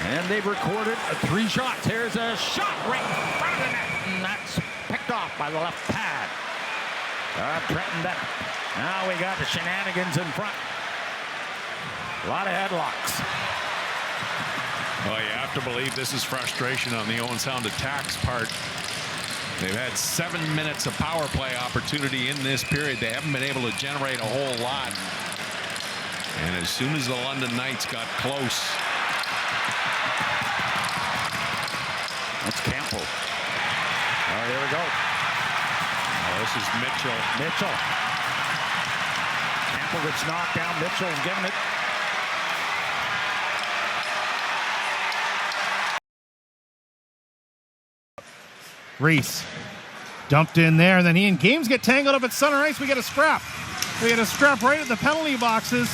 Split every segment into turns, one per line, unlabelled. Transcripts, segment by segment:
And they've recorded 3 shots. Here's a shot right in front of the net, and that's picked off by the left pad. Trenton Bennett. Now we got the shenanigans in front. A lot of headlocks.
Well, you have to believe this is frustration on the Owen Sound Attack's part. They've had 7 minutes of power play opportunity in this period. They haven't been able to generate a whole lot. And as soon as the London Knights got close.
That's Campbell. Oh, here we go.
Oh, this is Mitchell.
Mitchell. Campbell gets knocked down. Mitchell's getting it.
Reese dumped in there, and then he and Games get tangled up at center ice. We get a scrap. We get a scrap right at the penalty boxes.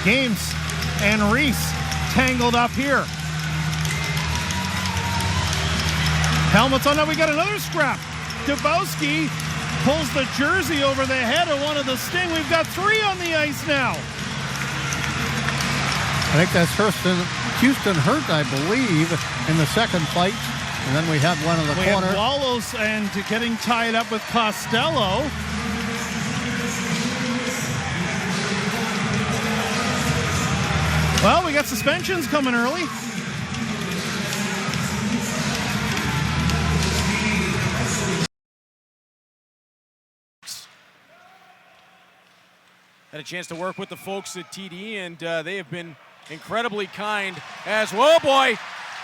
Games and Reese tangled up here. Helmets on. Now we got another scrap. Dubowski pulls the jersey over the head of one of the Sting. We've got 3 on the ice now.
I think that's Houston Hurt, I believe, in the second fight. And then we have one in the corner.
We have Wallows and getting tied up with Costello. Well, we got suspensions coming early.
Had a chance to work with the folks at TD, and they have been incredibly kind as well. Boy,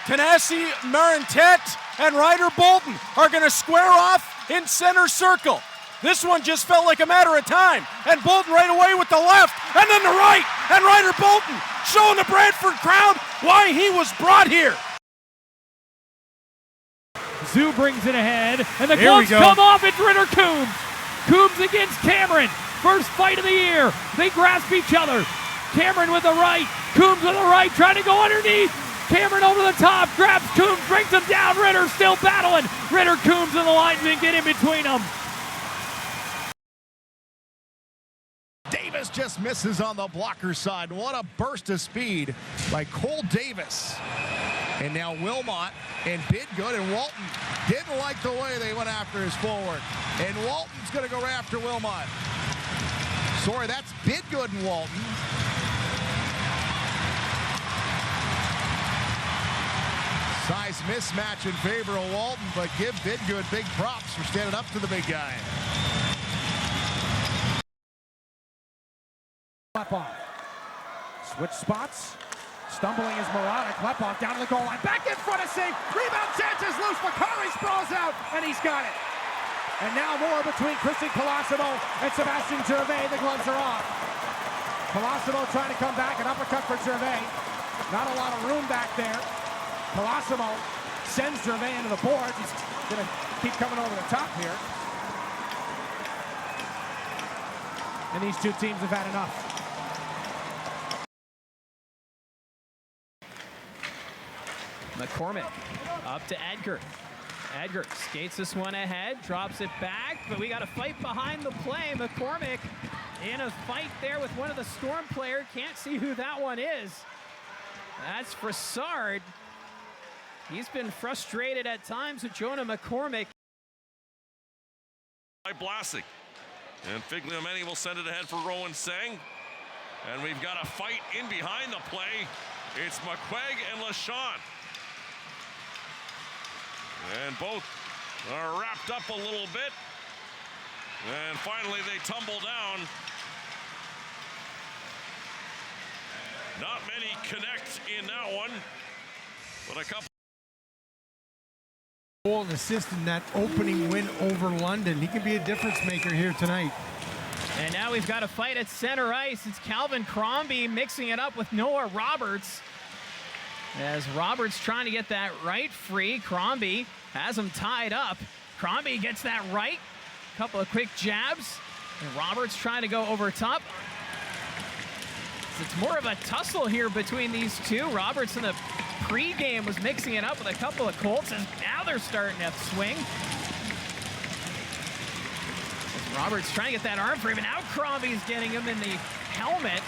Tanasi Marantet and Ryder Bolton are going to square off in center circle. This one just felt like a matter of time. And Bolton right away with the left, and then the right. And Ryder Bolton showing the Brantford crowd why he was brought here.
Zoo brings it ahead, and the gloves come off. It's Ritter Coombs. Coombs against Cameron. First fight of the year. They grasp each other. Cameron with the right. Coombs with the right, trying to go underneath. Cameron over the top, grabs Coombs, brings him down. Ritter still battling. Ritter, Coombs, and the linesman get in between them.
Davis just misses on the blocker side. What a burst of speed by Cole Davis. And now Wilmot and Bidgood and Walton didn't like the way they went after his forward. And Walton's going to go after Wilmot. Sorry, that's Bidgood and Walton. Size mismatch in favor of Walton, but give Bidgood big props for standing up to the big guy.
Klepov. Switch spots. Stumbling is Murata. Klepov down to the goal line. Back in front of save. Rebound Sanchez loose. Makari sprawls out, and he's got it. And now more between Christian Colosimo and Sebastian Gervais. The gloves are off. Colosimo trying to come back. An uppercut for Gervais. Not a lot of room back there. Colosimo sends Gervais into the boards. He's going to keep coming over the top here. And these two teams have had enough.
McCormick up to Edgar. Edgar skates this one ahead, drops it back, but we got a fight behind the play. McCormick in a fight there with one of the Storm players. Can't see who that one is. That's Brassard. He's been frustrated at times with Jonah McCormick.
By Vlasic. And Figliomeni will send it ahead for Rowan Sang. And we've got a fight in behind the play. It's McQuaig and LaShawn. And both are wrapped up a little bit. And finally they tumble down. Not many connect in that one, but a couple.
Goal and assist in that opening win over London. He can be a difference maker here tonight.
And now we've got a fight at center ice. It's Calvin Crombie mixing it up with Noah Roberts. As Roberts trying to get that right free. Crombie has him tied up. Crombie gets that right. Couple of quick jabs. And Roberts trying to go over top. It's more of a tussle here between these two. Roberts in the pregame was mixing it up with a couple of Colts, and now they're starting to swing. Roberts trying to get that arm free, but now Crombie's getting him in the helmet.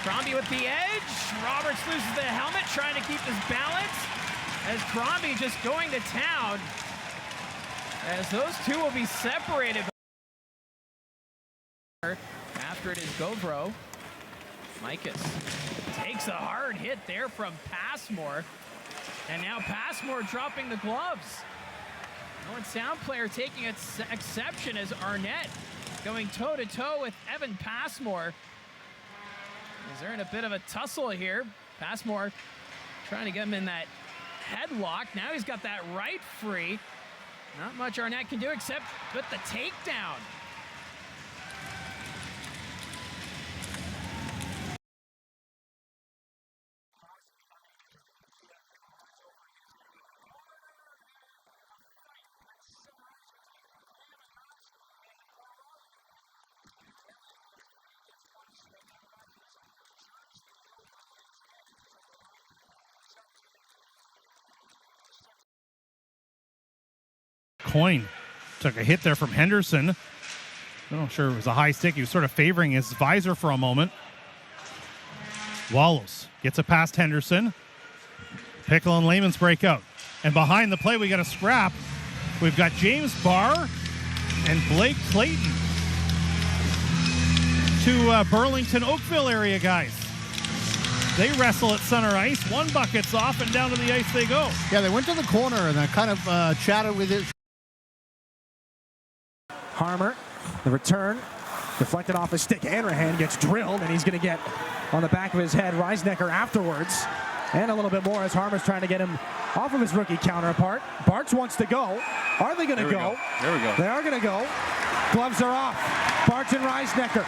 Crombie with the edge. Roberts loses the helmet, trying to keep his balance. As Crombie just going to town. As those two will be separated. After it is Govro. Micus takes a hard hit there from Passmore. And now Passmore dropping the gloves. North Sound player taking exception as Arnett going toe-to-toe with Evan Passmore. Is there in a bit of a tussle here? Passmore trying to get him in that headlock. Now he's got that right free. Not much Arnett can do except put the takedown.
Coyne took a hit there from Henderson. I'm not sure it was a high stick. He was sort of favoring his visor for a moment. Wallows gets it past Henderson. Pickle and Lehman's breakout. And behind the play, we got a scrap. We've got James Barr and Blake Clayton. Two Burlington Oakville area guys. They wrestle at center ice. One bucket's off and down to the ice they go.
Yeah, they went to the corner and I kind of chatted with it.
Harmer, the return, deflected off his stick. Hanrahan gets drilled, and he's going to get on the back of his head. Reisnecker afterwards, and a little bit more as Harmer's trying to get him off of his rookie counterpart. Bartz wants to go. Are they going to go?
There we go.
They are going to go. Gloves are off. Bartz and Reisnecker.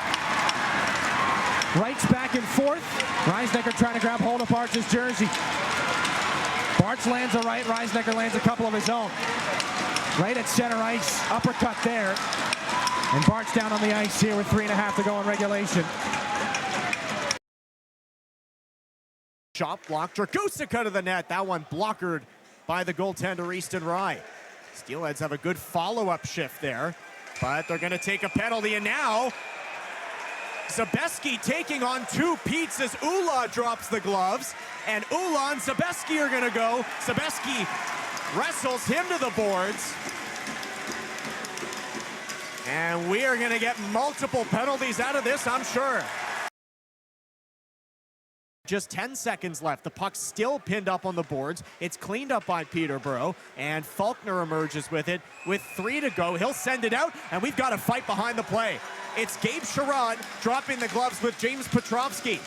Rights back and forth. Reisnecker trying to grab hold of Bartz's jersey. Bartz lands a right. Reisnecker lands a couple of his own. Right at center ice, uppercut there. And Bart's down on the ice here with 3.5 to go in regulation.
Shot block. Dragusika to the net. That one blockered by the goaltender Easton Rye. Steelheads have a good follow-up shift there, but they're going to take a penalty. And now Zabeski taking on two Petes as Ula drops the gloves. And Ula and Zabeski are going to go. Zabeski wrestles him to the boards. And we are going to get multiple penalties out of this, I'm sure. Just 10 seconds left. The puck's still pinned up on the boards. It's cleaned up by Peterborough, and Faulkner emerges with it. With 3 to go, he'll send it out, and we've got a fight behind the play. It's Gabe Sherrod dropping the gloves with James Petrovsky.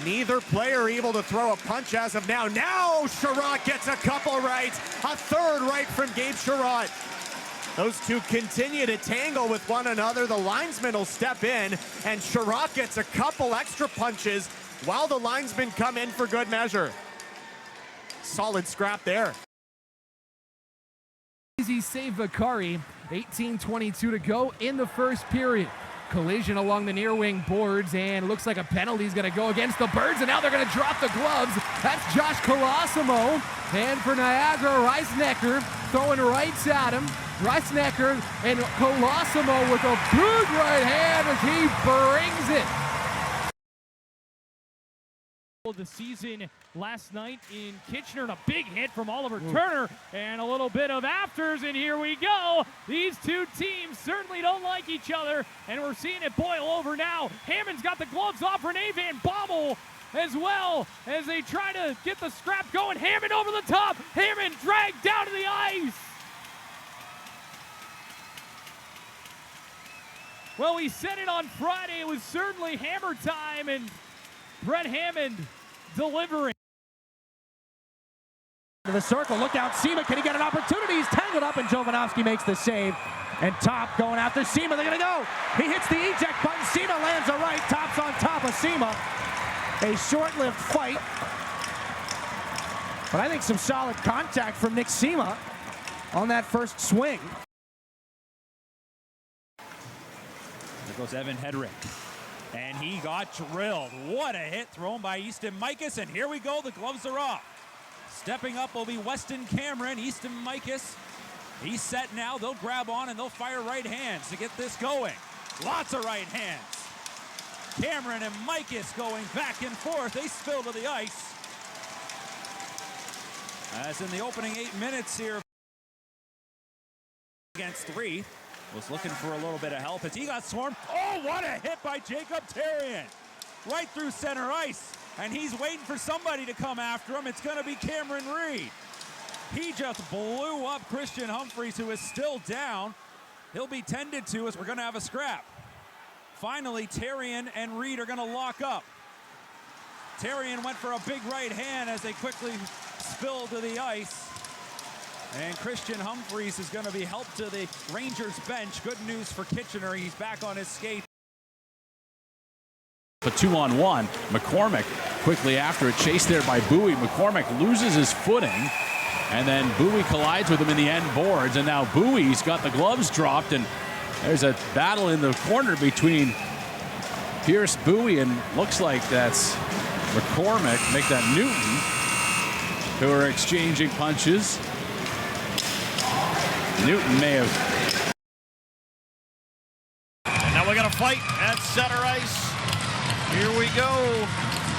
Neither player able to throw a punch as of now. Now Sherrod gets a couple rights. A third right from Gabe Sherrod. Those two continue to tangle with one another. The linesman will step in, and Sherrod gets a couple extra punches while the linesmen come in for good measure. Solid scrap there.
Easy save Vakari. 18:22 to go in the first period. Collision along the near wing boards, and looks like a penalty is going to go against the Birds, and now they're going to drop the gloves. That's Josh Colosimo. And for Niagara, Reisnecker throwing rights at him. Reisnecker and Colosimo with a big right hand as he brings it.
The season last night in Kitchener, and a big hit from Oliver Turner, and a little bit of afters, and here we go. These two teams certainly don't like each other, and we're seeing it boil over now. Hammond's got the gloves off. Renee Van Bommel as well as they try to get the scrap going. Hammond over the top. Hammond dragged down to the ice. Well, we said it on Friday. It was certainly hammer time, and Brett Hammond delivering.
To the circle, look out, Sema, can he get an opportunity? He's tangled up, and Jovanovski makes the save. And Top going after Sema, they're gonna go. He hits the eject button, Sema lands a right, Top's on top of Sema. A short-lived fight. But I think some solid contact from Nick Sema on that first swing.
There goes Evan Hedrick. And he got drilled. What a hit thrown by Easton Micus. And here we go. The gloves are off. Stepping up will be Weston Cameron. Easton Micus. He's set now. They'll grab on and they'll fire right hands to get this going. Lots of right hands. Cameron and Mikas going back and forth. They spill to the ice. As in the opening 8 minutes here against three, was looking for a little bit of help as he got swarmed. Oh, what a hit by Jacob Therien. Right through center ice. And he's waiting for somebody to come after him. It's going to be Cameron Reid. He just blew up Christian Humphreys, who is still down. He'll be tended to as we're going to have a scrap. Finally, Therien and Reid are going to lock up. Therien went for a big right hand as they quickly spilled to the ice. And Christian Humphreys is going to be helped to the Rangers bench. Good news for Kitchener. He's back on his skate.
A 2-on-1. McCormick quickly after it, chased there by Bowie. McCormick loses his footing, and then Bowie collides with him in the end boards, and now Bowie's got the gloves dropped, and there's a battle in the corner between Pierce, Bowie, and looks like that's McCormick, make that Newton, who are exchanging punches. Newton may have.
And now we got a fight at center ice. Here we go.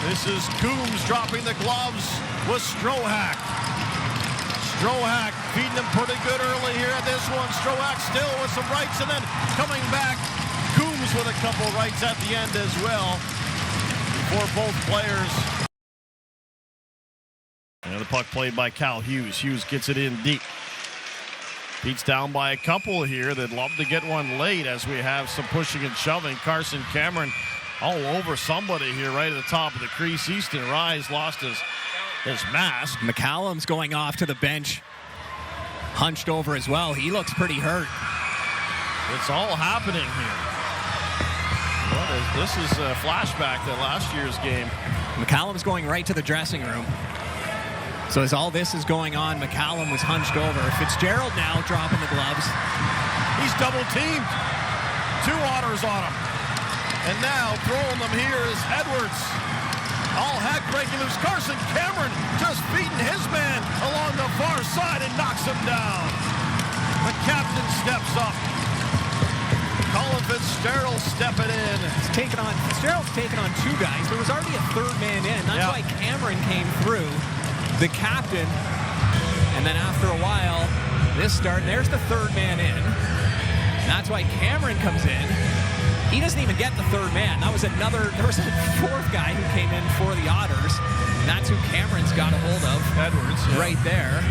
This is Coombs dropping the gloves with Strohack. Strohack feeding him pretty good early here at this one. Strohack still with some rights and then coming back. Coombs with a couple rights at the end as well for both players. And the puck played by Cal Hughes. Hughes gets it in deep. Beats down by a couple here. They'd love to get one late as we have some pushing and shoving. Carson Cameron all over somebody here right at the top of the crease. Easton Rise lost his mask.
McCallum's going off to the bench, hunched over as well. He looks pretty hurt.
It's all happening here. This is a flashback to last year's game.
McCallum's going right to the dressing room. So as all this is going on, McCallum was hunched over. Fitzgerald now dropping the gloves.
He's double teamed. 2 Otters on him. And now throwing them here is Edwards. All heck breaking loose. Carson Cameron just beating his man along the far side and knocks him down. The captain steps up. Colin Fitzgerald stepping in.
Fitzgerald's taking on 2 guys. There was already a 3rd man in. That's why Cameron came through. The captain. And then after a while, this start, and there's the 3rd man in. And that's why Cameron comes in. He doesn't even get the 3rd man. There was a 4th guy who came in for the Otters. And that's who Cameron's got a hold of.
Edwards.
Right there.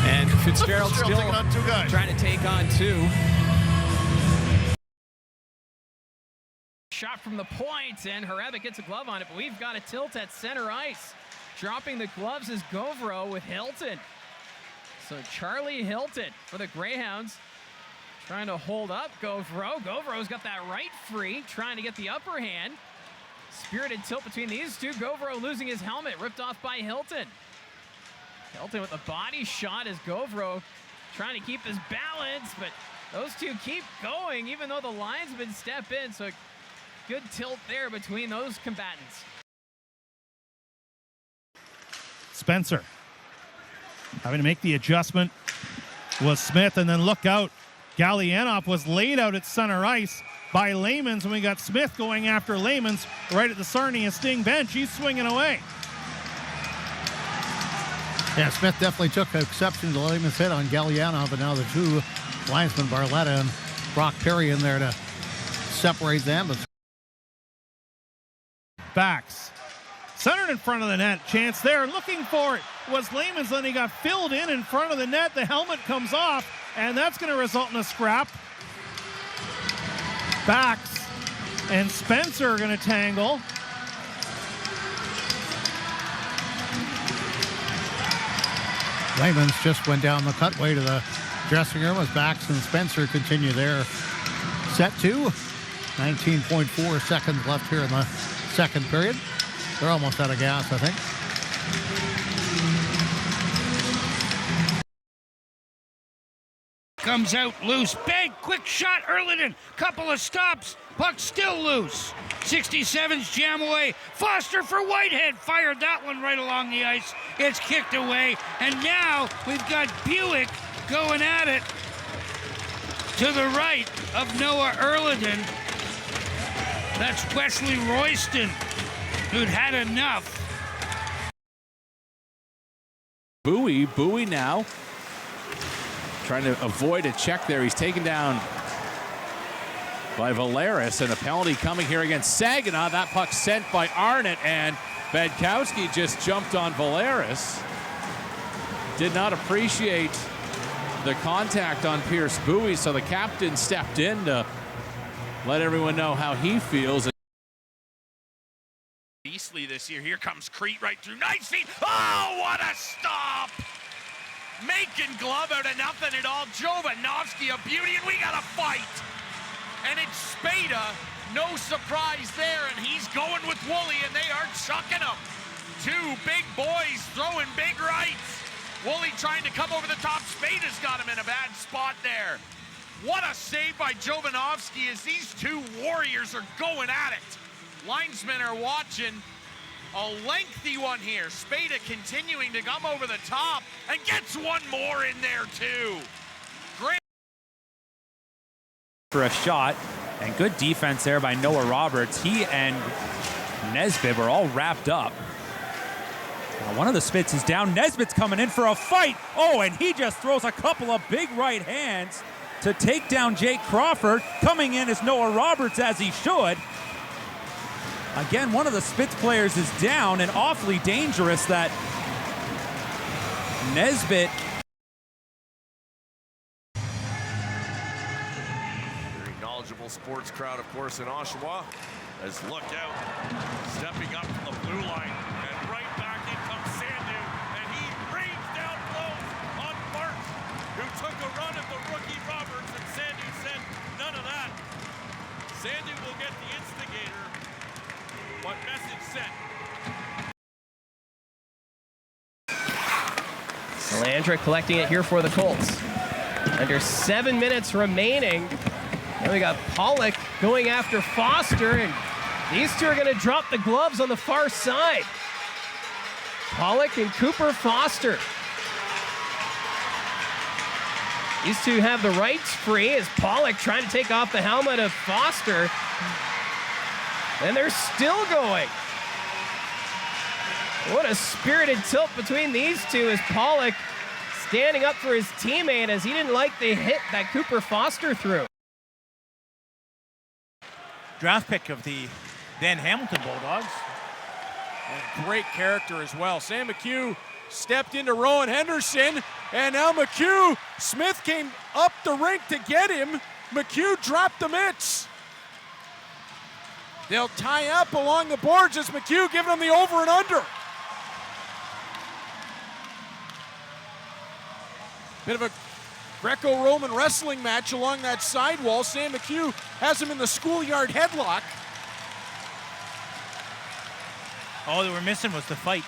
And Fitzgerald still
on 2 guys.
trying to take on 2.
Shot from the point, and Hrebeck gets a glove on it, but we've got a tilt at center ice. Dropping the gloves is Gauvreau with Hilton. So Charlie Hilton for the Greyhounds, trying to hold up Gauvreau. Gauvreau's got that right free, trying to get the upper hand. Spirited tilt between these two. Gauvreau losing his helmet, ripped off by Hilton. Hilton with a body shot as Gauvreau trying to keep his balance, but those two keep going, even though the linesman step in. So good tilt there between those combatants.
Spencer having to make the adjustment was Smith, and then look out. Gallianov was laid out at center ice by Lamans, and we got Smith going after Lamans right at the Sarnia Sting bench. He's swinging away.
Yeah, Smith definitely took exception to Lamans' hit on Gallianov, and now the 2 linesmen, Barletta and Brock Perry, in there to separate them.
Backs. Centered in front of the net. Chance there. Looking for it was Lamans, then he got filled in front of the net. The helmet comes off, and that's going to result in a scrap. Backs and Spencer are going to tangle.
Lamans just went down the cutway to the dressing room as Backs and Spencer continue their set 2. 19.4 seconds left here in the second period. They're almost out of gas, I think.
Comes out loose. Big, quick shot. Erliden. Couple of stops. Puck still loose. 67's jam away. Foster for Whitehead. Fired that one right along the ice. It's kicked away. And now we've got Buick going at it. To the right of Noah Erliden, that's Wesley Royston, who'd had enough.
Bowie now trying to avoid a check there. He's taken down by Valeris, and a penalty coming here against Saginaw. That puck sent by Arnott, and Badkowski just jumped on Valeris. Did not appreciate the contact on Pierce Bowie, so the captain stepped in to let everyone know how he feels.
Beastly this year. Here comes Crete right through. Nice feet. Oh, what a stop! Making glove out of nothing at all. Jovanovski, a beauty, and we got a fight. And it's Spada. No surprise there, and he's going with Woolley, and they are chucking him. Two big boys throwing big rights. Woolley trying to come over the top. Spada's got him in a bad spot there. What a save by Jovanovski as these two warriors are going at it. Linesmen are watching. A lengthy one here. Spada continuing to come over the top and gets one more in there too. Great.
For a shot, and good defense there by Noah Roberts. He and Nesbitt were all wrapped up. Now one of the Spits is down. Nesbitt's coming in for a fight. Oh, and he just throws a couple of big right hands to take down Jake Crawford. Coming in is Noah Roberts, as he should. Again, one of the Spits players is down, and awfully dangerous that Nesbitt.
Very knowledgeable sports crowd, of course, in Oshawa. As look out, stepping up to the blue line, and right back in comes Sandu, and he rains down blows on Bart, who took a run at the rookie Roberts, and Sandu said, none of that. Sandu will get the instigator. What message sent?
Landry collecting it here for the Colts. Under 7 minutes remaining. And we got Pollock going after Foster, and these two are going to drop the gloves on the far side. Pollock and Cooper Foster. These two have the rights free as Pollock trying to take off the helmet of Foster. And they're still going. What a spirited tilt between these two as Pollock standing up for his teammate as he didn't like the hit that Cooper Foster threw.
Draft pick of the then Hamilton Bulldogs. And great character as well. Sam McHugh stepped into Rowan Henderson, and now McHugh, Smith came up the rink to get him. McHugh dropped the mitts. They'll tie up along the boards as McHugh giving them the over and under. Bit of a Greco-Roman wrestling match along that sidewall. Sam McHugh has him in the schoolyard headlock.
All they were missing was the fight.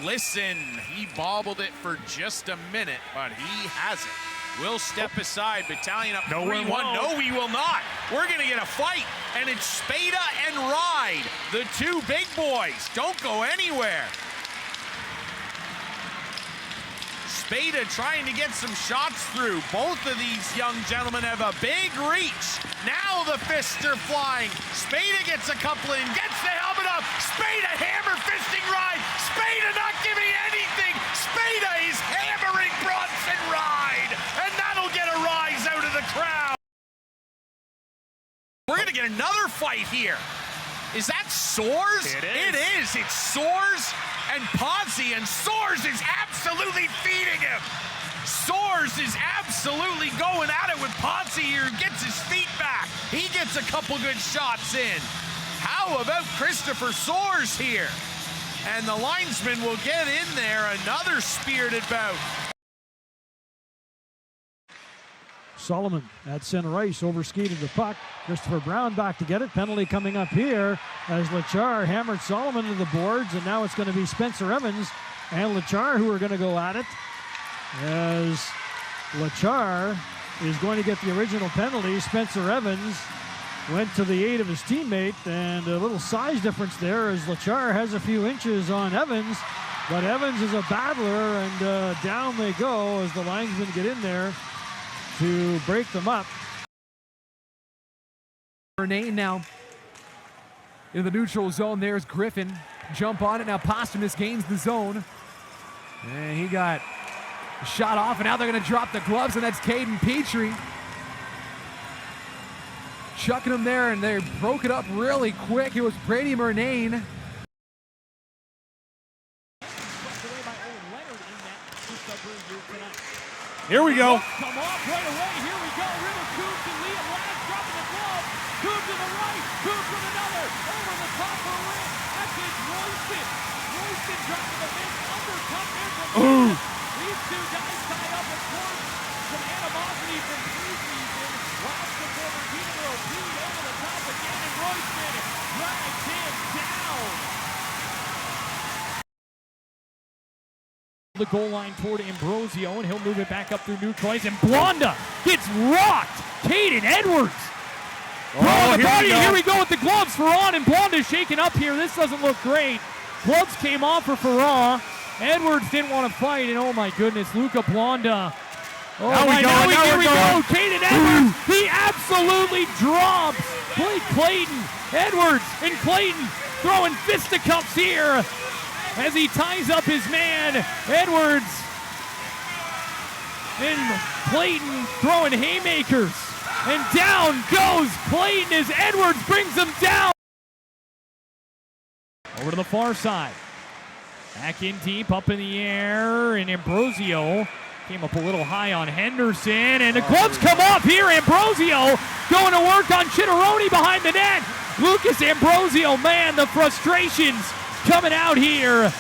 Listen, he bobbled it for just a minute, but he has it. We'll step aside. Battalion up 3-1. No, we will not. We're going to get a fight, and it's Spada and Ride, the two big boys. Don't go anywhere. Spada trying to get some shots through. Both of these young gentlemen have a big reach. Now the fists are flying. Spada gets a couple in, gets the helmet up. Spada hammer fisting Ride. Spada not giving anything. Spada is hammering Bronson Ride, and that'll get a rise out of the crowd. We're going to get another fight here. Is that Soares? It is. It's Soares and Posse, and Soares is absolutely feeding him. Soares is absolutely going at it with Posse here, gets his feet back. He gets a couple good shots in. How about Christopher Soares here? And the linesman will get in there. Another spirited bout.
Solomon at center ice, overskated the puck. Christopher Brown back to get it. Penalty coming up here as Lachar hammered Solomon to the boards, and now it's going to be Spencer Evans and Lachar who are going to go at it, as Lachar is going to get the original penalty. Spencer Evans went to the aid of his teammate, and a little size difference there as Lachar has a few inches on Evans, But Evans is a battler, and down they go as the linesmen get in there to break them up.
Murnane now in the neutral zone. There's Griffin. Jump on it. Now Posthumus gains the zone. And he got shot off, and now they're going to drop the gloves, and that's Caden Petrie. Chucking him there, and they broke it up really quick. It was Brady Murnane.
Here we go.
Come off right away. Here we go. River Coombs and Liam Lance dropping the glove. Coombs to the right. Coombs with another. Over the top of the rim. That's it. Royston. Royston dropping the mid. Undercut there from these two guys tied up, of course. Some animosity from preseason. Last before the Peterborough Pete over the top again, and Royston drags him down. The goal line toward Ambrosio, and he'll move it back up through neutral ice, and Blonda gets rocked. Caden Edwards. Here we go with the gloves. Ferran and Blonda shaking up here. This doesn't look great. Gloves came off for Ferran. Edwards didn't want to fight, and oh my goodness, Luca Blonda. Oh, here we go. Caden Edwards, he absolutely drops Blake Clayton. Edwards and Clayton throwing fisticuffs here as he ties up his man. Edwards and Clayton throwing haymakers. And down goes Clayton as Edwards brings him down. Over to the far side. Back in deep, up in the air, and Ambrosio came up a little high on Henderson, and the gloves come off here. Ambrosio going to work on Chitteroni behind the net. Lucas Ambrosio, man, the frustrations coming out here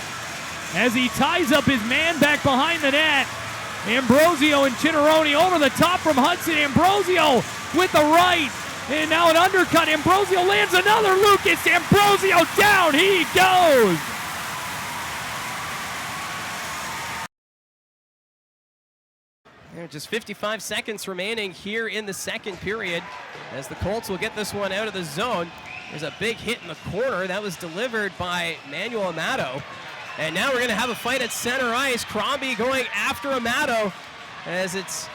as he ties up his man back behind the net. Ambrosio and Chitteroni over the top from Hudson. Ambrosio with the right, and now an undercut. Ambrosio lands another. Lucas Ambrosio, down he goes.
Just 55 seconds remaining here in the second period as the Colts will get this one out of the zone. There's a big hit in the corner that was delivered by Manuel Amato. And now we're going to have a fight at center ice. Crombie going after Amato as it's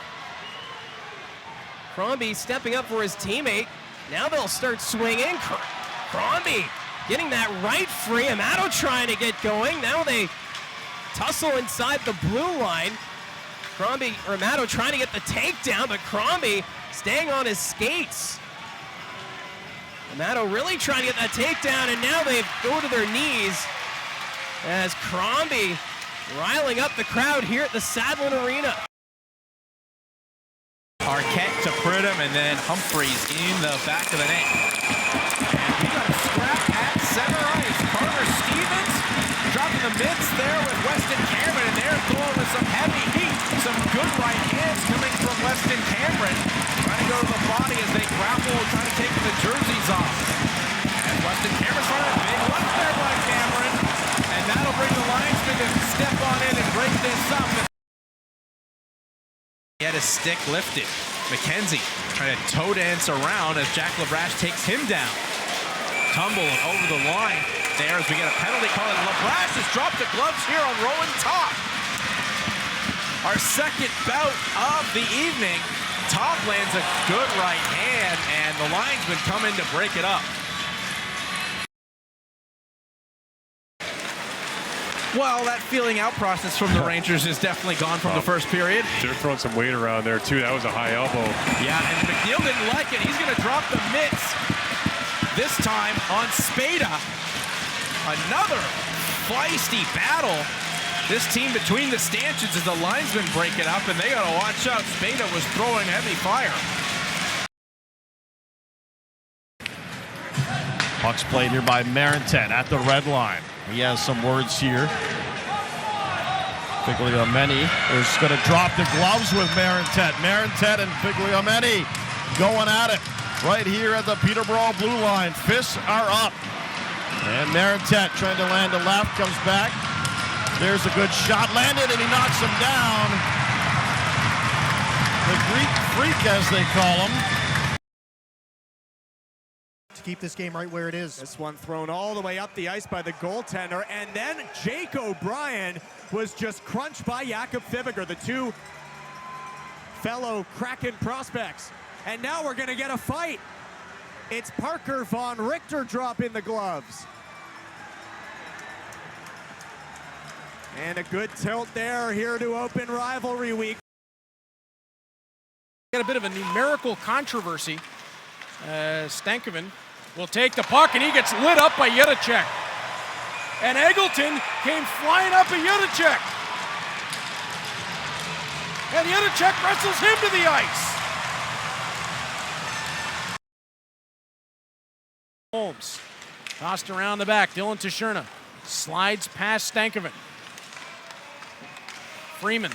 Crombie stepping up for his teammate. Now they'll start swinging. Crombie getting that right free. Amato trying to get going. Now they tussle inside the blue line. Crombie or Amato trying to get the takedown, but Crombie staying on his skates. Amato really trying to get that takedown, and now they go to their knees as Crombie riling up the crowd here at the Sadlin Arena.
Arquette to Pridham, and then Humphreys in the back of the net. And we got a scrap at center ice. Carter Stevens dropping the mitts there with Weston Cameron, and they're throwing with some heavy heat. Some good right hands coming from Weston Cameron. Trying to go to the body as they grapple, trying to take the jerseys off. And Weston Cameron's running a big one there by Cameron. And that'll bring the linesman to step on in and break this up. He had his stick lifted. McKenzie trying to toe dance around as Jack LaBrache takes him down. Tumbling over the line there as we get a penalty call. And LaBrache has dropped the gloves here on Rowan Top. Our second bout of the evening. Top lands a good right hand, and the linesman come in to break it up. Well, that feeling out process from the Rangers is definitely gone from the first period.
They're throwing some weight around there, too. That was a high elbow.
Yeah, and McNeil didn't like it. He's going to drop the mitts. This time on Spada. Another feisty battle. This team between the stanchions as the linesmen break it up, and they got to watch out. Spada was throwing heavy fire.
Puck's played here by Marintet at the red line. He has some words here. Figliomeni is going to drop the gloves with Marintet. Marintet and Figliomeni going at it right here at the Peterborough blue line. Fists are up. And Marintet trying to land a left, comes back. There's a good shot landed, and he knocks him down. The Greek freak, as they call him.
to keep this game right where it is.
This one thrown all the way up the ice by the goaltender, and then Jake O'Brien was just crunched by Jakob Fibiger, the two fellow Kraken prospects. And now we're gonna get a fight. It's Parker von Richter dropping the gloves. And a good tilt there here to open rivalry week. Got a bit of a numerical controversy. Stankoven will take the puck, and he gets lit up by Yudacek. And Eggleton came flying up at Yudacek. And Yudacek wrestles him to the ice. Holmes tossed around the back. Dylan Tashurna slides past Stankoven. Freeman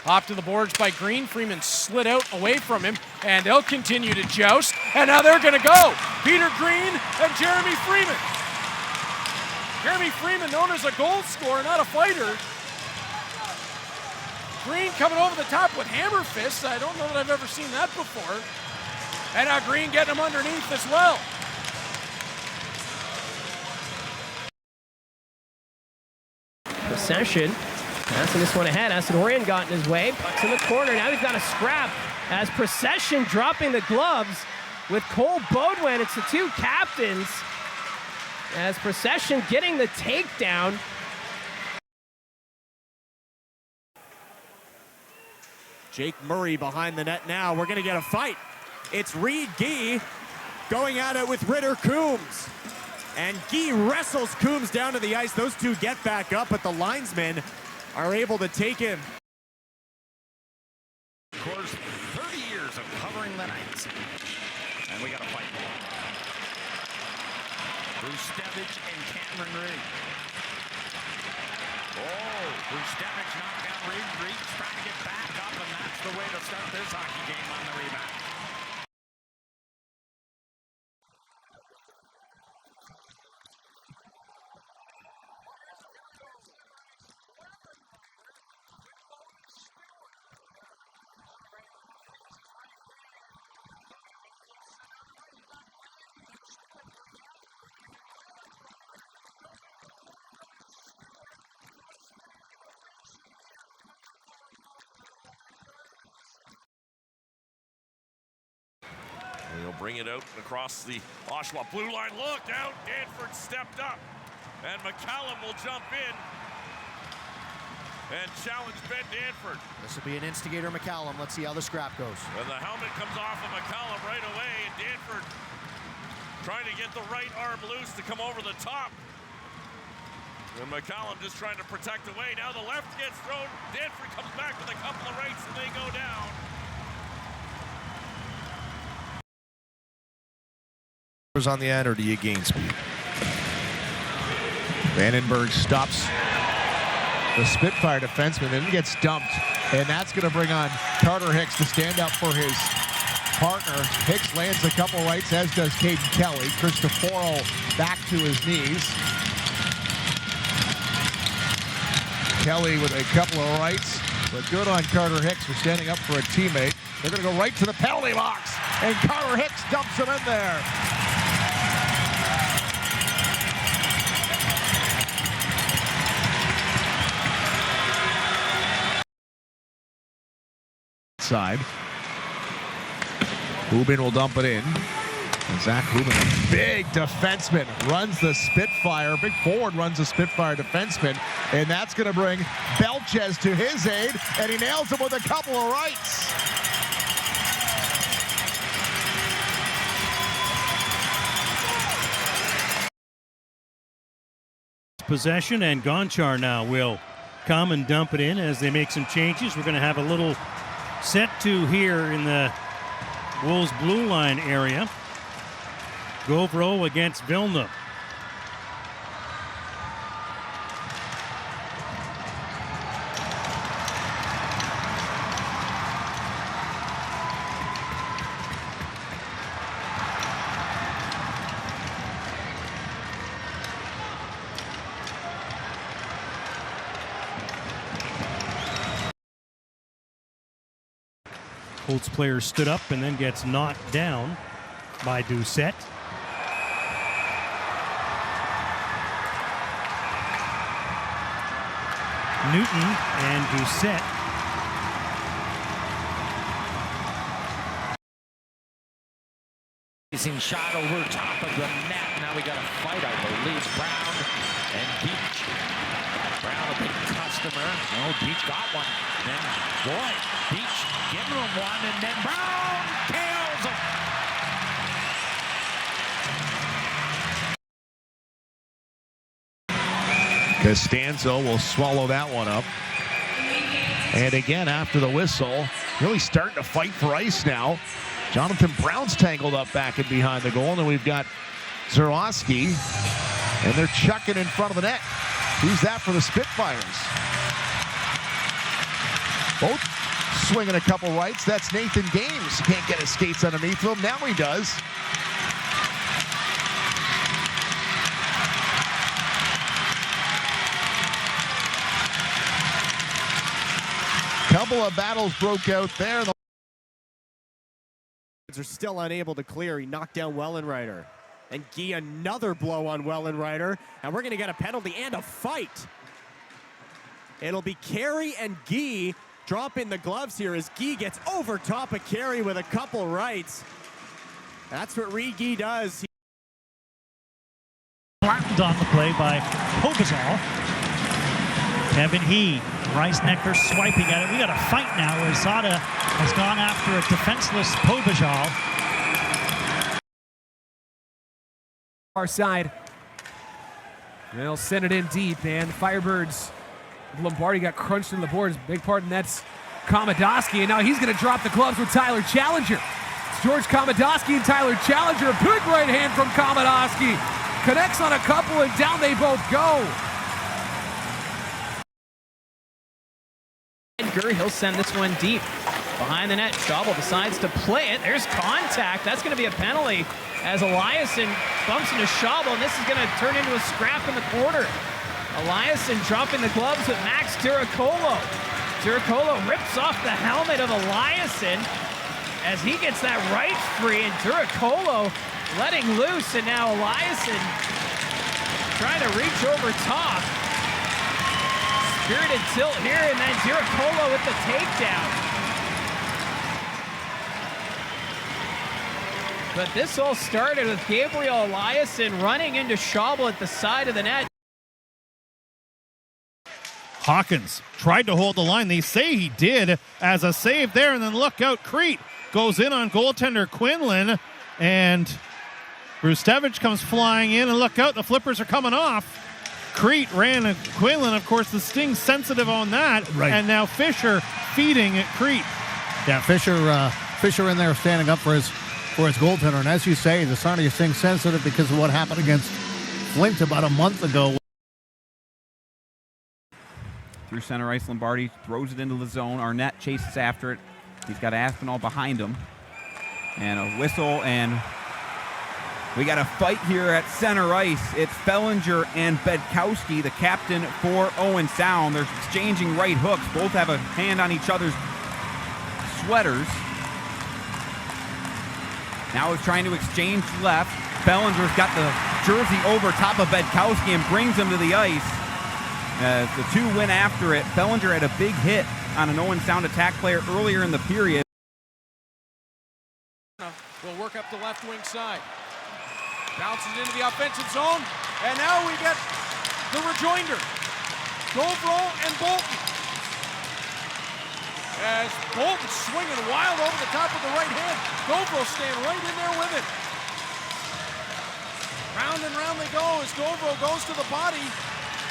off to the boards by Green. Freeman slid out away from him, and they'll continue to joust. And now they're going to go. Peter Green and Jeremy Freeman. Jeremy Freeman, known as a goal scorer, not a fighter. Green coming over the top with hammer fists. I don't know that I've ever seen that before. And now Green getting him underneath as well.
Possession. Passing this one ahead. Asadorian got in his way. Puck's in the corner. Now he's got a scrap as Procession dropping the gloves with Cole Beaudoin. It's the two captains as Procession getting the takedown.
Jake Murray behind the net now. We're going to get a fight. It's Reed Gee going at it with Ritter Coombs. And Gee wrestles Coombs down to the ice. Those two get back up, but the linesmen are able to take him.
Of course, 30 years of covering the Knights. And we got a fight. Bruce Stevich and Cameron Reed. Oh, Bruce Stevich knocked down Reed. Reed's trying to get back up, and that's the way to start this hockey game on the rebound.
He'll bring it out across the Oshawa blue line. Look out, Danford stepped up. And McCallum will jump in and challenge Ben Danford.
This will be an instigator, McCallum. Let's see how the scrap goes.
And the helmet comes off of McCallum right away, and Danford trying to get the right arm loose to come over the top. And McCallum just trying to protect away. Now the left gets thrown. Danford comes back with a couple of rights, and they go down.
On the end, or do you gain speed? Vandenberg stops the Spitfire defenseman and gets dumped, and that's going to bring on Carter Hicks to stand up for his partner. Hicks lands a couple rights, as does Caden Kelly. Cristoforo back to his knees. Kelly with a couple of rights, but good on Carter Hicks for standing up for a teammate. They're going to go right to the penalty box, and Carter Hicks dumps him in there. Side. Hubin will dump it in. And Zach Hubin, a big defenseman, runs the Spitfire. Big forward runs the Spitfire defenseman. And that's going to bring Belchez to his aid. And he nails him with a couple of rights.
Possession, and Gonchar now will come and dump it in as they make some changes. We're going to have a little set to here in the Wolves blue line area. Gauvreau against Vilna. Colts player stood up and then gets knocked down. by Doucette. Newton and Doucette.
Shot over top of the net. Now we got a fight, I believe. Brown and Beach. Brown a big customer. Oh, Beach got one. Then, boy, Beach giving him one, and then Brown kills him.
Costanzo will swallow that one up. And again, after the whistle, really starting to fight for ice now. Jonathan Brown's tangled up back and behind the goal. And then we've got Zerowski, and they're chucking in front of the net. Who's that for the Spitfires? Both swinging a couple rights. That's Nathan Games. Can't get his skates underneath him. Now he does. Couple of battles broke out there.
Are still unable to clear. He knocked down Wellenreiter. And Guy another blow on Wellenreiter. And we're going to get a penalty and a fight. It'll be Carey and Guy dropping the gloves here as Guy gets over top of Carey with a couple rights. That's what Reed Guy does.
Flattened on the play by Pobazal. Kevin He. Reisnecker swiping at it. We got a fight now where Zada has gone after a defenseless Pobajal.
Our side. They'll send it in deep, and the Firebirds, Lombardi got crunched in the boards. Big part, and that's Komodoski, and now he's going to drop the gloves with Tyler Challenger. It's George Komodoski and Tyler Challenger. A big right hand from Komodoski. Connects on a couple, and down they both go.
He'll send this one deep behind the net. Schauble decides to play it. There's contact. That's going to be a penalty as Eliasson bumps into Schauble, and this is going to turn into a scrap in the corner. Eliasson dropping the gloves with Max Diracolo. Diracolo rips off the helmet of Eliasson as he gets that right free, and Diracolo letting loose, and now Eliasson trying to reach over top. Spirited tilt here, and then Diracolo with the takedown. But this all started with Gabriel Eliasson running into Schauble at the side of the net.
Hawkins tried to hold the line. They say he did as a save there, and then look out, Crete goes in on goaltender Quinlan, and Rustevich comes flying in, and look out, the flippers are coming off. Crete ran at Quinlan, of course, the Sting's sensitive on that, right. And now Fisher feeding at Crete.
Yeah, Fisher in there standing up for his goaltender, and as you say, the Sarnia Sting sensitive because of what happened against Flint about a month ago.
Through center ice, Lombardi throws it into the zone. Arnett chases after it. He's got Aspinall behind him, and a whistle, and we got a fight here at center ice. It's Fellinger and Bedkowski, the captain for Owen Sound. They're exchanging right hooks. Both have a hand on each other's sweaters. Now he's trying to exchange left. Fellinger's got the jersey over top of Bedkowski and brings him to the ice. The two win after it. Fellinger had a big hit on an Owen Sound attack player earlier in the period.
Will work up the left wing side. Bounces into the offensive zone, and now we get the rejoinder. Govro and Bolton. As Bolton swinging wild over the top of the right hand. Govro staying right in there with it. Round and round they go as Govro goes to the body.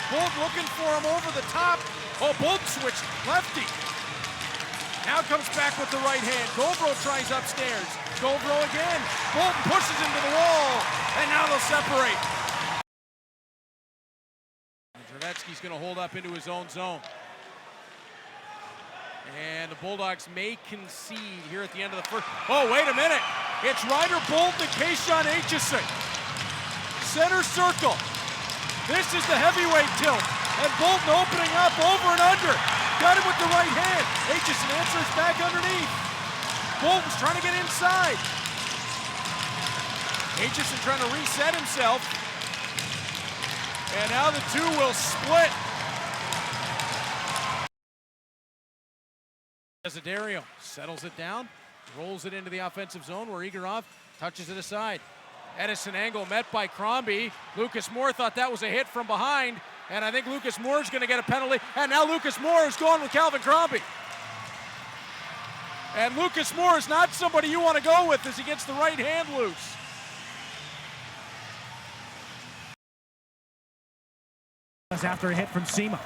Bolton looking for him over the top. Oh, Bolton switched lefty. Now comes back with the right hand. Govro tries upstairs. Govro again. Bolton pushes him to the wall, and now they'll separate. Trevetsky's going to hold up into his own zone. And the Bulldogs may concede here at the end of the first. Oh, wait a minute. It's Ryder Bolton and Kayshawn Aitchison. Center circle. This is the heavyweight tilt. And Bolton opening up over and under. Got him with the right hand. Aitchison answers back underneath. Bolton's trying to get inside. Aitchison trying to reset himself. And now the two will split. Desiderio settles it down, rolls it into the offensive zone where Igorov touches it aside. Edison angle met by Crombie. Lucas Moore thought that was a hit from behind, and I think Lucas Moore is going to get a penalty. And now Lucas Moore is going with Calvin Crombie. And Lucas Moore is not somebody you want to go with as he gets the right hand loose.
After a hit from Sema.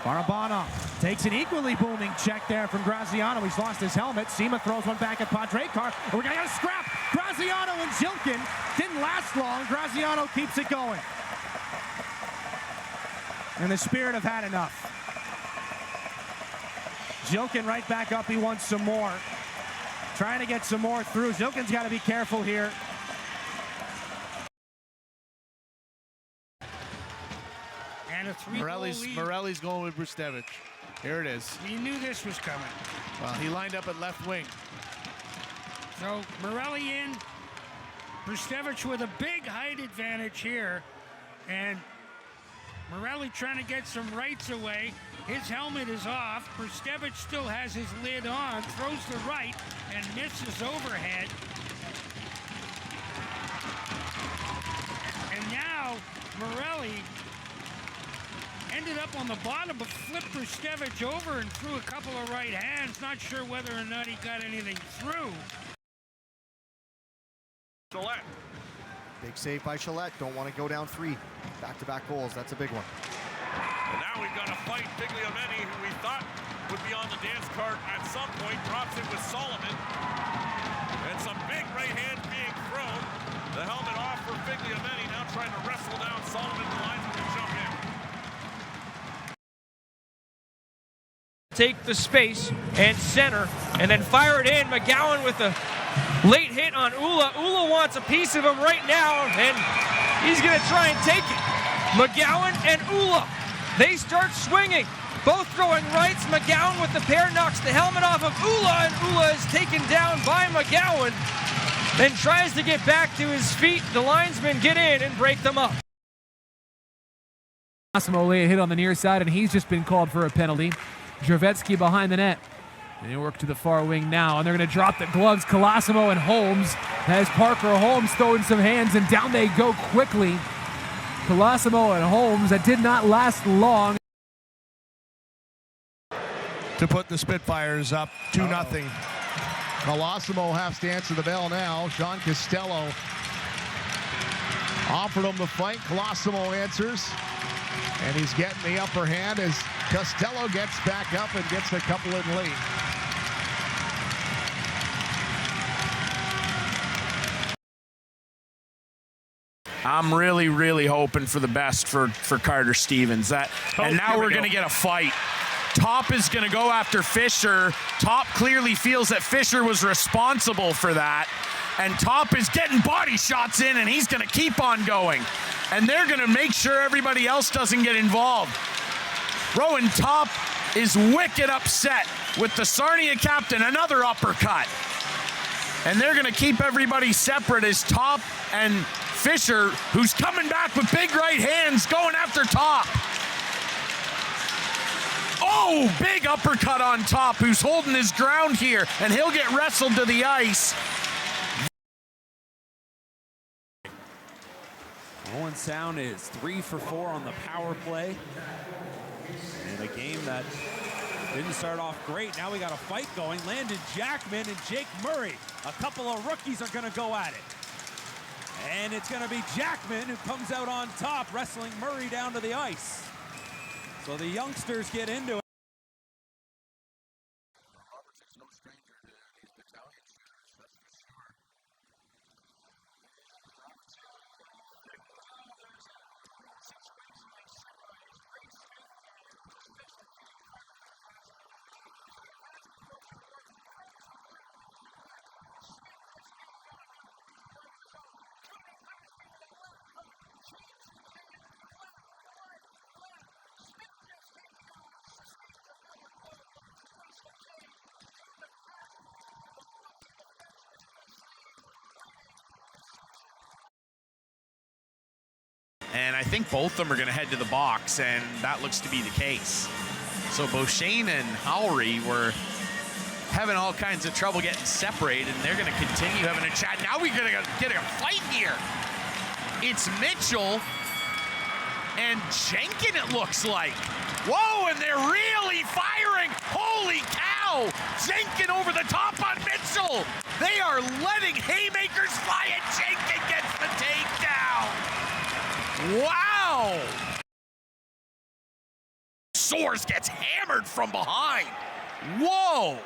Barabanov takes an equally booming check there from Graziano. He's lost his helmet. Sema throws one back at Podrekar. And we're going to get a scrap. Graziano and Zilkin. Didn't last long. Graziano keeps it going. And the Spirit have had enough. Zilkin right back up. He wants some more. Trying to get some more through. Zilkin's got to be careful here.
And a three-goal lead.
Morelli's going with Brustevich. Here it is.
We knew this was coming.
Well, he lined up at left wing.
So Morelli in, Brustevich with a big height advantage here, and Morelli trying to get some rights away. His helmet is off. Brustevich still has his lid on, throws the right, and misses overhead. And now Morelli ended up on the bottom, but flipped Brustevich over and threw a couple of right hands. Not sure whether or not he got anything through.
Gillette.
Big save by Gillette. Don't want to go down 3. Back-to-back goals. That's a big one.
And now we've got to fight Figliameni, who we thought would be on the dance card at some point. Drops it with Solomon. And some big right hands being thrown. The helmet off for Figliameni. Now trying to wrestle down Solomon. The linesman to jump in.
Take the space and center, and then fire it in. McGowan with a late hit on Ula. Ula wants a piece of him right now, and he's going to try and take it. McGowan and Ula, they start swinging. Both throwing rights. McGowan with the pair knocks the helmet off of Ula, and Ula is taken down by McGowan. Then tries to get back to his feet. The linesmen get in and break them up.
Massimo lay a hit on the near side, and he's just been called for a penalty. Jurvetsky behind the net. They work to the far wing now, and they're going to drop the gloves. Colosimo and Holmes as Parker Holmes throwing some hands, and down they go quickly. Colosimo and Holmes, that did not last long.
To put the Spitfires up 2-0. Colosimo has to answer the bell now. Sean Costello offered him the fight. Colosimo answers, and he's getting the upper hand as Costello gets back up and gets a couple in late.
I'm really hoping for the best for Carter Stevens. And now we're going to get a fight. Top is going to go after Fisher. Top clearly feels that Fisher was responsible for that. And Top is getting body shots in, and he's going to keep on going. And they're going to make sure everybody else doesn't get involved. Rowan Top is wicked upset with the Sarnia captain, another uppercut. And they're going to keep everybody separate as Top and Fisher, who's coming back with big right hands, going after Top. Oh, big uppercut on Top, who's holding his ground here, and he'll get wrestled to the ice.
Owen Sound is 3 for 4 on the power play. In a game that didn't start off great. Now we got a fight going. Landon Jackman and Jake Murray. A couple of rookies are going to go at it. And it's going to be Jackman who comes out on top, wrestling Murray down to the ice. So the youngsters get into it.
And I think both of them are going to head to the box, and that looks to be the case. So Beauchesne and Howry were having all kinds of trouble getting separated, and they're going to continue having a chat. Now we're going to get a fight here. It's Mitchell and Jenkin, it looks like. Whoa, and they're really firing. Holy cow! Jenkin over the top on Mitchell. They are letting haymakers fly, and Jenkin gets the takedown. Wow! Soares gets hammered from behind. Whoa!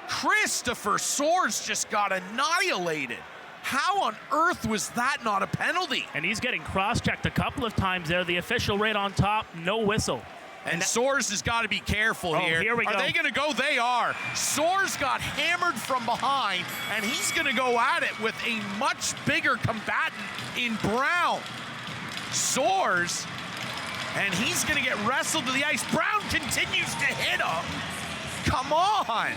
Christopher Soares just got annihilated. How on earth was that not a penalty?
And he's getting cross-checked a couple of times there. The official right on top, no whistle.
And Soares has got to be careful here.
Here we go.
Are they going to go? They are. Soares got hammered from behind, and he's going to go at it with a much bigger combatant in Brown. Soares, and he's going to get wrestled to the ice. Brown continues to hit him. Come on.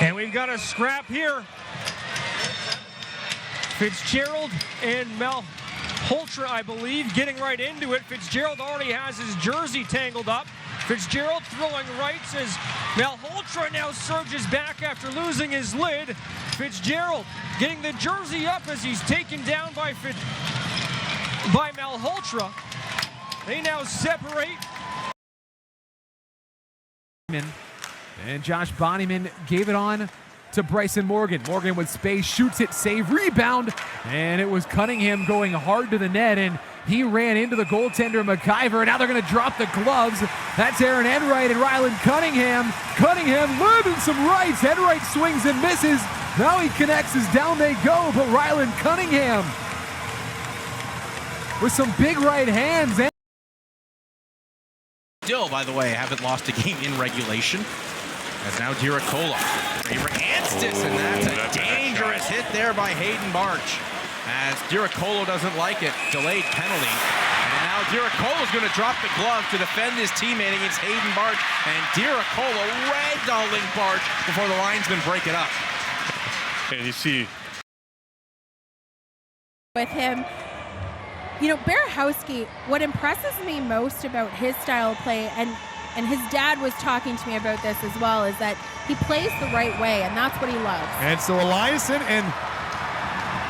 And we've got a scrap here. Fitzgerald and Malhotra, I believe, getting right into it. Fitzgerald already has his jersey tangled up. Fitzgerald throwing rights as Malhotra now surges back after losing his lid. Fitzgerald getting the jersey up as he's taken down by Malhotra. They now separate.
And Josh Bonnyman gave it on to Bryson Morgan. Morgan with space, shoots it, save, rebound, and it was Cunningham going hard to the net, and he ran into the goaltender McIver, and now they're going to drop the gloves. That's Aaron Enright and Ryland Cunningham. Cunningham living some rights. Enright swings and misses. Now he connects as down they go, but Ryland Cunningham with some big right hands.
Still, by the way, haven't lost a game in regulation. As now Diracola. Anstis, and that's a dangerous hit there by Hayden Barch. As Diracolo doesn't like it, delayed penalty. And now Diracolo's going to drop the glove to defend his teammate against Hayden Barch. And Diracola ragdolling Barch before the linesmen break it up.
And you see
with him, you know, Berehowski, what impresses me most about his style of play, and his dad was talking to me about this as well, is that he plays the right way, and that's what he loves.
And so Eliasson and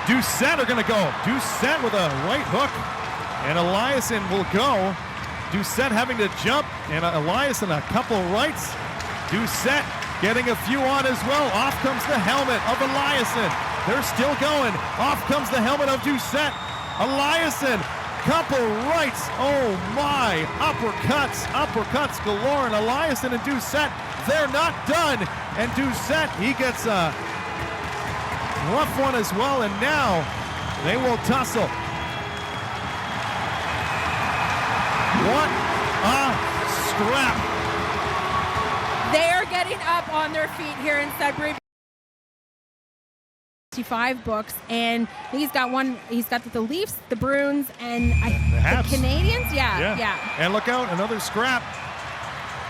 Doucette are going to go. Doucette with a right hook, and Eliasson will go. Doucette having to jump, and Eliasson a couple rights. Doucette getting a few on as well. Off comes the helmet of Eliasson. They're still going. Off comes the helmet of Doucette. Eliasson, couple rights. Oh my, uppercuts galore. And Eliasson and Doucette, they're not done. And Doucette, he gets a rough one as well. And now they will tussle. What a scrap.
They are getting up on their feet here in Sudbury. 55 books, and he's got the Leafs, the Bruins, and the Canadians. Yeah.
And look out, another scrap.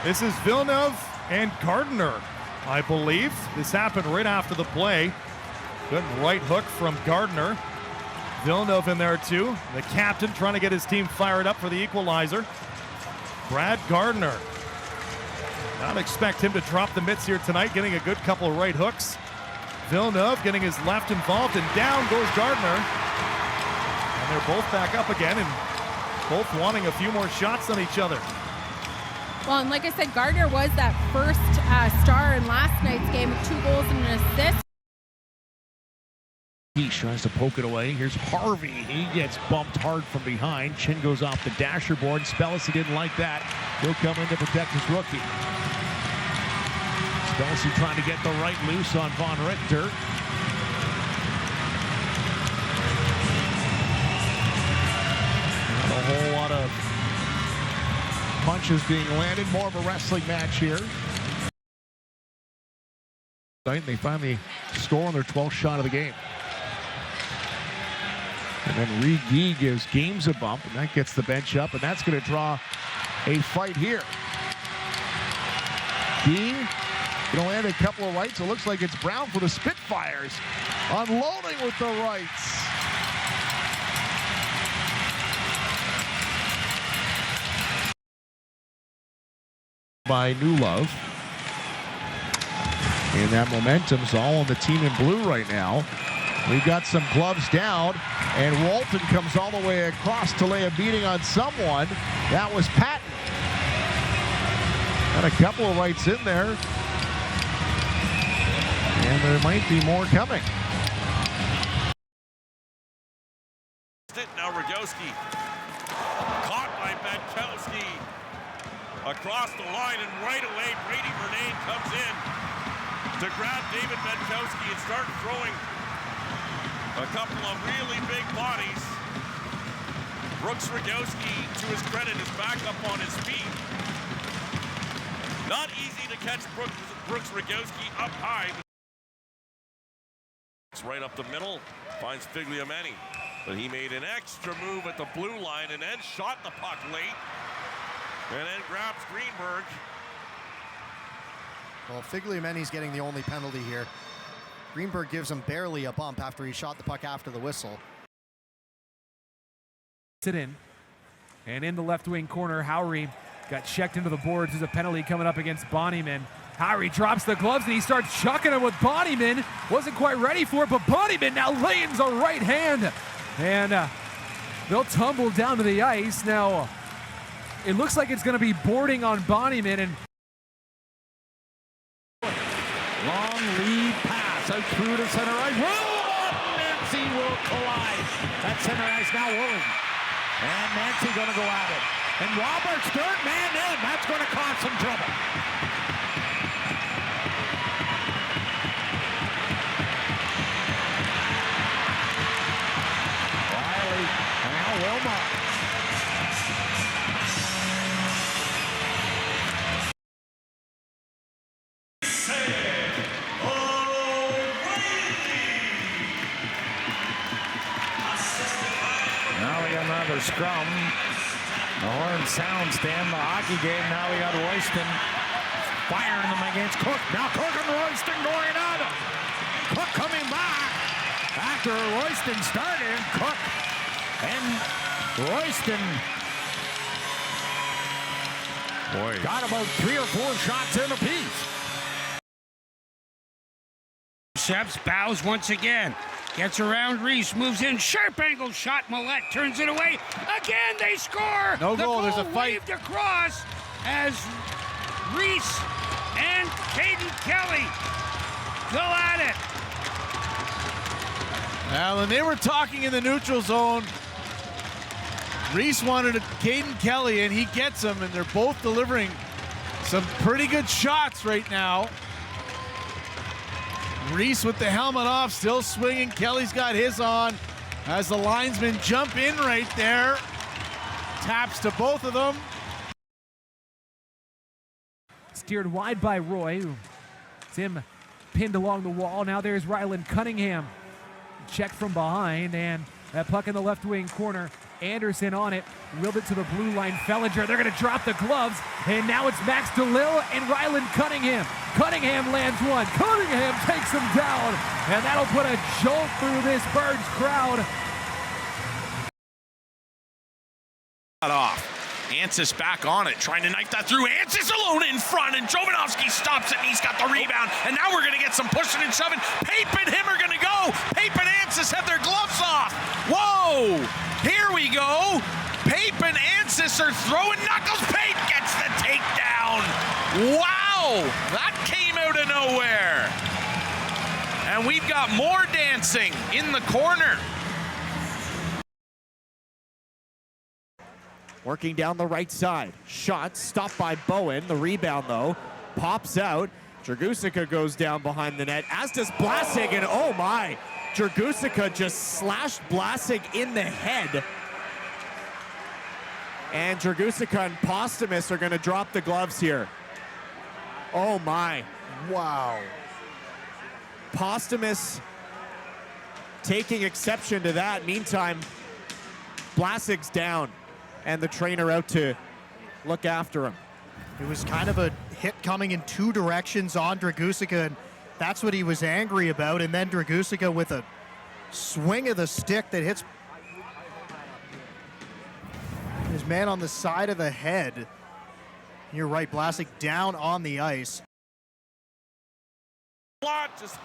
This is Villeneuve and Gardiner, I believe. This happened right after the play. Good right hook from Gardiner. Villeneuve in there too. The captain trying to get his team fired up for the equalizer. Brad Gardiner. Not expect him to drop the mitts here tonight, getting a good couple of right hooks. Villeneuve getting his left involved, and down goes Gardiner. And they're both back up again, and both wanting a few more shots on each other.
Well, and like I said, Gardiner was that first star in last night's game with 2 goals and an assist.
He tries to poke it away. Here's Harvey. He gets bumped hard from behind. Chin goes off the dasher board. Spellacy didn't like that. He'll come in to protect his rookie. Spellacy trying to get the right loose on Von Richter. Not a whole lot of punches being landed. More of a wrestling match here. They finally score on their 12th shot of the game. And then Reed Gee gives Games a bump, and that gets the bench up, and that's going to draw a fight here. Gee
Gonna land a couple of rights. It looks like it's Brown for the Spitfires. Unloading with the rights. By New Love. And that momentum's all on the team in blue right now. We've got some gloves down, and Walton comes all the way across to lay a beating on someone. That was Patton. Got a couple of rights in there. And there might be more coming.
Now Rogowski. Caught by Benkowski. Across the line and right away Brady Murnane comes in to grab David Benkowski and start throwing a couple of really big bodies. Brooks Rogowski, to his credit, is back up on his feet. Not easy to catch Brooks Rogowski up high. It's right up the middle, finds Figliameni. But he made an extra move at the blue line and then shot the puck late. And then grabs Greenberg.
Well, Figliameni's getting the only penalty here. Greenberg gives him barely a bump after he shot the puck after the whistle.
It in. And in the left wing corner, Howry got checked into the boards. There's a penalty coming up against Bonnyman. Howry drops the gloves and he starts chucking him with Bonnyman. Wasn't quite ready for it, but Bonnyman now lands a right hand. And they'll tumble down to the ice. Now, it looks like it's going to be boarding on Bonnyman. And
long lead pass out through to center ice. Nancy will collide. That center ice now Woolen. And Nancy going to go at it. And Roberts, third man in. That's going to cause some trouble. Riley and now Wilmot. Another scrum. The horn sounds to end the hockey game. Now we got Royston firing them against Cook. Now Cook and Royston going at it. Cook coming back after Royston started. Cook and Royston got about 3 or 4 shots in apiece.
Seps bows once again. Gets around Reese, moves in, sharp angle shot. Millette turns it away. Again, they score.
No goal. There's a fight.
Waved across as Reese and Caden Kelly go at it.
Now, when they were talking in the neutral zone, Reese wanted Caden Kelly, and he gets him, and they're both delivering some pretty good shots right now. Reese with the helmet off, still swinging. Kelly's got his on as the linesmen jump in right there. Taps to both of them.
Steered wide by Roy. Tim pinned along the wall. Now there's Ryland Cunningham. Check from behind, and that puck in the left wing corner. Anderson on it, wheeled it to the blue line. Fellinger, they're going to drop the gloves, and now it's Max DeLille and Ryland Cunningham. Cunningham lands one. Cunningham takes him down, and that'll put a jolt through this Birds crowd.
Off. Ancis back on it, trying to knife that through. Ancis alone in front, and Jovanovski stops it, and he's got the rebound. And now we're going to get some pushing and shoving. Pape and him are going to go. Pape and Ancis have their gloves off. Whoa! Here we go. Pape and Ancis are throwing knuckles. Pape gets the takedown. Wow! That came out of nowhere. And we've got more dancing in the corner.
Working down the right side. Shot stopped by Bowen. The rebound, though, pops out. Dragusica goes down behind the net, as does Blasig, and oh my! Dragusica just slashed Blasig in the head. And Dragusica and Postumus are going to drop the gloves here. Oh my. Wow. Postumus taking exception to that. Meantime, Blasig's down, and the trainer out to look after him.
It was kind of a hit coming in two directions on Dragusica, and that's what he was angry about. And then Dragusica with a swing of the stick that hits his man on the side of the head. You're right, Vlasic down on the ice.
Lot just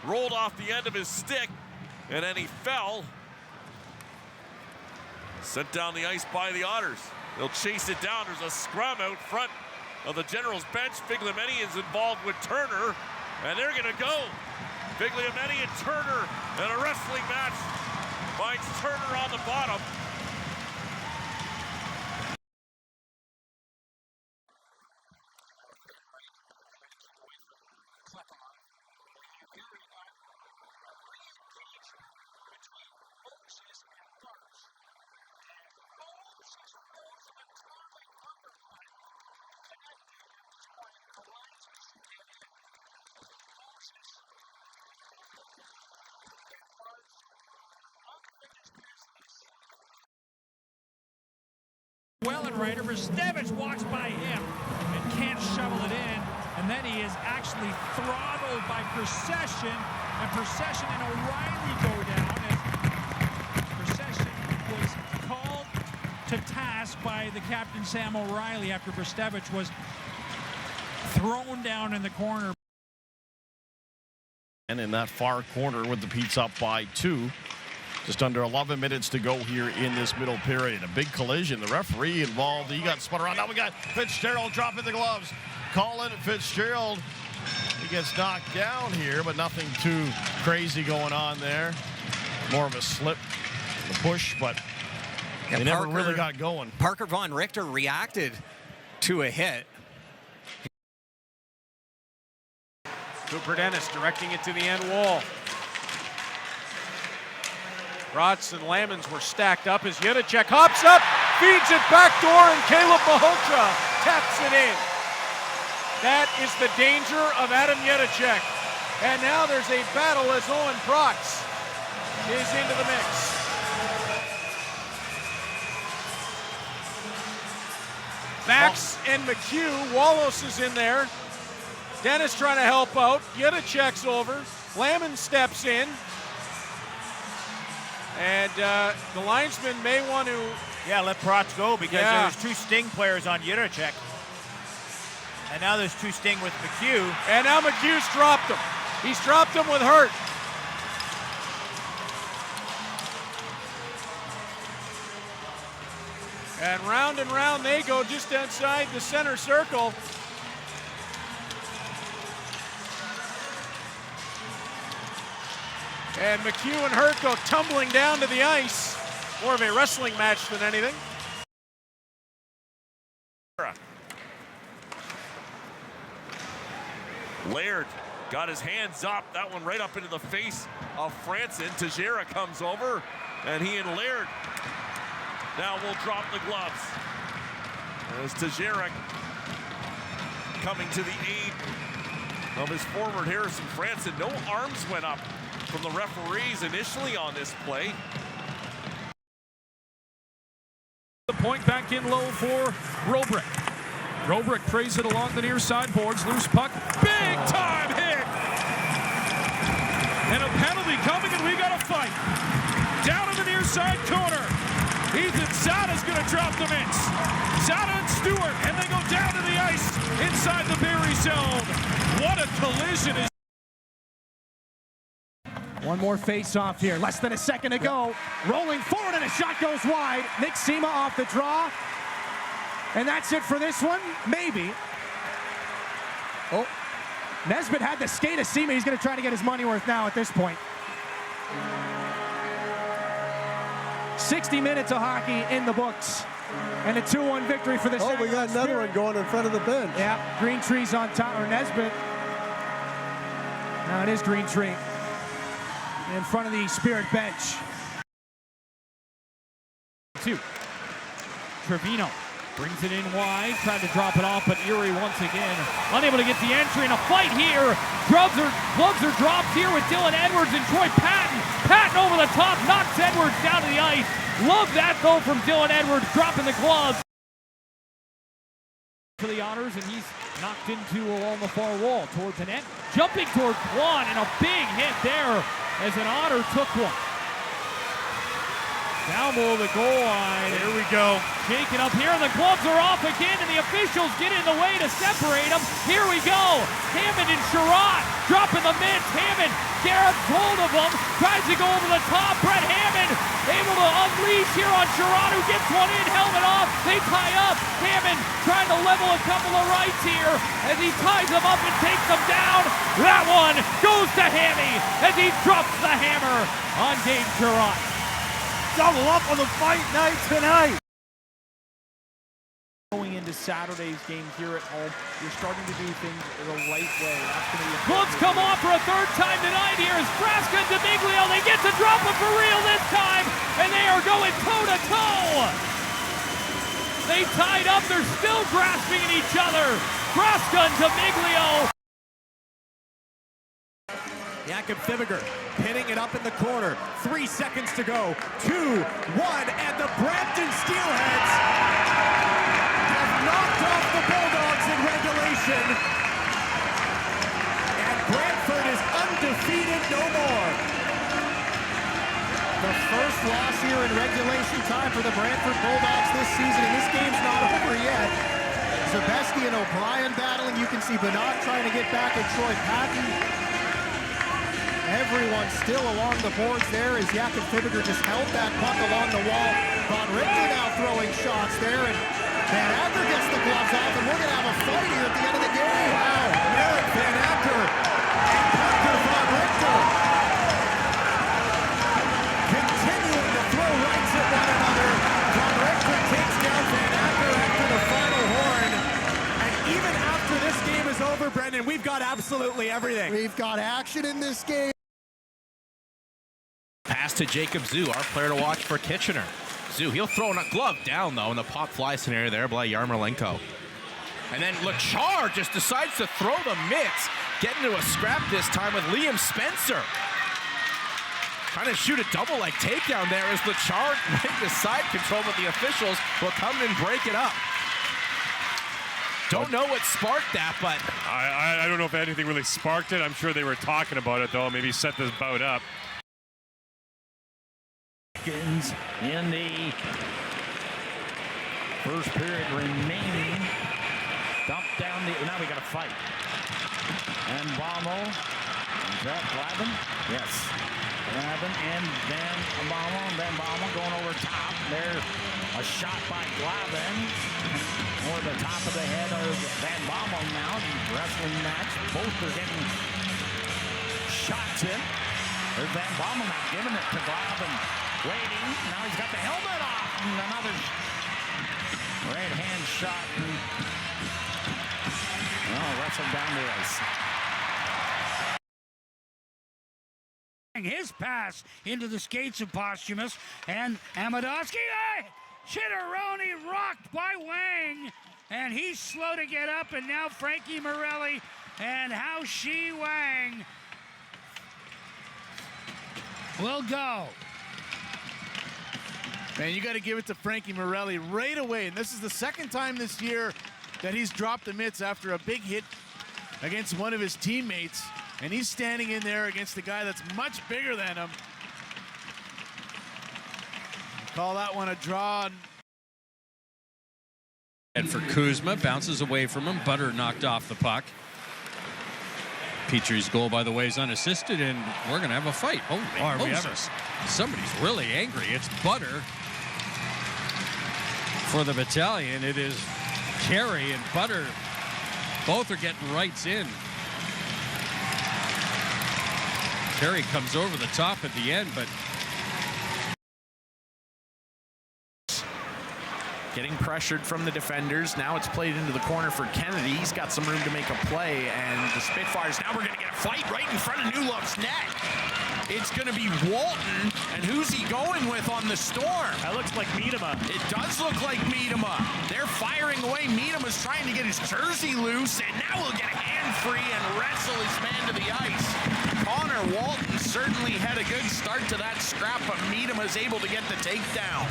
rolled off the end of his stick, and then he fell. Sent down the ice by the Otters. They'll chase it down. There's a scrum out front of the Generals bench. Figliameni is involved with Turner, and they're going to go. Figliameni and Turner in a wrestling match. Finds Turner on the bottom.
Well, and Ryder Ristevich walks by him and can't shovel it in, and then he is actually throttled by Procession, and Procession and O'Reilly go down, and Procession was called to task by the captain Sam O'Reilly after Ristevich was thrown down in the corner.
And in that far corner with the Pete's up by 2. Just under 11 minutes to go here in this middle period. A big collision. The referee involved. He got spun around. Now we got Fitzgerald dropping the gloves. Colin Fitzgerald. He gets knocked down here, but nothing too crazy going on there. More of a slip, a push, but they never really got going.
Parker Von Richter reacted to a hit.
Cooper Dennis directing it to the end wall. Rotz and Lamons were stacked up as Yudacek hops up, feeds it back door, and Caleb Malhotra taps it in. That is the danger of Adam Yudacek. And now there's a battle as Owen Prox is into the mix. Max and McHugh, Wallace is in there. Dennis trying to help out. Yudacek's over. Lamon steps in. And the linesman may want to...
Yeah, let Protz go because there's 2 Sting players on Yudacek. And now there's 2 Sting with McHugh.
And now McHugh's dropped him. He's dropped him with hurt. And round they go just outside the center circle. And McHugh and Hurt go tumbling down to the ice. More of a wrestling match than anything.
Laird got his hands up. That one right up into the face of Franson. Tejera comes over, and he and Laird now will drop the gloves. As Tejera coming to the aid of his forward Harrison Franson. No arms went up from the referees initially on this play.
The point back in low for Robrick. Robrick trays it along the near side boards. Loose puck. Big time hit! And a penalty coming, and we got a fight. Down in the near side corner. Ethan Zada's going to drop the mitts. Zada and Stewart, and they go down to the ice inside the Barrie zone. What a collision is.
One more face-off here. Less than a second to go. Rolling forward, and a shot goes wide. Nick Sema off the draw. And that's it for this one? Maybe. Oh, Nesbitt had the skate of Sema. He's going to try to get his money worth now at this point. 60 minutes of hockey in the books. And a 2-1 victory for the
Oh, we got another one going in front of the bench.
Yeah, Green Tree's on top, or Nesbitt. Now it is Green Tree in front of the Spirit bench.
2. Trevino brings it in wide, tried to drop it off, but Erie once again unable to get the entry in a fight here. Gloves are dropped here with Dylan Edwards and Troy Patton. Patton over the top, knocks Edwards down to the ice. Love that though from Dylan Edwards, dropping the gloves. For the Otters, and he's
Knocked into along the far wall towards the net. Jumping toward Kwan, and a big hit there as an Otter took one. Down below the goal line.
Here we go.
Shaking up here, and the gloves are off again, and the officials get in the way to separate them. Here we go. Hammond and Sherrod dropping the mitts. Hammond grabs hold of them, tries to go over the top. Brett Hammond able to unleash here on Sherrod, who gets one in, helmet off. They tie up. Hammond trying to level a couple of rights here as he ties them up and takes them down. That one goes to Hammy as he drops the hammer on Gabe Sherrod.
Double up on the fight night tonight.
Going into Saturday's game here at home, you're starting to do things the right way. That's going to be
gloves come off for a third time tonight here as Frasca and DeMiglio, they get to drop it for real this time, and they are going toe-to-toe. They tied up, they're still grasping at each other. Frasca and DeMiglio.
Jakob Fibiger pinning it up in the corner. 3 seconds to go. 2-1, and the Brampton Steelheads have knocked off the Bulldogs in regulation. And Brantford is undefeated no more.
The first loss here in regulation time for the Brantford Bulldogs this season, and this game's not over yet. Zabeski and O'Brien battling. You can see Bernard trying to get back at Troy Patton. Everyone still along the boards there as Jakob Fibiger just held that puck along the wall. Von Richter now throwing shots there, and Van Acker gets the gloves off, and we're going to have a fight here at the end of the game. Wow, Merrick Van Acker and Parker Von Richter continuing to throw rights at one another. Von Richter takes down Van Acker after the final horn.
And even after this game is over, Brendan, we've got absolutely everything.
We've got action in this game.
Pass to Jacob Zoo, our player to watch for Kitchener. Zoo, he'll throw a glove down, though, in the pop fly scenario there by Yarmolenko. And then Lachar just decides to throw the mitts, get into a scrap this time with Liam Spencer. Trying to shoot a double-leg takedown there as Lachar went to side control, but the officials will come and break it up. Don't know what sparked that, but...
I don't know if anything really sparked it. I'm sure they were talking about it, though. Maybe set this bout up.
In the first period remaining. Dump down the... Now we got a fight. And Bommel. Is that Glavin? Yes. Glavin and then Bommel. And then Bommel going over top. There, a shot by Glavin. Over the top of the head of Van Bommel now. Wrestling match. Both are getting shots in. There's Van Bommel now giving it to Glavin. Waiting. Now he's got the helmet off. And another right hand shot. Oh, wrestled down the ice.
His pass into the skates of Posthumous, and Amadowski, Chitteroni rocked by Wang, and he's slow to get up, and now Frankie Morelli and Hao Shi Wang will go.
Man, you got to give it to Frankie Morelli right away. And this is the second time this year that he's dropped the mitts after a big hit against one of his teammates. And he's standing in there against a guy that's much bigger than him. Call that one a draw.
And for Kuzma, bounces away from him. Butter knocked off the puck. Petrie's goal, by the way, is unassisted, and we're going to have a fight. Holy Moses. Somebody's really angry. It's Butter. For the battalion, it is Carey and Butter. Both are getting rights in. Carey comes over the top at the end, but
getting pressured from the defenders. Now it's played into the corner for Kennedy. He's got some room to make a play, and the Spitfires, now we're going to get a fight right in front of New Love's net. It's going to be Walton, and who's he going with on the Storm?
That looks like Miedema.
It does look like Miedema. They're firing away. Miedema's trying to get his jersey loose, and now he'll get a hand free and wrestle his man to the ice. Connor Walton certainly had a good start to that scrap, but Miedema's able to get the takedown.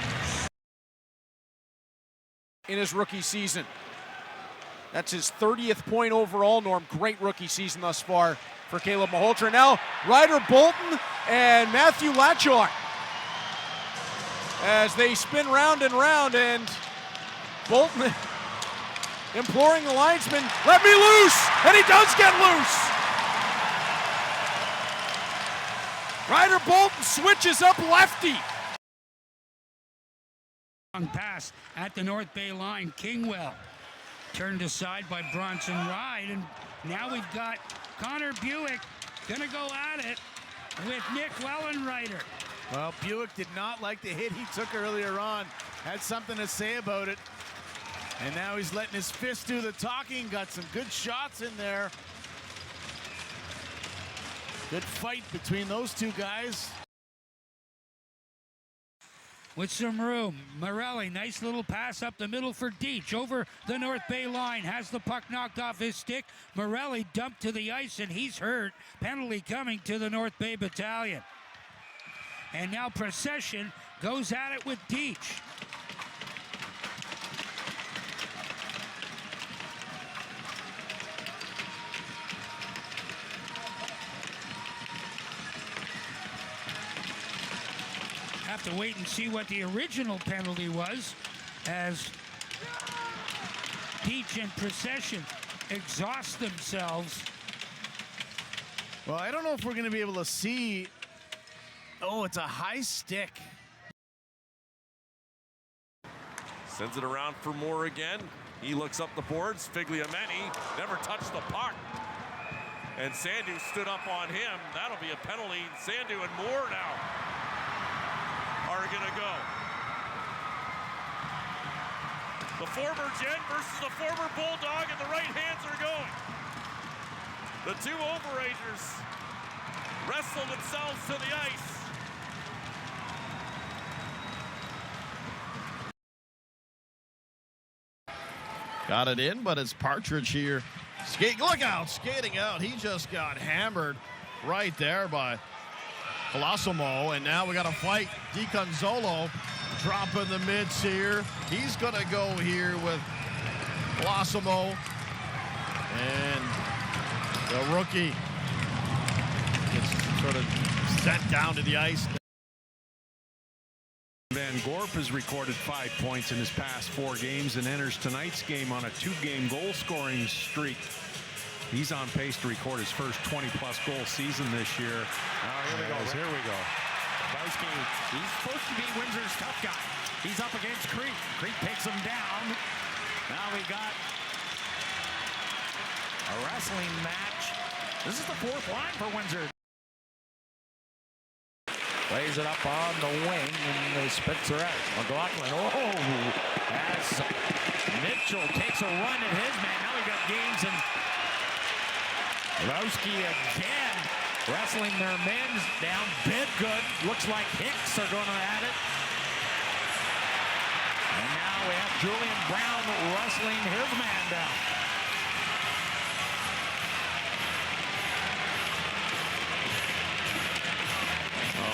In his rookie season. That's his 30th point overall, Norm. Great rookie season thus far for Caleb Malhotra. Now, Ryder Bolton and Matthew Latchar as they spin round and round, and Bolton imploring the linesman, let me loose, and he does get loose. Ryder Bolton switches up lefty.
Pass at the North Bay line. Kingwell turned aside by Bronson Ride, and now we've got Connor Buick gonna go at it with Nick Wellenreiter.
Well, Buick did not like the hit he took earlier on. Had something to say about it. And now he's letting his fist do the talking. Got some good shots in there. Good fight between those two guys.
With some room, Morelli, nice little pass up the middle for Deach, over the North Bay line, has the puck knocked off his stick. Morelli dumped to the ice, and he's hurt. Penalty coming to the North Bay Battalion. And now Procession goes at it with Deach. Have to wait and see what the original penalty was, as Deach and Procession exhaust themselves.
Well, I don't know if we're going to be able to see. Oh, it's a high stick.
Sends it around for Moore again. He looks up the boards. Figliameni never touched the puck. And Sandu stood up on him. That'll be a penalty. Sandu and Moore now are gonna go. The former Jen versus the former Bulldog, and the right hands are going. The two Overagers wrestle themselves to the ice.
Got it in, but it's Partridge here. Look out, skating out. He just got hammered right there by Colosimo, and now we got a fight. DiConzolo dropping the mids here. He's going to go here with Colosimo, and the rookie gets sort of sent down to the ice.
Van Gorp has recorded 5 points in his past 4 games and enters tonight's game on a 2-game goal-scoring streak. He's on pace to record his first 20-plus goal season this year.
Here we go.
Here we go.
Bowski, he's supposed to be Windsor's tough guy. He's up against Creek. Creek takes him down. Now we got a wrestling match. This is the 4th line for Windsor. Plays it up on the wing, and the Spitzer out. McLaughlin, as Mitchell takes a run at his man. Now we got Gaines and Bowski again wrestling their men down. Bidgood, looks like Hicks are going at it. And now we have Julian Brown wrestling his man down.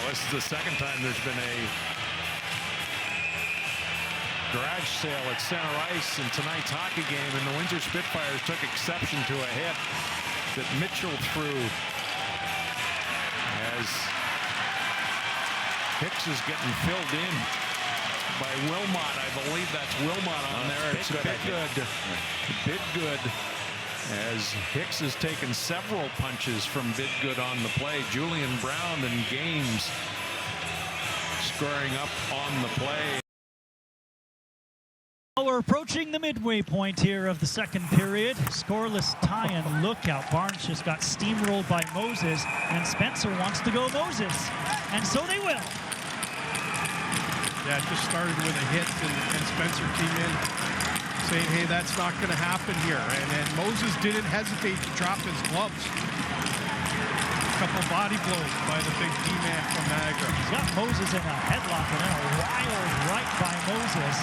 This is the second time there's been a garage sale at center ice in tonight's hockey game, and the Windsor Spitfires took exception to a hit that Mitchell threw as Hicks is getting filled in by Wilmot. I believe that's Wilmot on there. It's Bidgood. Bidgood, as Hicks has taken several punches from Bidgood on the play. Julian Brown and Games squaring up on the play.
We're approaching the midway point here of the second period. Scoreless tie and lookout. Barnes just got steamrolled by Moses, and Spencer wants to go Moses, and so they will.
Yeah, it just started with a hit, and Spencer came in saying, hey, that's not going to happen here. And Moses didn't hesitate to drop his gloves. A couple body blows by the big D-man from Niagara.
He's got Moses in a headlock, and then a wild right by Moses.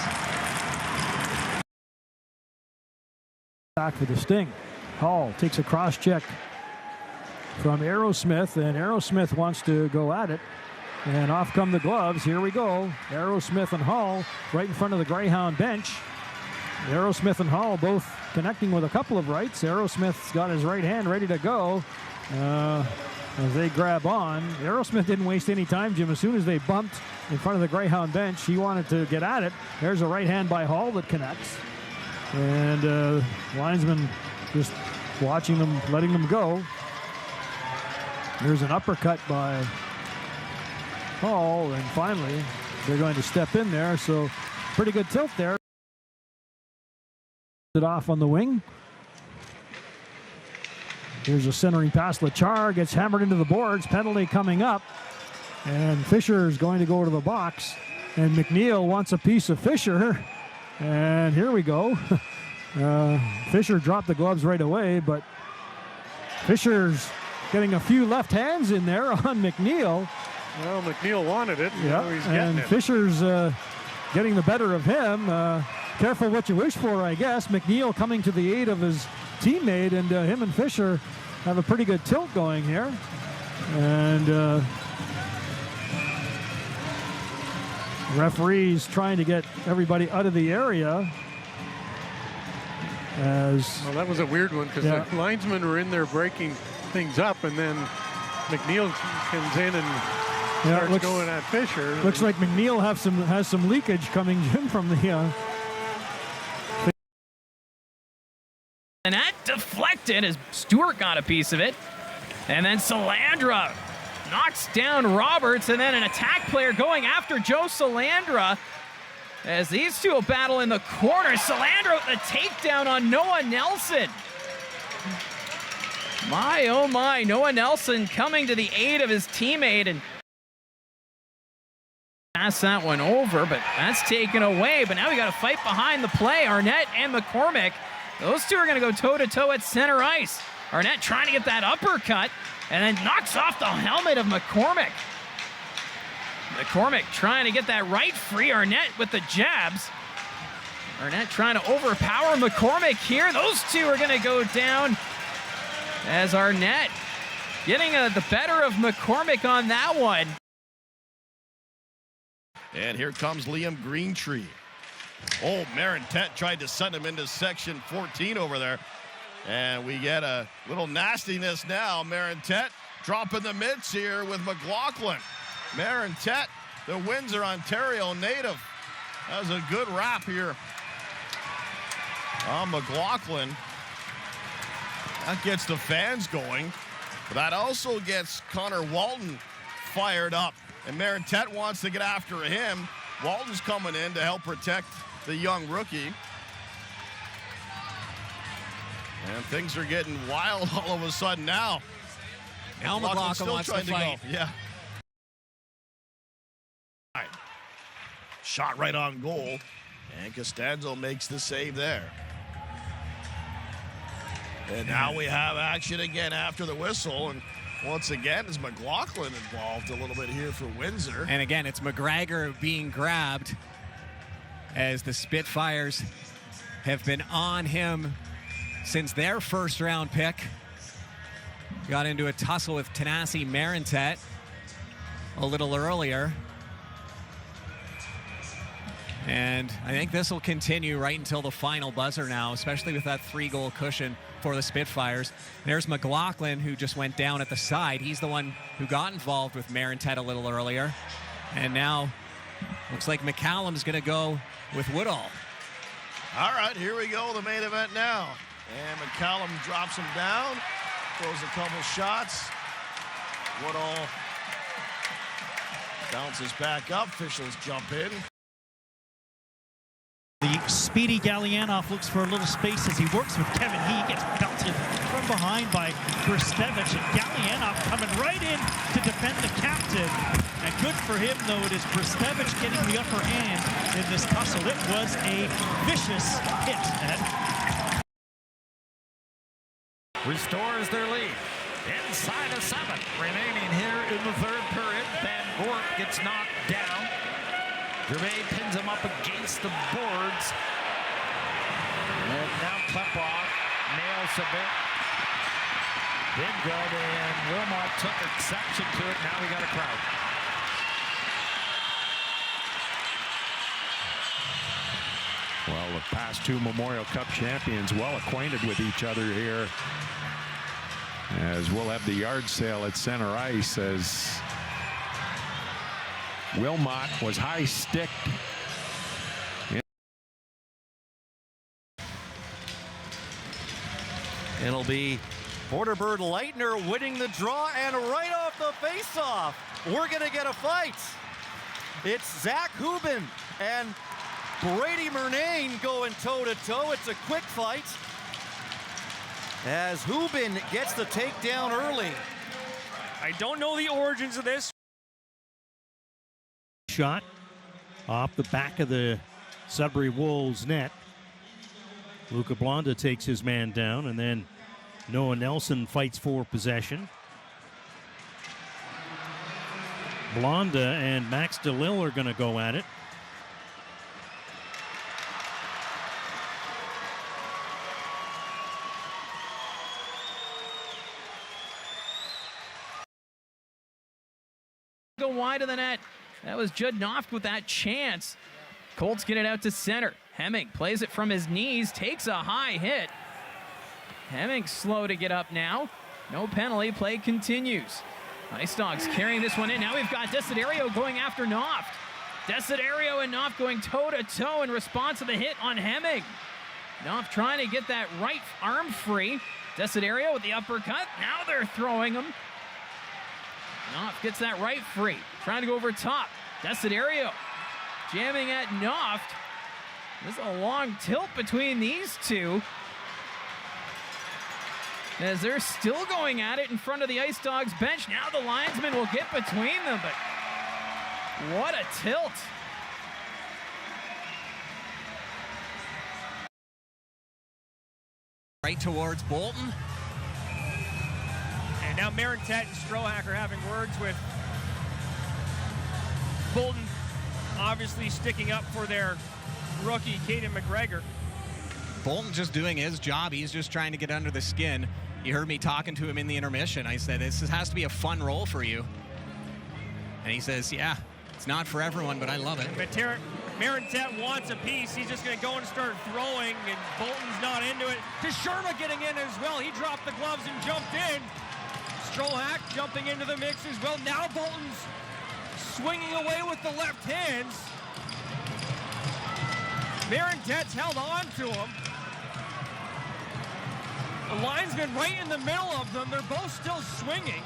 Back for the Sting. Hall takes a cross check from Aerosmith, and Aerosmith wants to go at it. And off come the gloves. Here we go. Aerosmith and Hall right in front of the Greyhound bench. Aerosmith and Hall both connecting with a couple of rights. Aerosmith's got his right hand ready to go as they grab on. Aerosmith didn't waste any time, Jim. As soon as they bumped in front of the Greyhound bench, he wanted to get at it. There's a right hand by Hall that connects. And linesman just watching them, letting them go. There's an uppercut by Hall, and finally they're going to step in there. So pretty good tilt there. It off on the wing. Here's a centering pass. Lachar gets hammered into the boards. Penalty coming up. And Fisher is going to go to the box. And McNeil wants a piece of Fisher. And here we go. Fisher dropped the gloves right away, but Fisher's getting a few left hands in there on McNeil.
Well, McNeil wanted it.
Yeah,
He's
and
getting it.
Fisher's getting the better of him. Careful what you wish for, I guess. McNeil coming to the aid of his teammate, and him and Fisher have a pretty good tilt going here. And referees trying to get everybody out of the area.
Well, that was a weird one because the linesmen were in there breaking things up, and then McNeil comes in and starts going at Fisher.
Looks like McNeil has some leakage coming, Jim, from the.
And that deflected as Stewart got a piece of it. And then Salandra knocks down Roberts, and then an attack player going after Joe Salandra. As these two will battle in the corner. Salandra with a takedown on Noah Nelson. My, oh my, Noah Nelson coming to the aid of his teammate and pass that one over, but that's taken away. But now we got a fight behind the play. Arnett and McCormick. Those two are going to go toe-to-toe at center ice. Arnett trying to get that uppercut and then knocks off the helmet of McCormick. McCormick trying to get that right free. Arnett with the jabs. Arnett trying to overpower McCormick here. Those two are going to go down as Arnett getting the better of McCormick on that one.
And here comes Liam Greentree. Oh, Marintet tried to send him into section 14 over there. And we get a little nastiness now. Marintet dropping the mitts here with McLaughlin. Marintet, the Windsor, Ontario native. That was a good wrap here on McLaughlin. That gets the fans going. But that also gets Connor Walton fired up. And Marintet wants to get after him. Walton's coming in to help protect the young rookie. And things are getting wild all of a sudden now.
Now McLaughlin wants to fight.
Yeah. Shot right on goal. And Costanzo makes the save there. And now we have action again after the whistle. And once again, is McLaughlin involved a little bit here for Windsor.
And again, it's McGregor being grabbed as the Spitfires have been on him since their first round pick. Got into a tussle with Tanasi Marintet a little earlier. And I think this will continue right until the final buzzer now, especially with that 3-goal cushion for the Spitfires. There's McLaughlin, who just went down at the side. He's the one who got involved with Marintet a little earlier. And now looks like McCallum's going to go with Woodall.
All right, here we go, the main event now. And McCallum drops him down, throws a couple shots. Woodall bounces back up. Officials jump in.
The speedy Gallianoff looks for a little space as he works with Kevin. He gets belted from behind by Brstevich, and Gallianoff coming right in to defend the captain. And good for him, though, it is Brstevich getting the upper hand in this tussle. It was a vicious hit, Ed.
Restores their lead. Inside of 7 remaining here in the third period. Van Gort gets knocked down. Gervais pins him up against the boards. And now Klepov nails a bit. Did good, and Wilmot took exception to it. Now we got a crowd.
Well, The past two Memorial Cup champions well acquainted with each other here, as we'll have the yard sale at center ice as Wilmot was high-sticked.
It'll be Borderbird Leitner winning the draw, and right off the faceoff, we're going to get a fight. It's Zach Hubin and Brady Murnane going toe-to-toe. It's a quick fight as Hubin gets the takedown early.
I don't know the origins of this.
Shot off the back of the Sudbury Wolves net. Luca Blonda takes his man down, and then Noah Nelson fights for possession. Blonda and Max DeLille are going to go at it.
Go wide of the net. That was Judd Noft with that chance. Colts get it out to center. Hemming plays it from his knees, takes a high hit. Hemming slow to get up now. No penalty, play continues. Ice Dogs carrying this one in. Now we've got Desiderio going after Noft. Desiderio and Noft going toe-to-toe in response to the hit on Hemming. Noft trying to get that right arm free. Desiderio with the uppercut. Now they're throwing him. Noft gets that right free. Trying to go over top. Desiderio jamming at Noft. There's a long tilt between these two, as they're still going at it in front of the Ice Dogs bench. Now the linesman will get between them, but what a tilt.
Right towards Bolton.
And now Marintet and Strohack are having words with Bolton, obviously sticking up for their rookie, Caden McGregor.
Bolton just doing his job. He's just trying to get under the skin. You heard me talking to him in the intermission. I said, this has to be a fun role for you. And he says, yeah, it's not for everyone, but I love it.
But Marintet wants a piece. He's just going to go and start throwing, and Bolton's not into it. Sherma getting in as well. He dropped the gloves and jumped in. Strohack jumping into the mix as well. Now Bolton's swinging away with the left hands. Marintet's held on to him. The linesman right in the middle of them. They're both still swinging.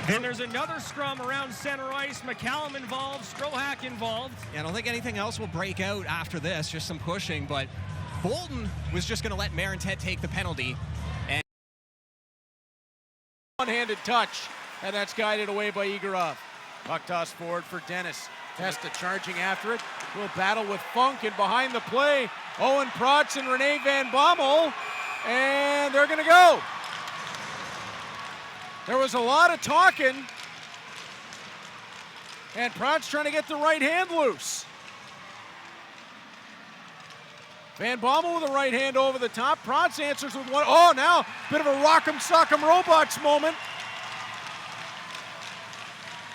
And there's another scrum around center ice. McCallum involved, Strohack involved.
Yeah, I don't think anything else will break out after this, just some pushing, but Bolton was just going to let Marintet take the penalty. And
one-handed touch, and that's guided away by Igorov. Puck toss forward for Dennis. Testa charging after it. Will battle with Funk, and behind the play, Owen Protz and Rene Van Bommel, and they're going to go. There was a lot of talking, and Protz trying to get the right hand loose. Van Bommel with a right hand over the top. Protz answers with one. Oh, now bit of a rock'em sock'em robots moment.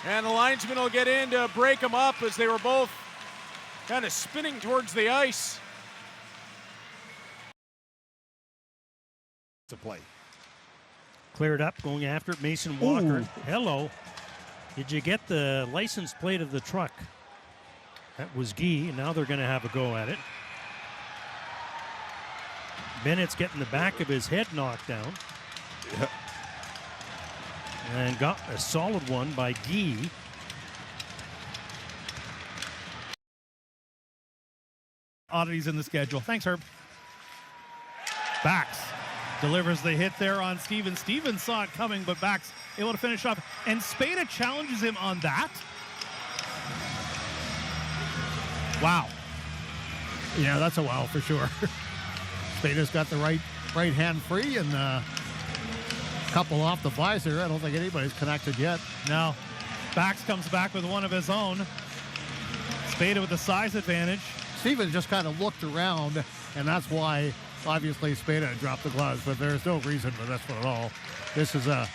And the linesman will get in to break them up as they were both kind of spinning towards the ice.
To play.
Cleared up, going after it. Mason Walker. Ooh. Hello. Did you get the license plate of the truck? That was Guy, and now they're going to have a go at it. Bennett's getting the back of his head knocked down.
Yeah.
And got a solid one by Guy.
Oddities in the schedule. Thanks, Herb. Bax delivers the hit there on Stevens. Stevens saw it coming, but Bax able to finish off. And Spada challenges him on that. Wow.
Yeah, that's a wow for sure. Spada's got the right hand free, and couple off the visor. I don't think anybody's connected yet.
No. Bax comes back with one of his own. Spada with the size advantage.
Stevens just kind of looked around, and that's why obviously Spada dropped the gloves, but there's no reason for this one at all. This is a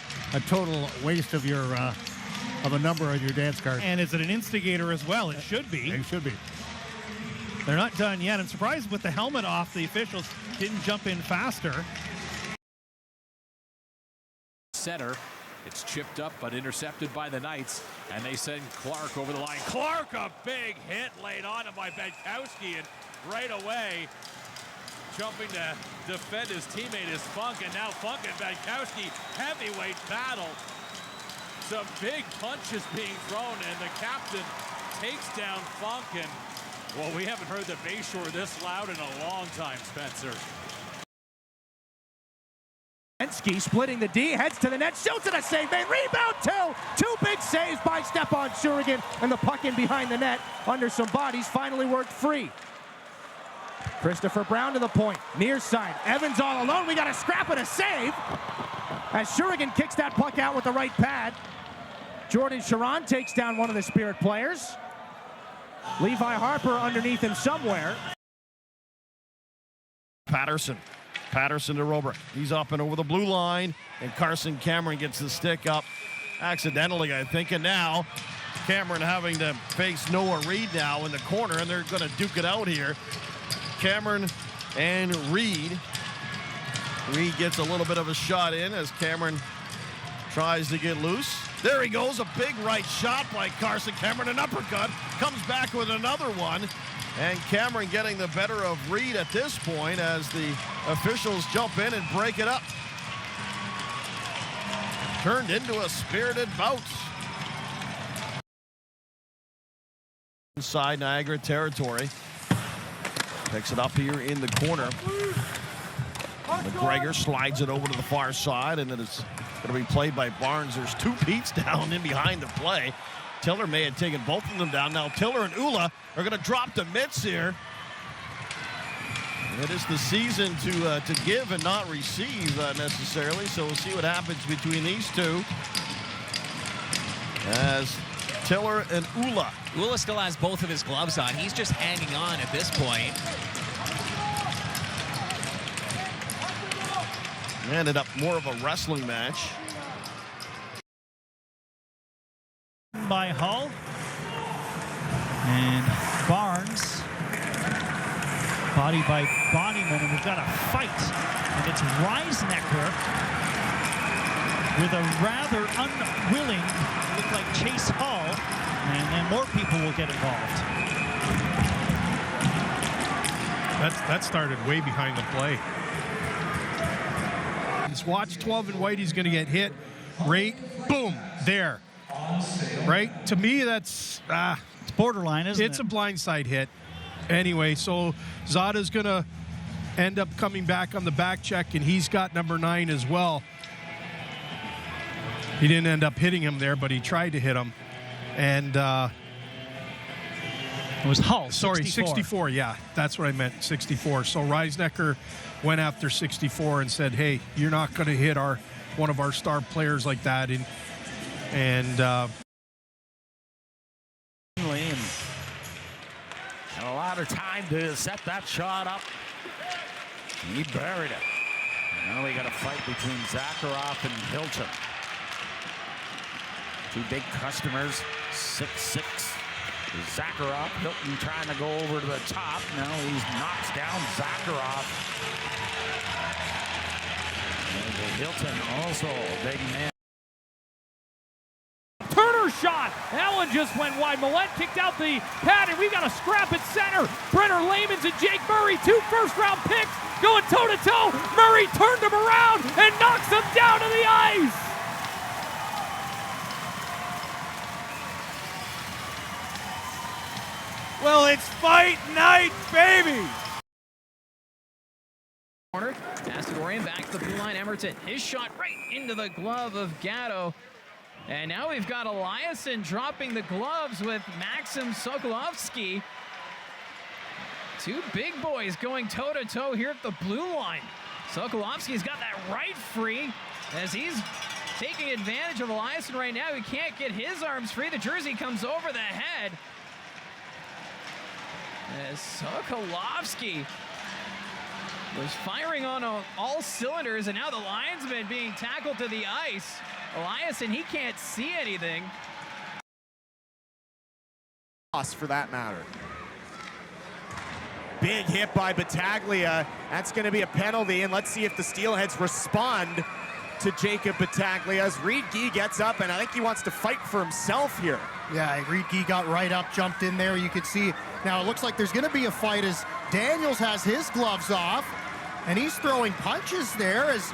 total waste of your of a number on your dance card.
And is it an instigator as well? It should be.
It should be.
They're not done yet. I'm surprised with the helmet off, the officials didn't jump in faster.
Center. It's chipped up but intercepted by the Knights, and they send Clark over the line. Clark, a big hit laid on him by Benkowski, and right away jumping to defend his teammate is Funk, and now Funk and Benkowski, heavyweight battle. Some big punches being thrown, and the captain takes down Funk, and well, we haven't heard the Bayshore this loud in a long time, Spencer.
Ensky splitting the D, heads to the net, shoots at a save, made, rebound two big saves by Stepan Shurigan, and the puck in behind the net under some bodies finally worked free. Christopher Brown to the point, near side, Evans all alone, we got a scrap and a save as Shurigan kicks that puck out with the right pad. Jordan Sharon takes down one of the Spirit players. Levi Harper underneath him somewhere.
Patterson to Robrick. He's up and over the blue line, and Carson Cameron gets the stick up accidentally, I think. And now Cameron having to face Noah Reed now in the corner, and they're going to duke it out here. Cameron and Reed. Reed gets a little bit of a shot in as Cameron tries to get loose. There he goes, a big right shot by Carson Cameron, an uppercut, comes back with another one. And Cameron getting the better of Reed at this point as the officials jump in and break it up. Turned into a spirited bout. Inside Niagara territory. Picks it up here in the corner. McGregor slides it over to the far side, and then it's going to be played by Barnes. There's two Petes down in behind the play. Tiller may have taken both of them down. Now Tiller and Ula are going to drop the mitts here. It is the season to give and not receive necessarily, so we'll see what happens between these two. As Tiller and Ula.
Ula still has both of his gloves on. He's just hanging on at this point.
Ended up more of a wrestling match.
By Hull. And Barnes. Body by Bonnyman, and we've got a fight. And it's Reisnecker with a rather unwilling, look like Chase Hull, and then more people will get involved.
That started way behind the play. Just watch 12 and Whitey's going to get hit. Right, boom, there. Right? To me, that's
it's borderline, isn't it?
It's a blindside hit. Anyway, so Zada's going to end up coming back on the back check, and he's got number 9 as well. He didn't end up hitting him there, but he tried to hit him. And
it was Hull.
Sorry, 64. Yeah, that's what I meant, 64. So Reisnecker went after 64 and said, hey, you're not going to hit one of our star players like that. And
a lot of time to set that shot up. He buried it. Now we got a fight between Zakharov and Hilton. Two big customers, 6'6". Zakharov, Hilton trying to go over to the top. Now he knocks down Zakharov. And Hilton also a big man.
Turner shot. That one just went wide. Millette kicked out the pad, and we got a scrap at center. Brenner Lamons and Jake Murray, 2 first-round picks, going toe-to-toe. Murray turned him around and knocks him down to the ice.
Well, it's fight night, baby.
Corner, pass to Dorian, back to the blue line. Emerton, his shot right into the glove of Gatto. And now we've got Eliasson dropping the gloves with Maxim Sokolovsky. Two big boys going toe-to-toe here at the blue line. Sokolovsky's got that right free as he's taking advantage of Eliasson right now. He can't get his arms free. The jersey comes over the head. As Sokolovsky was firing on all cylinders, and now the linesman being tackled to the ice. Eliasson, he can't see anything.
for that matter. Big hit by Battaglia. That's going to be a penalty, and let's see if the Steelheads respond to Jacob Battaglia as Reed Gee gets up, and I think he wants to fight for himself here.
Yeah, Reed Gee got right up, jumped in there. You could see, now it looks like there's going to be a fight as Daniels has his gloves off, and he's throwing punches there as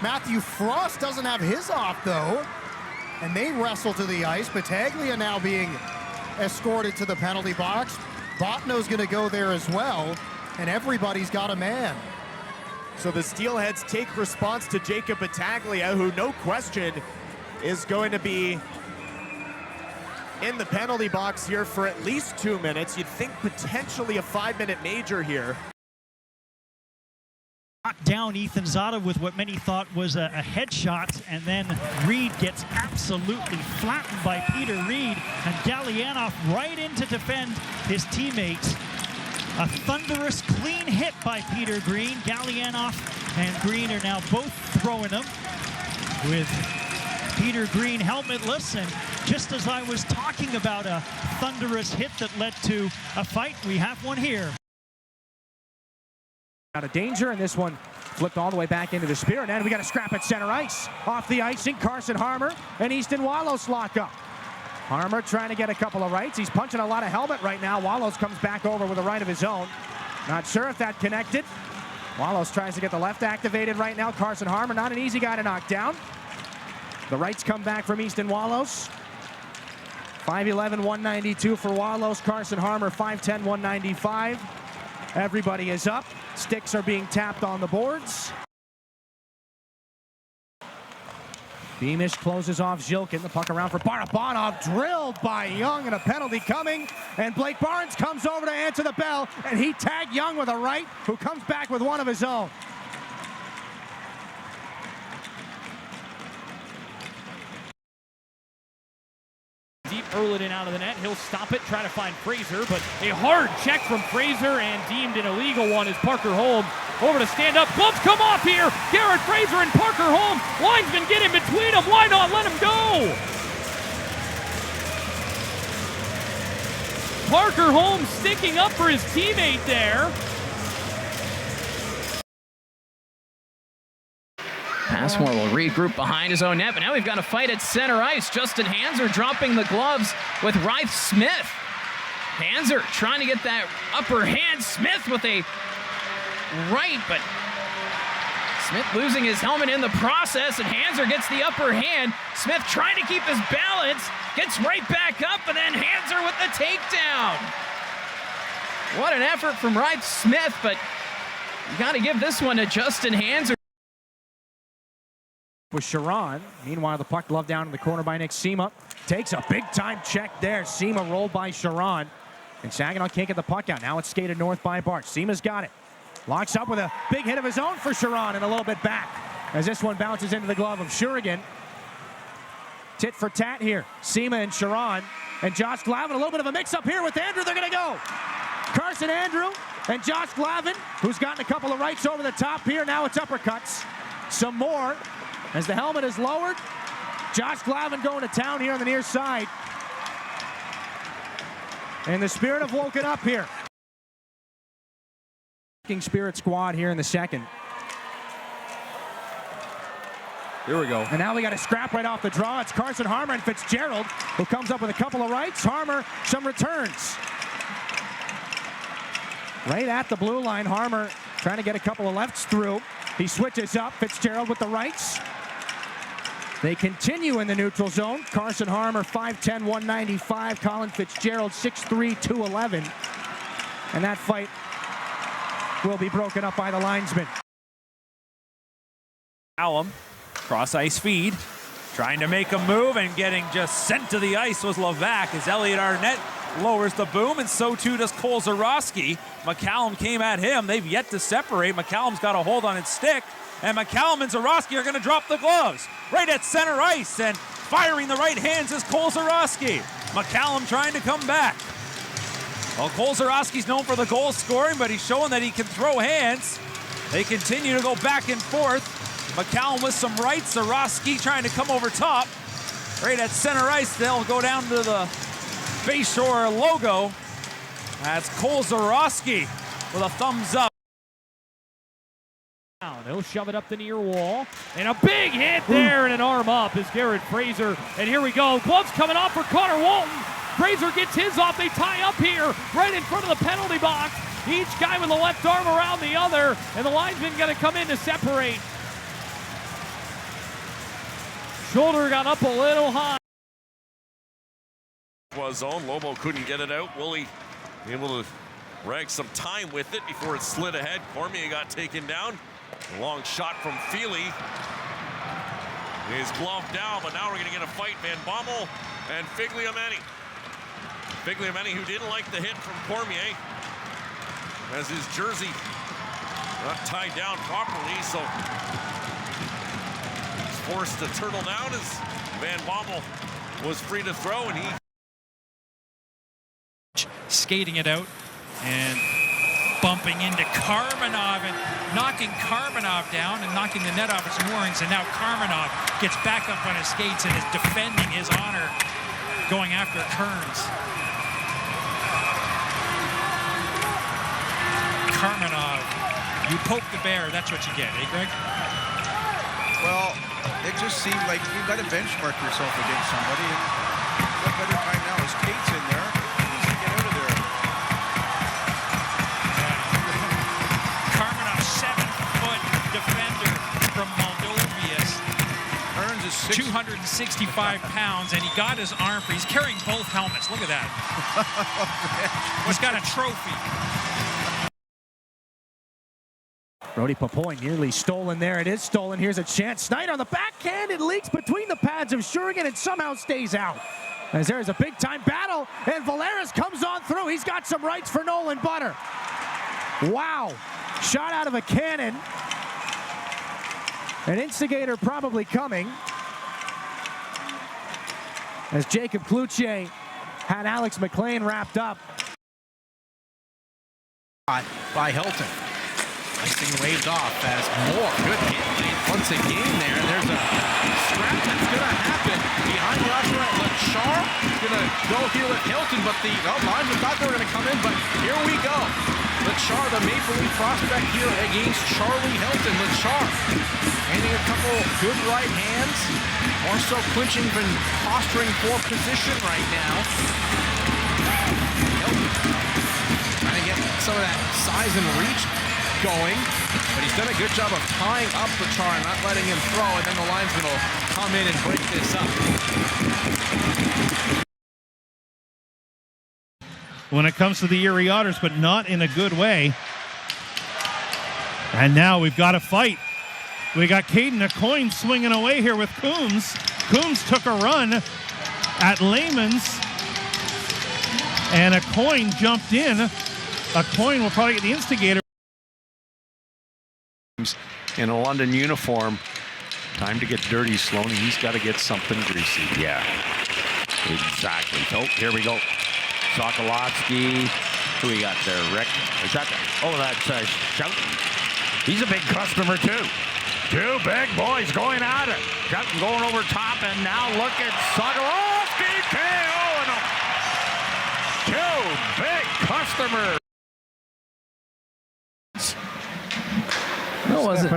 Matthew Frost doesn't have his off, though, and they wrestle to the ice. Battaglia now being escorted to the penalty box. Botno's going to go there as well, and everybody's got a man.
So the Steelheads take response to Jacob Battaglia, who no question is going to be in the penalty box here for at least 2 minutes. You'd think potentially a 5-minute major here.
Knocked down Ethan Zada with what many thought was a headshot, and then Reed gets absolutely flattened by Peter Reed, and Gallianoff right in to defend his teammate. A thunderous clean hit by Peter Green. Gallianoff and Green are now both throwing him, with Peter Green helmetless, and just as I was talking about a thunderous hit that led to a fight, we have one here.
Out of danger, and this one flipped all the way back into the Spirit, and we got a scrap at center ice. Off the icing, Carson Harmer and Easton Wallace lock up. Harmer trying to get a couple of rights. He's punching a lot of helmet right now. Wallace comes back over with a right of his own. Not sure if that connected. Wallace tries to get the left activated right now. Carson Harmer, not an easy guy to knock down. The rights come back from Easton Wallace. 5'11", 192 for Wallace. Carson Harmer, 5'10", 195. Everybody is up. Sticks are being tapped on the boards. Beamish closes off Zhilkin. The puck around for Barabanov. Drilled by Young, and a penalty coming. And Blake Barnes comes over to answer the bell, and he tagged Young with a right, who comes back with one of his own.
Deep Erliden out of the net. He'll stop it, try to find Fraser, but a hard check from Fraser and deemed an illegal one as Parker Holm over to stand up. Gloves come off here. Garrett Fraser and Parker Holm. Linesman get in between them. Why not let him go? Parker Holm sticking up for his teammate there.
Passmore will regroup behind his own net, but now we've got a fight at center ice. Justin Hanser dropping the gloves with Rife Smith. Hanser trying to get that upper hand. Smith with a right, but Smith losing his helmet in the process, and Hanser gets the upper hand. Smith trying to keep his balance, gets right back up, and then Hanser with the takedown. What an effort from Rife Smith, but you got to give this one to Justin Hanser.
With Sharon. Meanwhile, the puck gloved down in the corner by Nick Sema. Takes a big-time check there. Sema rolled by Sharon. And Saginaw can't get the puck out. Now it's skated north by Bart. Sema's got it. Locks up with a big hit of his own for Sharon, and a little bit back as this one bounces into the glove of Shurigan. Tit for tat here. Sema and Sharon. And Josh Glavin, a little bit of a mix-up here with Andrew. They're going to go. Carson Andrew and Josh Glavin, who's gotten a couple of rights over the top here. Now it's uppercuts. Some more. As the helmet is lowered, Josh Glavin going to town here on the near side. And the Spirit have woken up here. Spirit squad here in the second.
Here we go.
And now we got a scrap right off the draw. It's Carson Harmer and Fitzgerald, who comes up with a couple of rights. Harmer, some returns. Right at the blue line, Harmer trying to get a couple of lefts through. He switches up, Fitzgerald with the rights. They continue in the neutral zone. Carson Harmer, 5'10", 195. Colin Fitzgerald, 6'3", 211. And that fight will be broken up by the linesman.
Alum, cross ice feed, trying to make a move and getting just sent to the ice was Levac as Elliot Arnett lowers the boom, and so too does Cole Zarowski. McCallum came at him. They've yet to separate. McCallum's got a hold on its stick, and McCallum and Zarowski are going to drop the gloves right at center ice, and firing the right hands is Cole Zarowski. McCallum trying to come back. Well, Cole Zarowski's known for the goal scoring, but he's showing that he can throw hands. They continue to go back and forth. McCallum with some rights. Zarowski trying to come over top. Right at center ice, they'll go down to the Bayshore logo. That's Cole Zarowski with a thumbs up.
He'll shove it up the near wall. And a big hit there and an arm up is Garrett Fraser. And here we go. Gloves coming off for Connor Walton. Fraser gets his off. They tie up here right in front of the penalty box. Each guy with the left arm around the other. And the linesman going to come in to separate. Shoulder got up a little high.
Was zone. Lobo couldn't get it out. Woolley able to rag some time with it before it slid ahead. Cormier got taken down. A long shot from Feely. His glove down, but now we're going to get a fight. Van Bommel and Figliamani. Figliamani, who didn't like the hit from Cormier, as his jersey not tied down properly, so he's forced to turtle down as Van Bommel was free to throw, and he
skating it out and bumping into Karmanov and knocking Karmanov down and knocking the net off his moorings, and now Karmanov gets back up on his skates and is defending his honor going after Kearns. Karmanov, you poke the bear, that's what you get, eh, Greg?
Well, it just seemed like you've got to benchmark yourself against somebody, and what better time now is Kate's in there.
From Moldovius.
Kearns is
265 pounds, and he got his arm free. He's carrying both helmets. Look at that. He's got a trophy.
Brody Papoy nearly stolen there. It is stolen. Here's a chance. Snyder on the backhand. It leaks between the pads of Shurigan and somehow stays out. As there is a big-time battle, and Valeris comes on through. He's got some rights for Nolan Butter. Wow. Shot out of a cannon. An instigator probably coming, as Jacob Cloutier had Alex McLean wrapped up.
By Hilton. Icing waved off as Moore, good hit late once again there. There's a scrap that's going to happen behind the rusher at Lachar. Going to go here with Hilton, but the linesman thought they were going to come in, but here we go. Lachar, the Maple Leaf prospect here against Charlie Hilton. Lachar handing a couple good right hands, more so clinching than posturing for position right now. Hilton trying to get some of that size and reach going, but he's done a good job of tying up Lachar and not letting him throw, and then the linesman will come in and break this up.
When it comes to the Erie Otters, but not in a good way. And now we've got a fight. We got Caden Aucoin swinging away here with Coombs. Coombs took a run at Lehman's, and Aucoin jumped in. Aucoin will probably get the instigator.
In a London uniform, time to get dirty, Sloan. He's got to get something greasy.
Yeah, exactly. So here we go. Sokolowski. Who we got there? Rick. Is that? Oh, that's Shout. He's a big customer too. Two big boys going at it. Shoutin going over top, and now look at Sokolowski. KO and two big customers.
No, wasn't.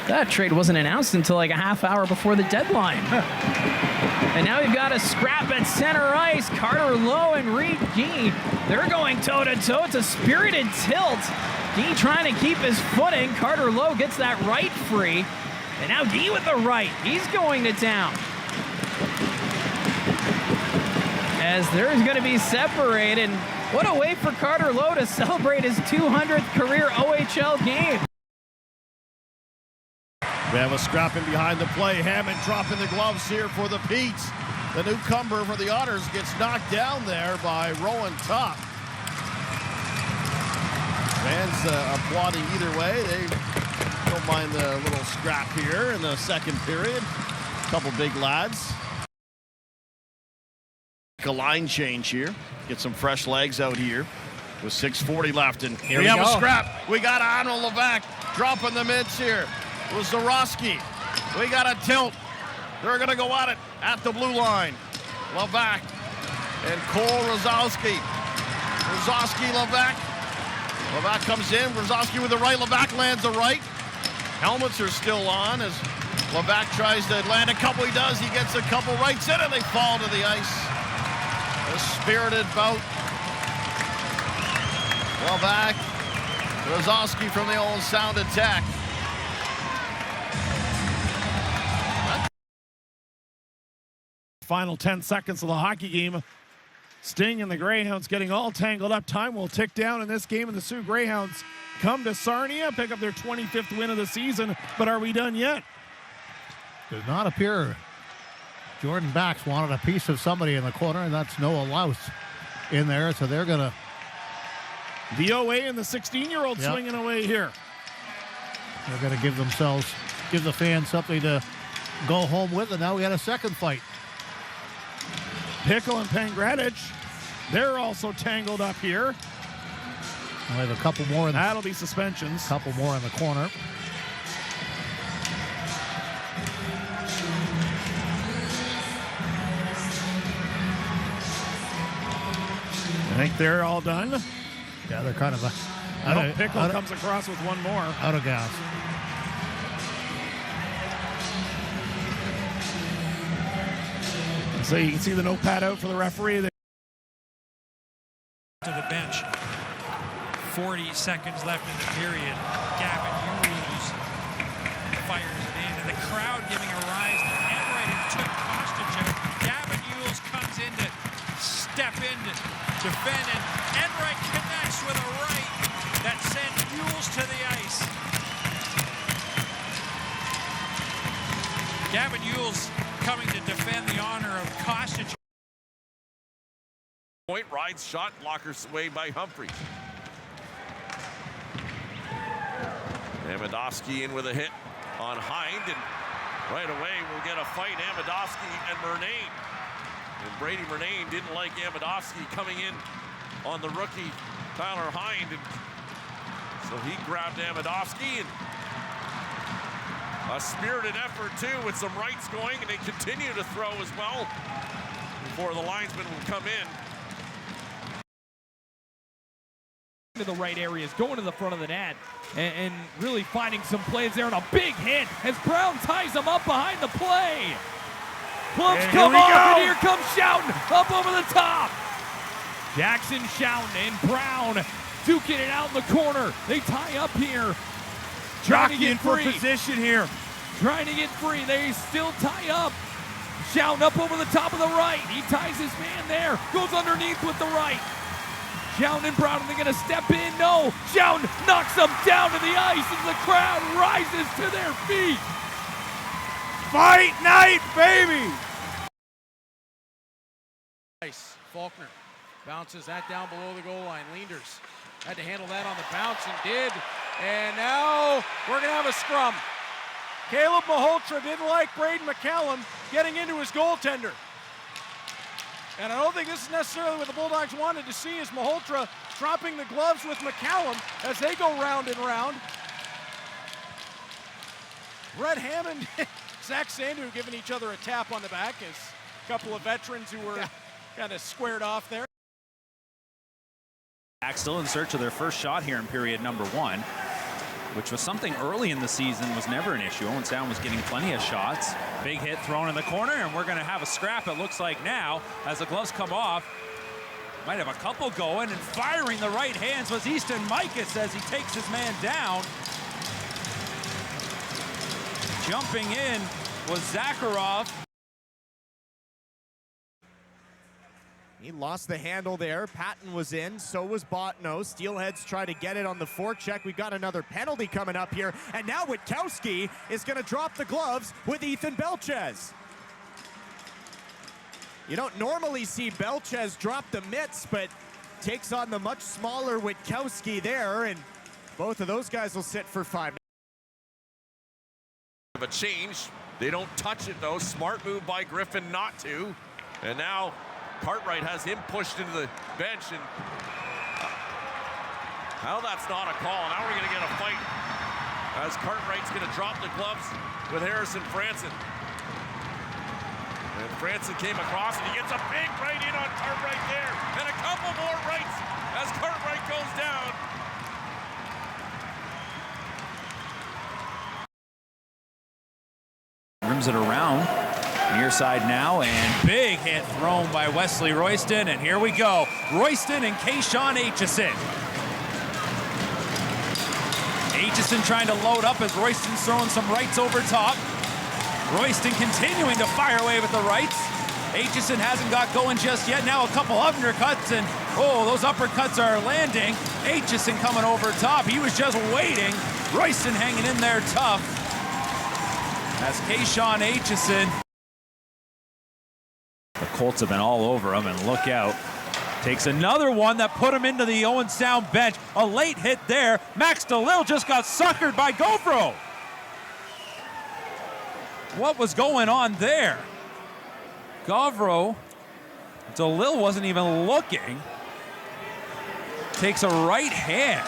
That trade wasn't announced until like a half hour before the deadline. And now we've got a scrap at center ice. Carter Lowe and Reed Gee. They're going toe-to-toe. It's a spirited tilt. Gee trying to keep his footing. Carter Lowe gets that right free. And now Gee with the right. He's going to town. As there's going to be separated. What a way for Carter Lowe to celebrate his 200th career OHL game.
We have a scrapping behind the play. Hammond dropping the gloves here for the Petes. The newcomer for the Otters gets knocked down there by Rowan Top. Fans applauding either way. They don't mind the little scrap here in the second period. A couple big lads. A line change here. Get some fresh legs out here with 6:40 left. And
Here
we
we
have
go.
a scrap. We got Arnold Levac dropping the mids here. With Zarowski. We got a tilt. They're going to go at it at the blue line. Levac and Cole Rosowski. Rosowski, Levac. Levac comes in. Rosowski with the right. Levac lands the right. Helmets are still on as Levac tries to land a couple. He does. He gets a couple rights in, and they fall to the ice. A spirited bout. Levac. Rosowski from the old Sound attack.
Final 10 seconds of the hockey game. Sting and the Greyhounds getting all tangled up. Time will tick down in this game, and the Sioux Greyhounds come to Sarnia, pick up their 25th win of the season. But are we done yet?
Does not appear. Jordan Bax wanted a piece of somebody in the corner, and that's Noah Louse in there. So they're going to.
The OA and the 16-year-old swinging away here.
They're going to give the fans something to go home with, and now we had a second fight.
Pickle and Pangradich, they're also tangled up here.
We have a couple more.
That'll be suspensions.
A couple more in the corner.
I think they're all done.
Yeah, they're kind of
Pickle comes across with one more.
Out of gas.
So you can see the notepad out for the referee.
To the bench. 40 seconds left in the period. Gavin Hughes fires it in, and the crowd giving a rise to Enright and took Kostic out. Gavin Hughes comes in to step in to defend, and Enright connects with a right that sent Hughes to the ice. Gavin Hughes coming to defend the honor of Kostic.
Point rides shot blockers away by Humphries. Amidovsky in with a hit on Hind, and right away we'll get a fight. Amidovsky and Murnane. And Brady Murnane didn't like Amidovsky coming in on the rookie Tyler Hind, and so he grabbed Amidovsky, and a spirited effort too with some rights going, and they continue to throw as well before the linesman will come in.
To the right areas, going to the front of the net, and really finding some plays there, and a big hit as Brown ties him up behind the play. Gloves come off, and here comes Schouten up over the top. Jackson, Schouten, and Brown duking it out in the corner. They tie up here. Trying to get free.
Position here.
Trying to get free. They still tie up. Schouten up over the top of the right. He ties his man there. Goes underneath with the right. Schouten and Brown, are they going to step in? No. Schouten knocks them down to the ice as the crowd rises to their feet.
Fight night, baby.
Nice. Faulkner bounces that down below the goal line. Leanders had to handle that on the bounce and did. And now we're going to have a scrum. Caleb Malhotra didn't like Braden McCallum getting into his goaltender. And I don't think this is necessarily what the Bulldogs wanted to see, is Malhotra dropping the gloves with McCallum as they go round and round. Brett Hammond, Zach Sandu giving each other a tap on the back as a couple of veterans who were kind of squared off there.
Still in search of their first shot here in period number one, which was something early in the season was never an issue. Owen Sound was getting plenty of shots. Big hit thrown in the corner, and we're going to have a scrap, it looks like now, as the gloves come off. Might have a couple going, and firing the right hands was Easton Mikas as he takes his man down. Jumping in was Zakharov.
He lost the handle there. Patton was in, so was Botno. Steelheads try to get it on the forecheck. We've got another penalty coming up here. And now Witkowski is going to drop the gloves with Ethan Belchez. You don't normally see Belchez drop the mitts, but takes on the much smaller Witkowski there, and both of those guys will sit for 5.
A change. They don't touch it though. Smart move by Griffin not to. And now Cartwright has him pushed into the bench, and how that's not a call. Now we're going to get a fight as Cartwright's going to drop the gloves with Harrison Franson. And Franson came across and he gets a big right in on Cartwright there. And a couple more rights as Cartwright goes down.
Rims it around. Near side now, and big hit thrown by Wesley Royston, and here we go. Royston and Kayshawn Aitchison. Aitchison trying to load up as Royston's throwing some rights over top. Royston continuing to fire away with the rights. Aitchison hasn't got going just yet. Now a couple uppercuts, and oh, those uppercuts are landing. Aitchison coming over top. He was just waiting. Royston hanging in there tough. As Kayshawn Aitchison. The Colts have been all over him, and look out. Takes another one that put him into the Owen Sound bench. A late hit there. Max DeLille just got suckered by Govro. What was going on there? Govro, DeLille wasn't even looking. Takes a right hand.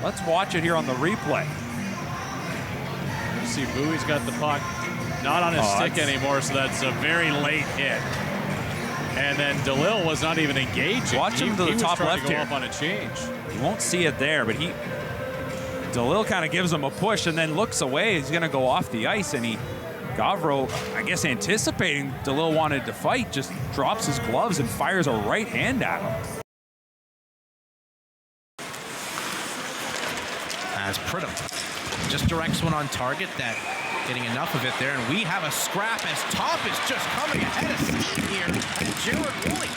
Let's watch it here on the replay.
You see Bowie's got the puck. Not on his stick anymore, so that's a very late hit. And then DeLille was not even engaging.
Watch him to the top left
to go
here.
up on a change.
You won't see it there, but DeLille kind of gives him a push and then looks away. He's going to go off the ice, and Govro, I guess anticipating DeLille wanted to fight, just drops his gloves and fires a right hand at him.
As Pridham just directs one on target, that getting enough of it there, and we have a scrap as Top is just coming ahead of steam here, and Jared Woolley.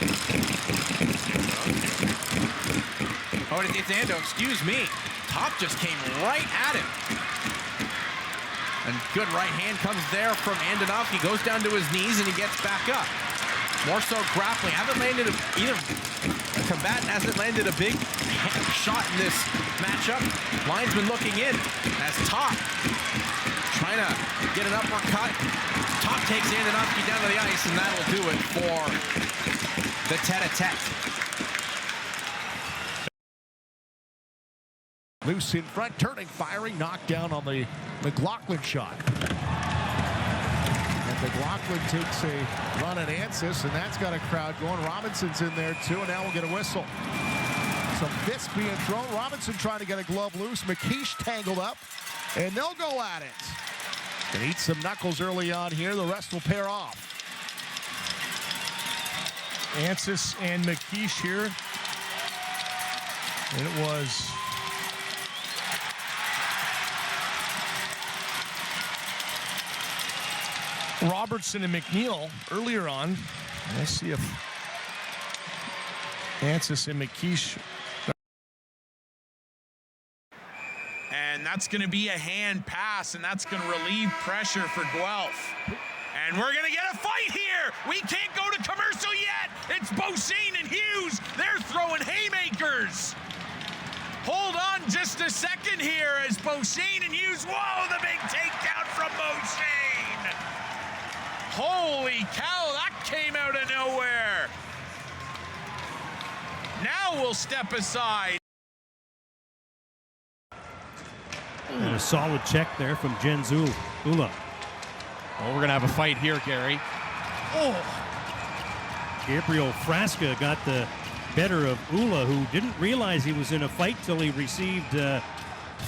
Oh, it's Ando, excuse me. Top just came right at him. And good right hand comes there from Andonoff. He goes down to his knees and he gets back up. More so grappling. Haven't landed either combatant hasn't landed a big shot in this matchup. Linesman looking in as Top trying to get an uppercut. Top takes Andonoff down to the ice, and that'll do it for the tete-a-tete.
Loose in front, turning, firing, knocked down on the McLaughlin shot. And McLaughlin takes a run at Ansis, and that's got a crowd going. Robinson's in there too, and now we'll get a whistle. Some fists being thrown. Robinson trying to get a glove loose. McKeish tangled up, and they'll go at it. Can eat some knuckles early on here. The rest will pair off.
Ansis and McKeish here. And it was Robertson and McNeil earlier on. Let's see if Ansis and McKeish.
And that's going to be a hand pass, and that's going to relieve pressure for Guelph. And we're going to get a fight here. We can't go to commercial yet. It's Beauchene and Hughes. They're throwing haymakers. Hold on just a second here as Beauchene and Hughes. Whoa, the big takedown from Beauchene. Holy cow, that came out of nowhere. Now we'll step aside.
And a solid check there from Jens Ula.
Well, we're going to have a fight here, Gary.
Oh! Gabriel Frasca got the better of Ula, who didn't realize he was in a fight till he received a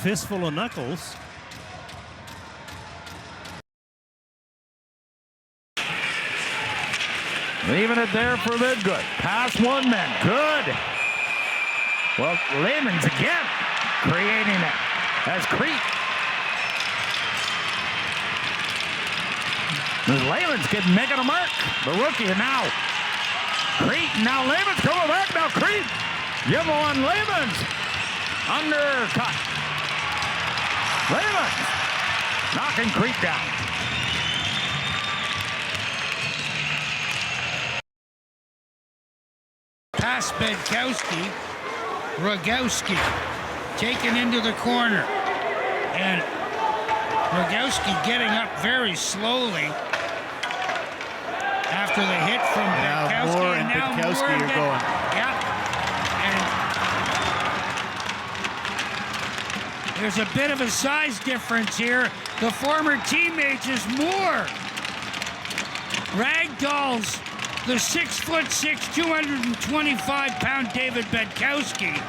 fistful of knuckles.
Leaving it there for the good. Pass one man. Good. Well, Lemons again creating it as Crete. Lemons making a mark. The rookie, and now Crete. Now Lemons coming back. Now Crete. Give on Lemons. Undercut. Lemons knocking Crete down.
Pass Bedkowski. Rogowski taken into the corner. And Rogowski getting up very slowly after the hit from Bedkowski.
Moore and Bedkowski are going.
Yep. And there's a bit of a size difference here. The former teammate is Moore. ragdolls the 6'6", 225-pound David Bedkowski.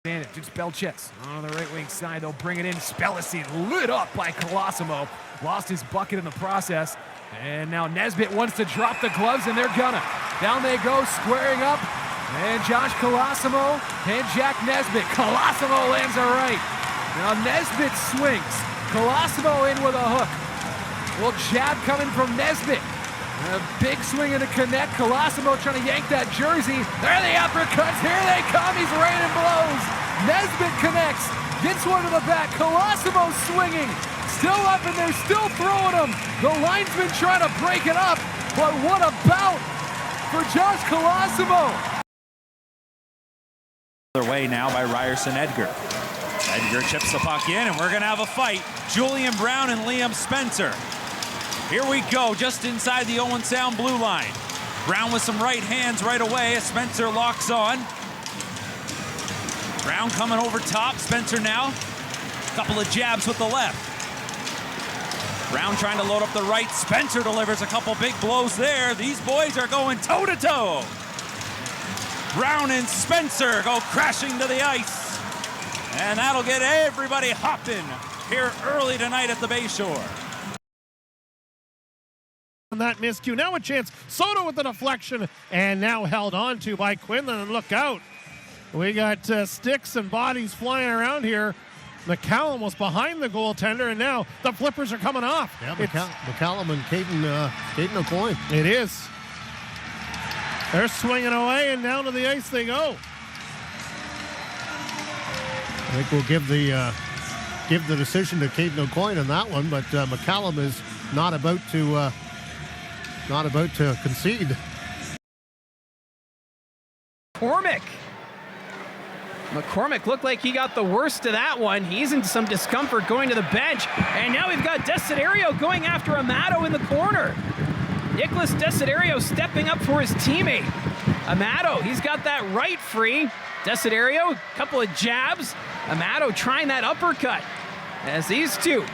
It's Belchez on the right wing side. They'll bring it in. Spellacy lit up by Colosimo. Lost his bucket in the process. And now Nesbitt wants to drop the gloves, and they're gonna. Down they go, squaring up. And Josh Colosimo and Jack Nesbitt. Colosimo lands a right. Now Nesbitt swings. Colosimo in with a hook. Little jab coming from Nesbitt. A big swing and a connect. Colosimo trying to yank that jersey. There are the uppercuts. Here they come. He's raining blows. Nesbitt connects. Gets one to the back. Colosimo swinging. Still up, and they're still throwing him. The linesman trying to break it up. But what a bout for Josh Colosimo.
Other way now by Ryerson Edgar. Edgar chips the puck in, and we're going to have a fight. Julian Brown and Liam Spencer. Here we go, just inside the Owen Sound blue line. Brown with some right hands right away as Spencer locks on. Brown coming over top. Spencer now. Couple of jabs with the left. Brown trying to load up the right. Spencer delivers a couple big blows there. These boys are going toe-to-toe. Brown and Spencer go crashing to the ice. And that'll get everybody hopping here early tonight at the Bayshore.
That miscue. Now a chance. Soto with the deflection, and now held on to by Quinlan. And look out. We got sticks and bodies flying around here. McCallum was behind the goaltender, and now the flippers are coming off.
Yeah, McCallum and Caden O'Coin.
It is. They're swinging away, and down to the ice they go.
I think we'll give the decision to Caden O'Coin on that one, but McCallum is not about to concede.
McCormick looked like he got the worst of that one. He's in some discomfort going to the bench. And now we've got Desiderio going after Amato in the corner. Nicholas Desiderio stepping up for his teammate. Amato, he's got that right free. Desiderio, a couple of jabs. Amato trying that uppercut as these two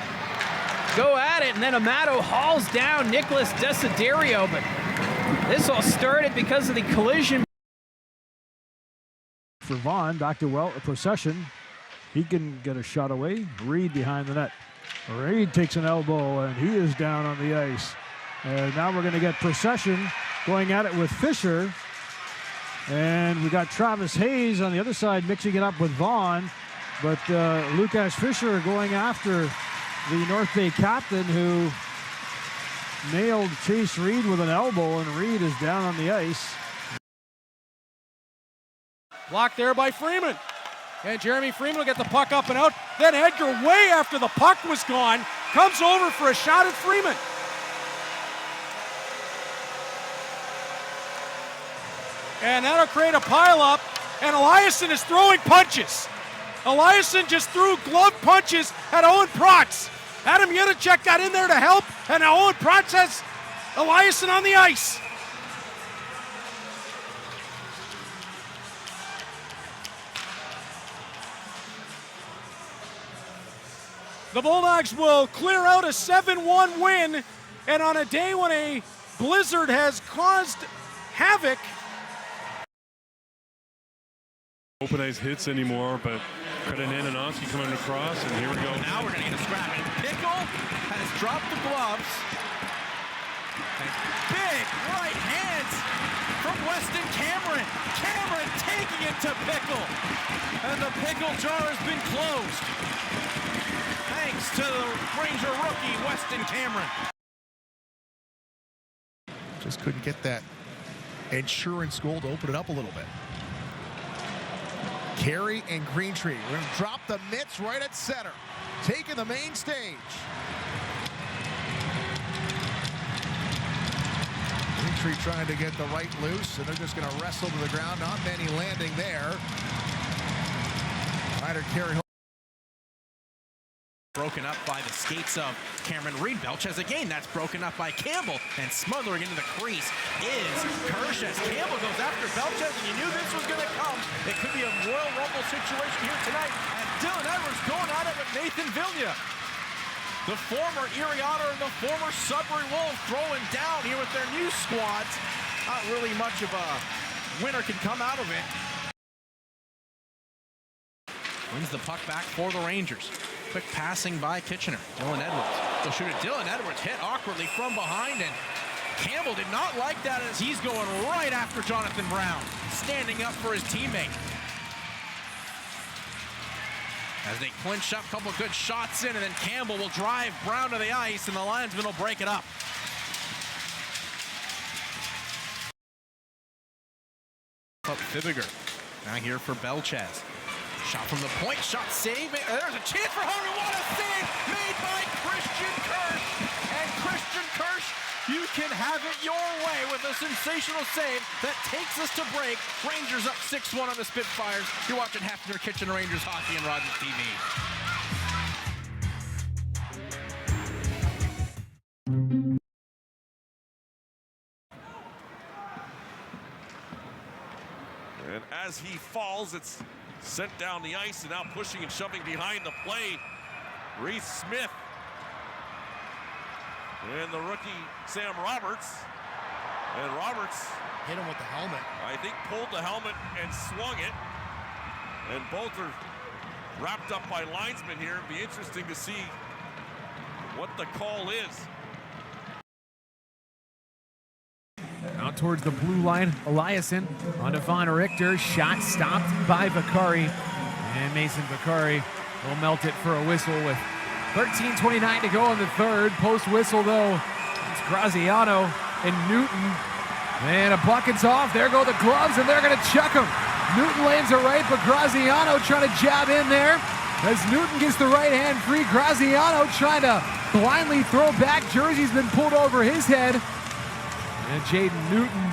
go at it, and then Amato hauls down Nicholas Desiderio, but this all started because of the collision.
For Vaughn, back to Procession. He can get a shot away. Reed behind the net. Reed takes an elbow, and he is down on the ice. And now we're going to get Procession going at it with Fisher. And we got Travis Hayes on the other side mixing it up with Vaughn. But Lucas Fisher going after the North Bay captain, who nailed Chase Reed with an elbow, and Reed is down on the ice.
Blocked there by Freeman. And Jeremy Freeman will get the puck up and out. Then Edgar, way after the puck was gone, comes over for a shot at Freeman. And that'll create a pileup, and Eliasson is throwing punches. Eliasson just threw glove punches at Owen Protz. Adam Yunacek got in there to help, and now Owen Protz has Eliasson on the ice. The Bulldogs will clear out a 7-1 win, and on a day when a blizzard has caused havoc.
Open ice hits anymore, but Kretananovsky coming across, and here we go.
Now we're going to get a scrap. And Pickle has dropped the gloves. And big right hands from Weston Cameron. Cameron taking it to Pickle. And the Pickle jar has been closed. Thanks to the Ranger rookie, Weston Cameron.
Just couldn't get that insurance goal to open it up a little bit. Carey and Greentree. We're going to drop the mitts right at center. Taking the main stage. Greentree trying to get the right loose, and they're just going to wrestle to the ground. Not many landing there. Ryder Carey.
Broken up by the skates of Cameron Reed. Belchez again, that's broken up by Campbell, and smothering into the crease is Kirsch as Campbell goes after Belchez, and you knew this was going to come. It could be a Royal Rumble situation here tonight, and Dylan Edwards going at it with Nathan Villia. The former Erie Otter and the former Sudbury Wolf throwing down here with their new squads. Not really much of a winner can come out of it. Wins the puck back for the Rangers. Quick passing by Kitchener. Dylan Edwards. They'll shoot it. Dylan Edwards hit awkwardly from behind, and Campbell did not like that as he's going right after Jonathan Brown, standing up for his teammate. As they clinch up, a couple good shots in, and then Campbell will drive Brown to the ice, and the linesman will break it up. Fibiger now here for Belchez. Shot from the point, shot save. There's a chance for Harvey. What a save made by Christian Kirsch. And Christian Kirsch, you can have it your way with a sensational save that takes us to break. Rangers up 6-1 on the Spitfires. You're watching Hefner Kitchener Rangers Hockey and Rogers TV.
And as he falls, it's sent down the ice, and now pushing and shoving behind the play, Reese Smith. And the rookie, Sam Roberts. And Roberts
hit him with the helmet.
I think pulled the helmet and swung it. And both are wrapped up by linesmen here. It'd be interesting to see what the call is.
Out towards the blue line, Eliason on to Von Richter. Shot stopped by Vicari. And Mason Vicari will melt it for a whistle with 13:29 to go in the third. Post whistle though, it's Graziano and Newton. And a bucket's off. There go the gloves, and they're going to check him. Newton lands it right, but Graziano trying to jab in there. As Newton gets the right hand free, Graziano trying to blindly throw back. Jersey's been pulled over his head. And Jaden Newton.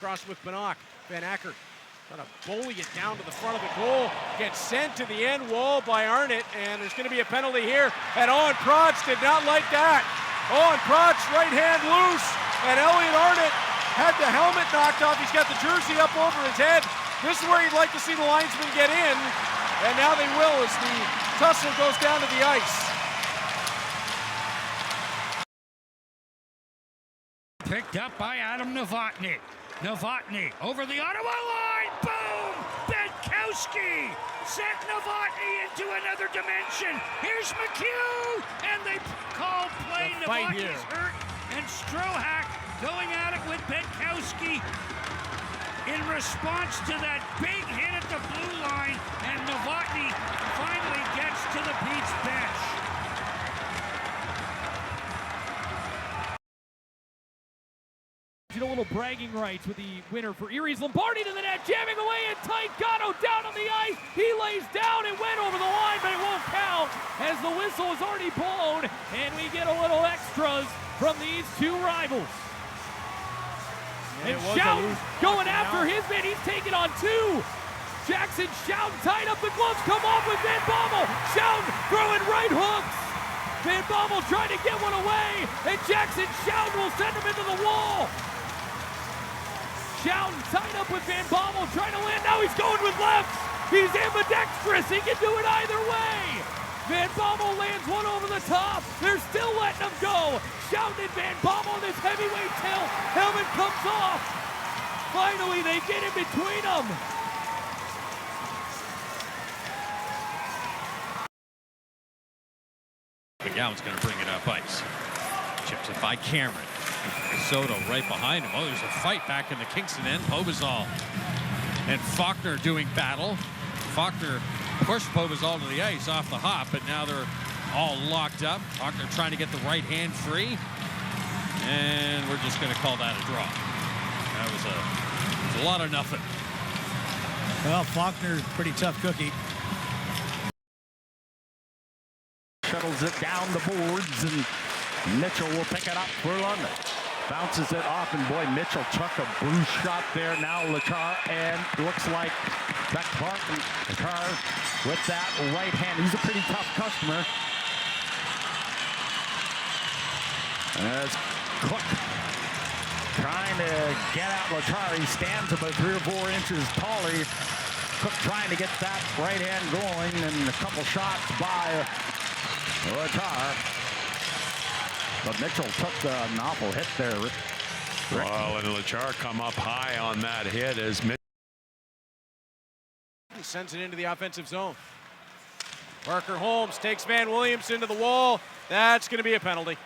Cross with Banach. Van Acker trying to bully it down to the front of the goal. Gets sent to the end wall by Arnott, and there's going to be a penalty here. And Owen Protz did not like that. Owen Protz, right hand loose, and Elliot Arnott had the helmet knocked off. He's got the jersey up over his head. This is where you'd like to see the linesmen get in, and now they will as the tussle goes down to the ice.
Picked up by Adam Novotny. Novotny over the Ottawa line. Boom! Benkowski sent Novotny into another dimension. Here's McHugh, and they call play. Novotny's hurt, and Strohack going at it with Benkowski in response to that big hit at the blue line, and Novotny finally gets to the Pete's bench.
A little bragging rights with the winner for Erie's. Lombardi to the net, jamming away in tight. Gatto down on the ice. He lays down and went over the line, but it won't count as the whistle is already blown, and we get a little extras from these two rivals. And Schouten going after his man. He's taking on two. Jackson Schouten tied up. The gloves come off with Van Bommel. Schouten throwing right hooks. Van Bommel trying to get one away, and Jackson Schouten will send him into the wall. Schouten tied up with Van Bommel, trying to land. Now he's going with lefts. He's ambidextrous. He can do it either way. Van Bommel lands one over the top. They're still letting him go. Schouten and Van Bommel on this heavyweight tilt. Helmet comes off. Finally, they get in between them.
McGowan's going to bring it up ice. Chips it by Cameron. Soto right behind him. Oh, there's a fight back in the Kingston end. Pobazal and Faulkner doing battle. Faulkner pushed Pobazal to the ice off the hop, but now they're all locked up. Faulkner trying to get the right hand free. And we're just going to call that a draw. That was a lot of nothing.
Well, Faulkner's a pretty tough cookie.
Shuttles it down the boards, and Mitchell will pick it up for London. Bounces it off, and boy, Mitchell took a blue shot there. Now LeCar, and looks like that LeCar with that right hand. He's a pretty tough customer. As Cook trying to get out LeCar. He stands about 3 or 4 inches taller. Cook trying to get that right hand going, and a couple shots by Latar. But Mitchell took an awful hit there.
Well, and Lachar come up high on that hit as Mitchell.
He sends it into the offensive zone. Parker Holmes takes Van Williamson to the wall. That's going to be a penalty.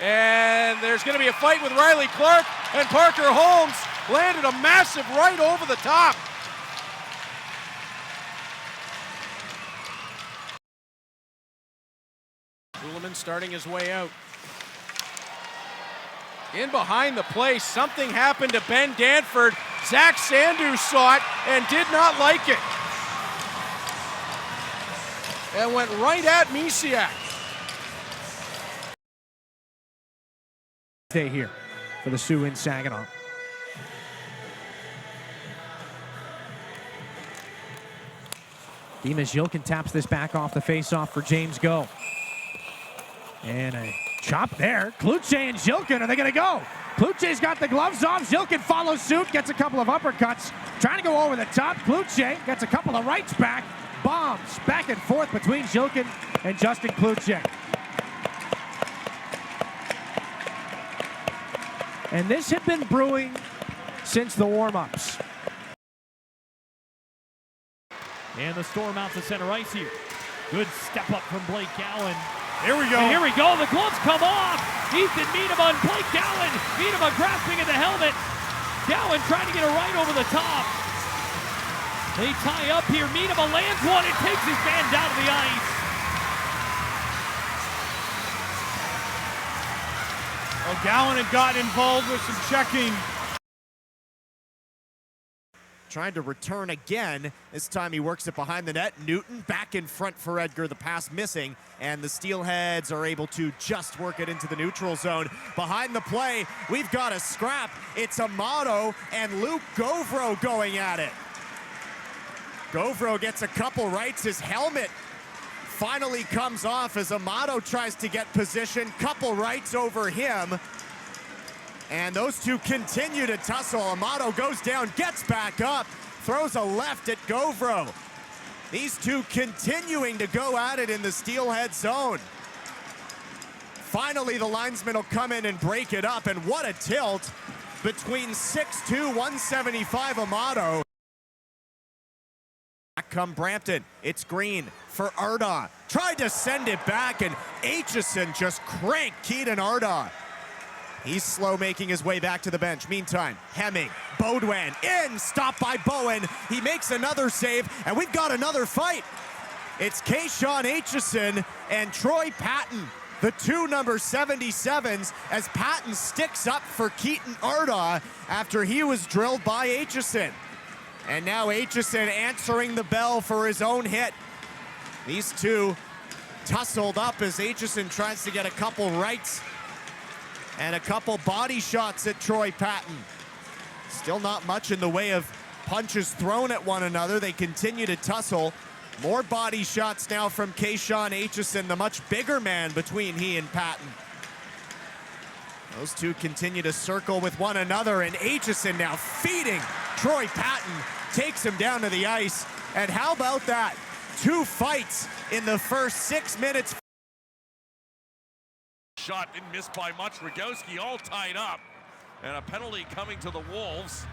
And there's going to be a fight with Riley Clark, and Parker Holmes landed a massive right over the top. Kuhlman starting his way out. In behind the play, something happened to Ben Danford. Zach Sandu saw it and did not like it. And went right at Misiak.
Stay here for the Sioux in Saginaw. Dimas Zhilkin taps this back off the faceoff for James Go. And a chop there. Kluche and Zhilkin, are they going to go? Kluche's got the gloves off. Zhilkin follows suit, gets a couple of uppercuts. Trying to go over the top. Kluche gets a couple of rights back. Bombs back and forth between Zhilkin and Justin Kluche. And this had been brewing since the warm-ups.
And the Storm out to center ice here. Good step up from Blake Gowan.
Here we go.
And here we go. The gloves come off. Ethan Miedema and Blake Gowan. Miedema grasping at the helmet. Gowan trying to get a right over the top. They tie up here. Miedema lands one and takes his man down to the ice.
Well, Gowan had gotten involved with some checking.
Trying to return again. This time he works it behind the net. Newton back in front for Edgar. The pass missing. And the Steelheads are able to just work it into the neutral zone. Behind the play, we've got a scrap. It's Amato and Luke Govro going at it. Govro gets a couple rights. His helmet finally comes off as Amato tries to get position. Couple rights over him. And those two continue to tussle. Amato goes down, gets back up, throws a left at Govro. These two continuing to go at it in the Steelhead zone. Finally, the linesman will come in and break it up. And what a tilt between 6'2", 175 Amato. Back come Brampton. It's Green for Arda. Tried to send it back, and Aitchison just cranked Keaton Arda. He's slow making his way back to the bench. Meantime, Hemming, Baudouin in, stopped by Bowen. He makes another save, and we've got another fight. It's Kayshawn Aitchison and Troy Patton, the two number 77s, as Patton sticks up for Keaton Arda after he was drilled by Aitchison. And now Aitchison answering the bell for his own hit. These two tussled up as Aitchison tries to get a couple rights and a couple body shots at Troy Patton. Still not much in the way of punches thrown at one another. They continue to tussle. More body shots now from Kayshawn Aitchison, the much bigger man between he and Patton. Those two continue to circle with one another, and Aitchison now feeding Troy Patton, takes him down to the ice. And how about that? 2 fights in the first 6 minutes.
Shot didn't miss by much. Rogowski all tied up. And a penalty coming to the Wolves.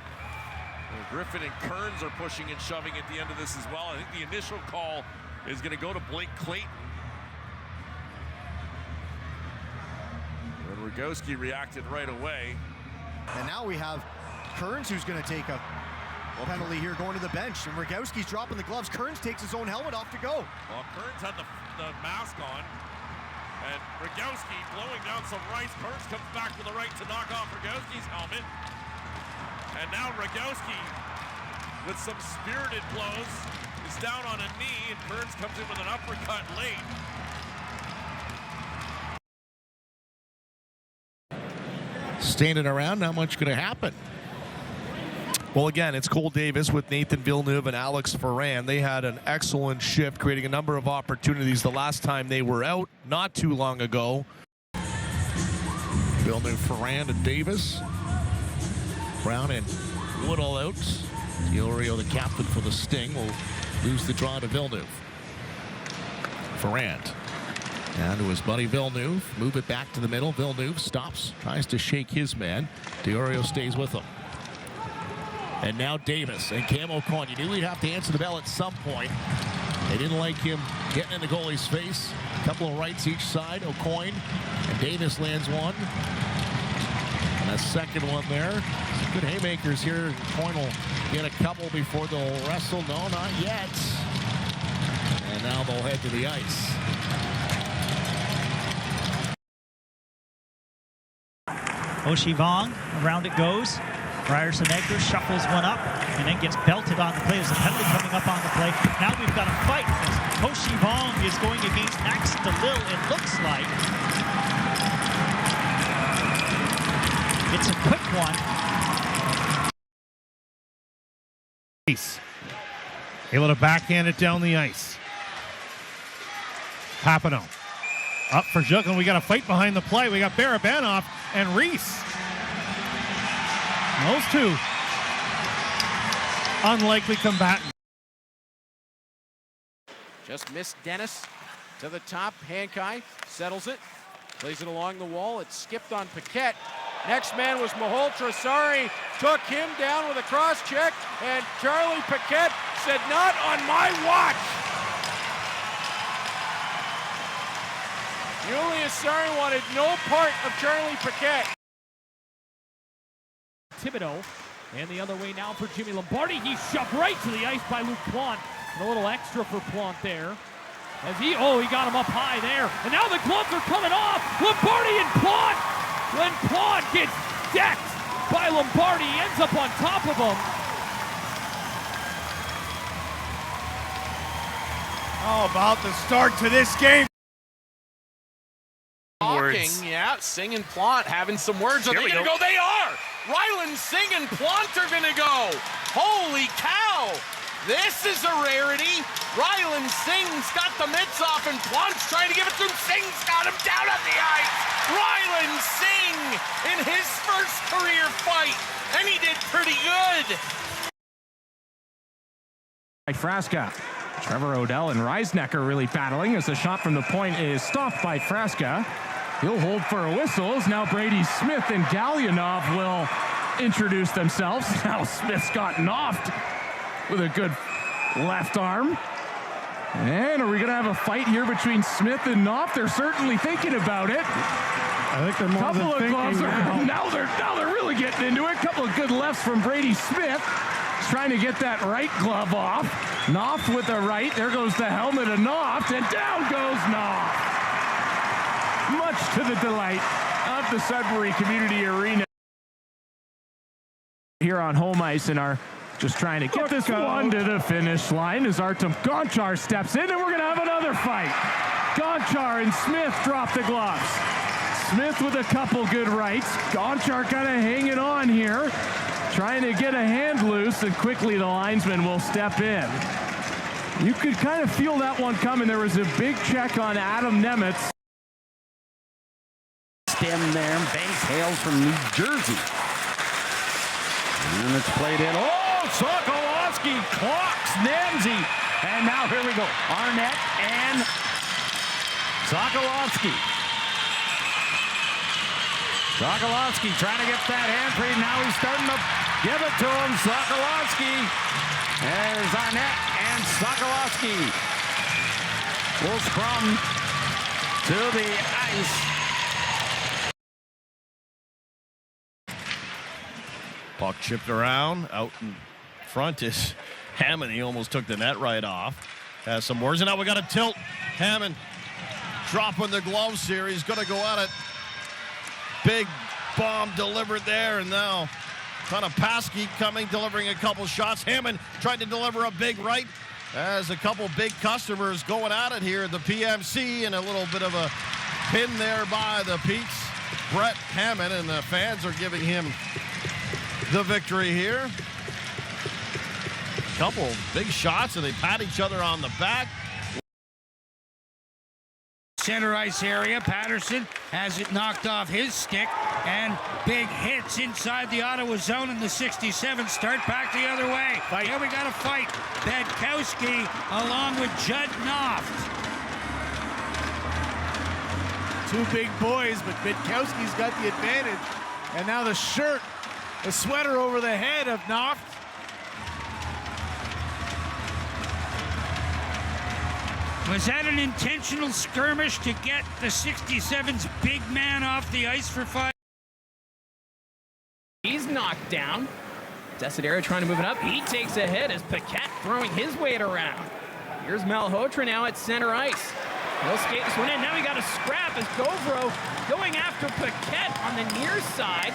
And Griffin and Kearns are pushing and shoving at the end of this as well. I think the initial call is going to go to Blake Clayton. And Rogowski reacted right away.
And now we have Kearns who's going to take a penalty here going to the bench. And Rogowski's dropping the gloves. Kearns takes his own helmet off to go.
Well, Kearns had the mask on. And Rogowski blowing down some rights. Kearns comes back with a right to knock off Rogowski's helmet. And now Rogowski, with some spirited blows, is down on a knee, and Kearns comes in with an uppercut late.
Standing around, not much going to happen. Well, again, it's Cole Davis with Nathan Villeneuve and Alex Ferrand. They had an excellent shift, creating a number of opportunities the last time they were out, not too long ago. Villeneuve, Ferrand, and Davis. Brown and Woodall out. Diorio, the captain for the Sting, will lose the draw to Villeneuve. Ferrand Down to his buddy Villeneuve. Move it back to the middle. Villeneuve stops, tries to shake his man. DeOrio stays with him. And now Davis and Cam O'Coin. You knew he'd have to answer the bell at some point. They didn't like him getting in the goalie's face. A couple of rights each side. O'Coin and Davis lands one. And a second one there. Some good haymakers here. O'Coin will get a couple before they'll wrestle. No, not yet. And now they'll head to the ice.
Oshivong, around it goes. Ryerson Edgar shuffles one up and then gets belted on the play. There's a penalty coming up on the play. Now we've got a fight. Oshivong is going against Max DeLille, it looks like. It's a quick one.
Able to backhand it down the ice. Papineau up for Juklin. We got a fight behind the play. We got Barabanov and Reese. Those two unlikely combatants.
Just missed Dennis to the top. Hankai settles it, plays it along the wall. It's skipped on Paquette. Next man was Mahol-Trasari, took him down with a cross check, and Charlie Paquette said, "Not on my watch." Julius Sari wanted no part of Charlie Paquette.
Thibodeau, and the other way now for Jimmy Lombardi. He's shoved right to the ice by Luc Plante. And a little extra for Plante there. As he got him up high there. And now the gloves are coming off. Lombardi and Plante. When Plante gets decked by Lombardi, he ends up on top of him.
How about the start to this game?
Talking, yeah, Singh and Plante having some words. Are they going to go? They are! Ryland Singh and Plante are going to go. Holy cow! This is a rarity. Ryland Singh's got the mitts off and Plante's trying to give it to him. Singh's got him down on the ice. Ryland Singh in his first career fight, and he did pretty good.
Frasca. Trevor Odell and Reisnecker really battling as the shot from the point is stopped by Frasca. He'll hold for a whistle as now Brady Smith and Galyanov will introduce themselves. Now Smith's got knocked with a good left arm. And are we going to have a fight here between Smith and Knopf? They're certainly thinking about it.
I think they're more
couple of gloves now they're really getting into it. Couple of good lefts from Brady Smith. He's trying to get that right glove off. Knopf with the right. There goes the helmet of Knopf, and down goes Knopf. Much to the delight of the Sudbury Community Arena. Here on home ice and are just trying to get this one to the finish line as Artem Gonchar steps in, and we're going to have another fight. Gonchar and Smith drop the gloves. Smith with a couple good rights. Gonchar kind of hanging on here, trying to get a hand loose, and quickly the linesman will step in. You could kind of feel that one coming. There was a big check on Adam Nemitz.
Stem there, Banks hails from New Jersey. And it's played in. Oh, Sokolowski clocks Nemzi. And now here we go. Arnett and Sokolowski. Sokolowski trying to get that hand free. Now he's starting to give it to him. Sokolowski. There's Arnett and Sokolowski. Will scrum to the ice.
Puck chipped around. Out in front is Hammond. He almost took the net right off. Has some words. And now we got a tilt. Hammond dropping the gloves here. He's going to go at it. Big bomb delivered there. And now Konopasky coming, delivering a couple shots. Hammond trying to deliver a big right. As a couple big customers going at it here at the PMC. And a little bit of a pin there by the Pete's Brett Hammond. And the fans are giving him the victory here. Couple big shots, and they pat each other on the back.
Center ice area. Patterson has it knocked off his stick, and big hits inside the Ottawa zone in the 67. Start back the other way. Here we got a fight. Bedkowski along with Judd Knopf.
Two big boys, but Bitkowski's got the advantage. And now the shirt, the sweater over the head of Nacht.
Was that an intentional skirmish to get the 67's big man off the ice for 5?
He's knocked down. Desidero trying to move it up. He takes a hit as Paquette throwing his weight around. Here's Malhotra now at center ice. He'll skate this one in. Now we got a scrap as Gauvreau going after Paquette on the near side.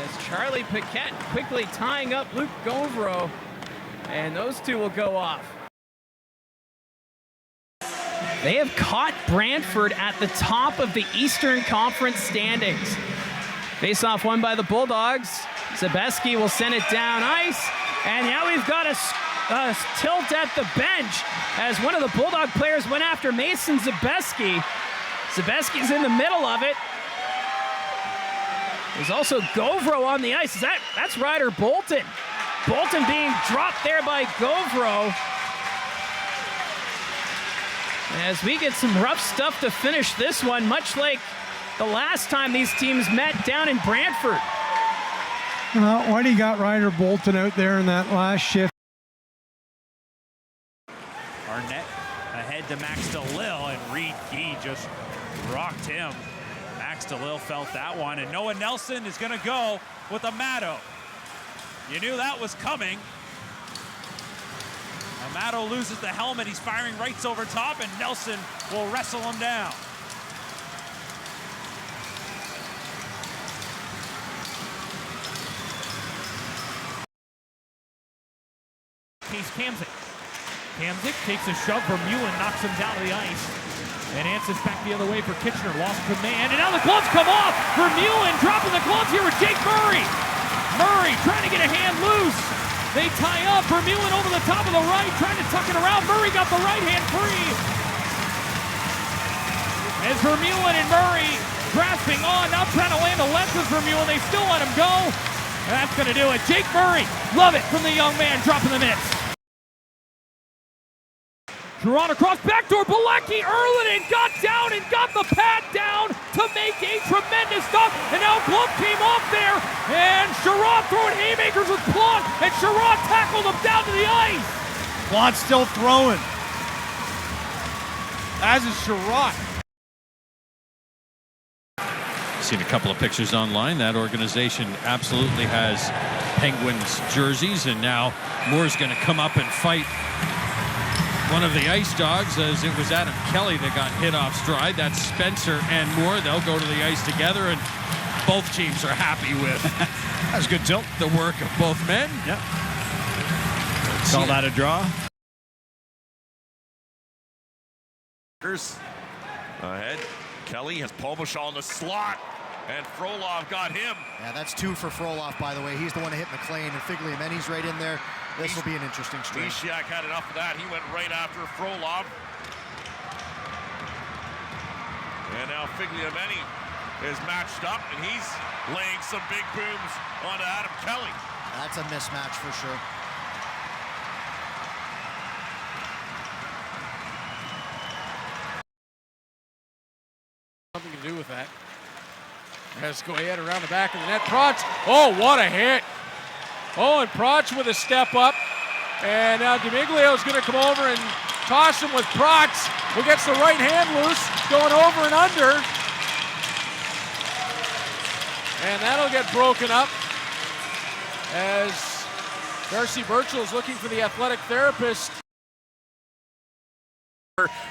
As Charlie Paquette quickly tying up Luke Gauvreau. And those two will go off. They have caught Brantford at the top of the Eastern Conference standings. Face-off won by the Bulldogs. Zabeski will send it down ice. And now we've got a tilt at the bench as one of the Bulldog players went after Mason Zabeski. Zabeski's in the middle of it. There's also Gauvreau on the ice. That's Ryder Bolton. Bolton being dropped there by Gauvreau. As we get some rough stuff to finish this one, much like the last time these teams met down in Brantford.
Whitey got Ryder Bolton out there in that last shift.
Arnett ahead to Max DeLille, and Reed Gee just rocked him. Max DeLille felt that one, and Noah Nelson is going to go with Amato. You knew that was coming. Amato loses the helmet. He's firing rights over top, and Nelson will wrestle him down.
Case Kamzik. Kamzik takes a shove. Vermeulen knocks him down to the ice. And Ansis back the other way for Kitchener. Lost command. And now the gloves come off. Vermeulen dropping the gloves here with Jake Murray. Murray trying to get a hand loose. They tie up. Vermeulen over the top of the right, trying to tuck it around. Murray got the right hand free. As Vermeulen and Murray grasping on, now trying to land a left with Vermeulen. They still let him go. And that's going to do it. Jake Murray, love it from the young man, dropping the mitts. Toronto cross, backdoor, Bilecki, Erlinen got down and got the pad down to make a tremendous stop. And now glove came off there, and Sherrod throwing haymakers with Plante, and Sherrod tackled him down to the ice.
Plante's still throwing, as is Sherrod.
Seen a couple of pictures online. That organization absolutely has Penguins jerseys, and now Moore's going to come up and fight one of the Ice Dogs, as it was Adam Kelly that got hit off stride. That's Spencer and Moore. They'll go to the ice together, and both teams are happy with
that's good tilt.
The work of both men.
Yep. Call that a draw.
Ahead. Kelly has Pomashal in the slot, and Frolov got him.
Yeah, that's two for Frolov, by the way. He's the one that hit McLean, and Figliameni's right in there. This will be an interesting stretch.
Ishak had enough of that. He went right after Frolov. And now Figliameni is matched up, and he's laying some big booms onto Adam Kelly.
That's a mismatch for sure.
Something to do with that. Has go ahead around the back of the net. Protz. Oh, what a hit. Oh, and Protz with a step up. And now DiMiglio's going to come over and toss him with Protz, who gets the right hand loose, going over and under. And that'll get broken up as Darcy Birchall is looking for the athletic therapist.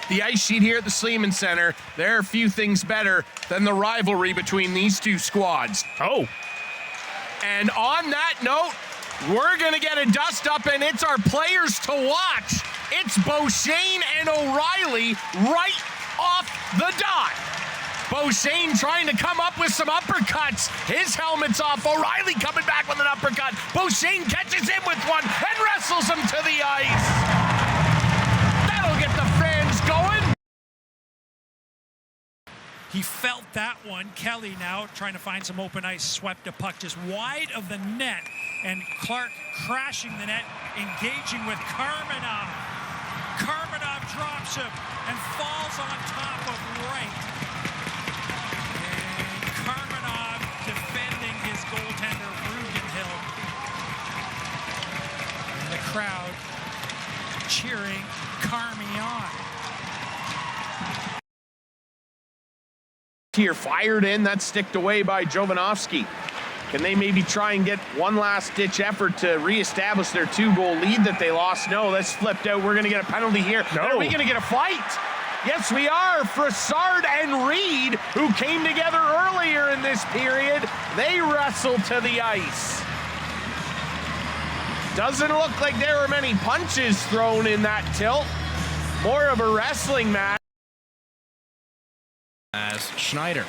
The ice sheet here at the Sleeman Center, there are few things better than the rivalry between these two squads.
Oh.
And on that note, we're going to get a dust up, and it's our players to watch. It's Beauchene and O'Reilly right off the dot. Beauchene trying to come up with some uppercuts. His helmet's off. O'Reilly coming back with an uppercut. Beauchene catches him with one and wrestles him to the ice. That'll get the fans going.
He felt that one. Kelly now trying to find some open ice, swept a puck just wide of the net, and Clark crashing the net, engaging with Karmanov. Karmanov drops him and falls on top of Wright. And Karmanov defending his goaltender, Rugenhill. And the crowd cheering Carmi on.
Here fired in, that's sticked away by Jovanovski. Can they maybe try and get one last ditch effort to reestablish their 2-goal lead that they lost? No, that's flipped out. We're gonna get a penalty here. No. Are we gonna get a fight? Yes, we are. Frassard and Reed, who came together earlier in this period, they wrestled to the ice. Doesn't look like there were many punches thrown in that tilt. More of a wrestling match.
As Schneider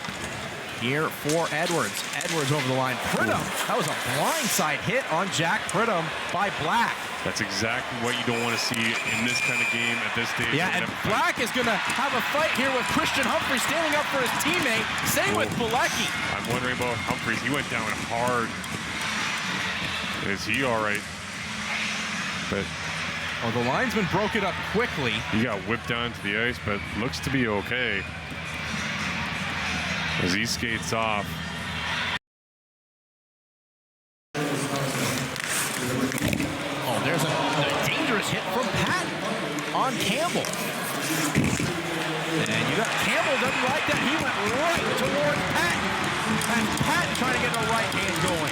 here for Edwards. Edwards over the line. Pridham. That was a blindside hit on Jack Pridham by Black.
That's exactly what you don't want to see in this kind of game at this stage.
Yeah, and Black is going to have a fight here with Christian Humphries standing up for his teammate. Same with Bilecki.
I'm wondering about Humphries. He went down hard. Is he all right? But
the linesman broke it up quickly.
He got whipped down to the ice, but looks to be okay as he skates off.
Oh, there's a dangerous hit from Pat on Campbell. And you got Campbell doesn't like that. He went right towards Pat. And Pat trying to get a right hand going.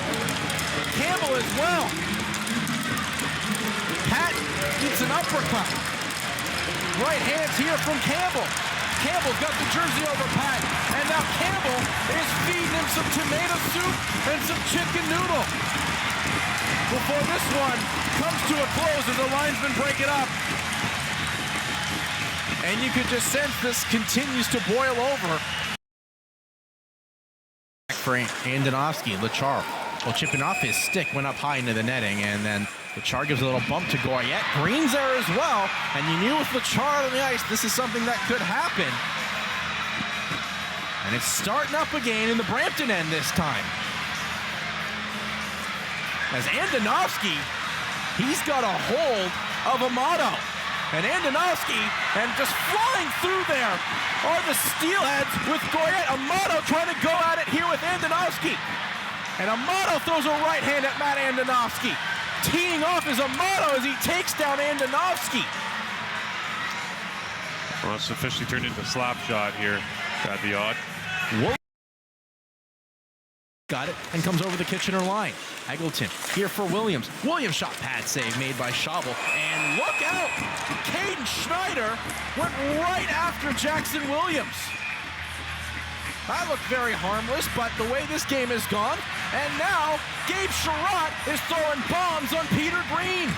Campbell as well. Pat gets an uppercut. Right hands here from Campbell. Campbell's got the jersey over Pat, and now Campbell is feeding him some tomato soup and some chicken noodle. Before this one comes to a close as the linesmen break it up. And you could just sense this continues to boil over. For Andonovski, Lachar, well, chipping off his stick, went up high into the netting, and then Lachar gives a little bump to Goyette. Green's there as well, and you knew with Lachar on the ice, this is something that could happen. And it's starting up again in the Brampton end this time. As Andonovski, he's got a hold of Amato. And Andonovski, and just flying through there are the Steelheads with Goyette. Amato trying to go at it here with Andonovski. And Amato throws a right hand at Matt Andonovski. Teeing off is Amato as he takes down Andonovski.
Well, it's officially turned into a slap shot here at the odd.
Got it and comes over the Kitchener line. Eggleton here for Williams. Williams shot pad save made by Schabel. And look out! Caden Schneider went right after Jackson Williams. That looked very harmless, but the way this game has gone, and now Gabe Sherratt is throwing bombs on Peter Green.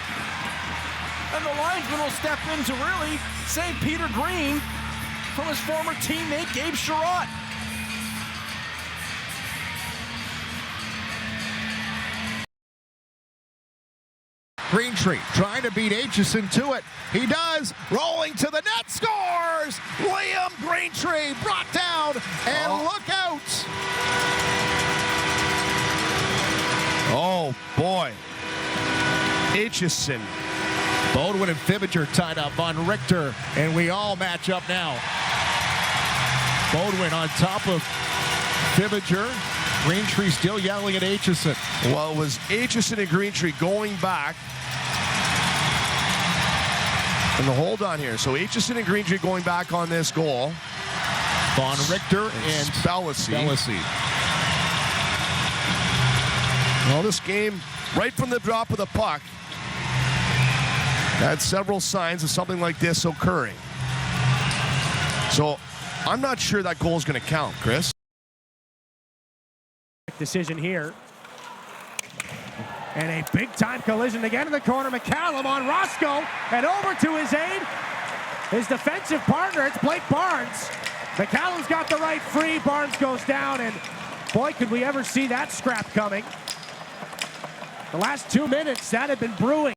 And the linesman will step in to really save Peter Green from his former teammate Gabe Sherratt.
Greentree trying to beat Aitchison to it. He does. Rolling to the net. Scores! Liam Greentree brought down. And look out. Oh, boy. Aitchison. Bodwin and Fibiger tied up on Richter. And we all match up now. Bodwin on top of Fibiger. Greentree still yelling at Aitchison. Well, it was Aitchison and Greentree going back. And the hold on here. So Aitchison and Greentree going back on this goal. Von Richter and Bellassy. Well, this game, right from the drop of the puck, had several signs of something like this occurring. So I'm not sure that goal is going to count, Chris.
Decision here. And a big-time collision again in the corner. McCallum on Roscoe, and over to his aid. His defensive partner, it's Blake Barnes. McCallum's got the right free. Barnes goes down, and boy, could we ever see that scrap coming. The last 2 minutes, that had been brewing.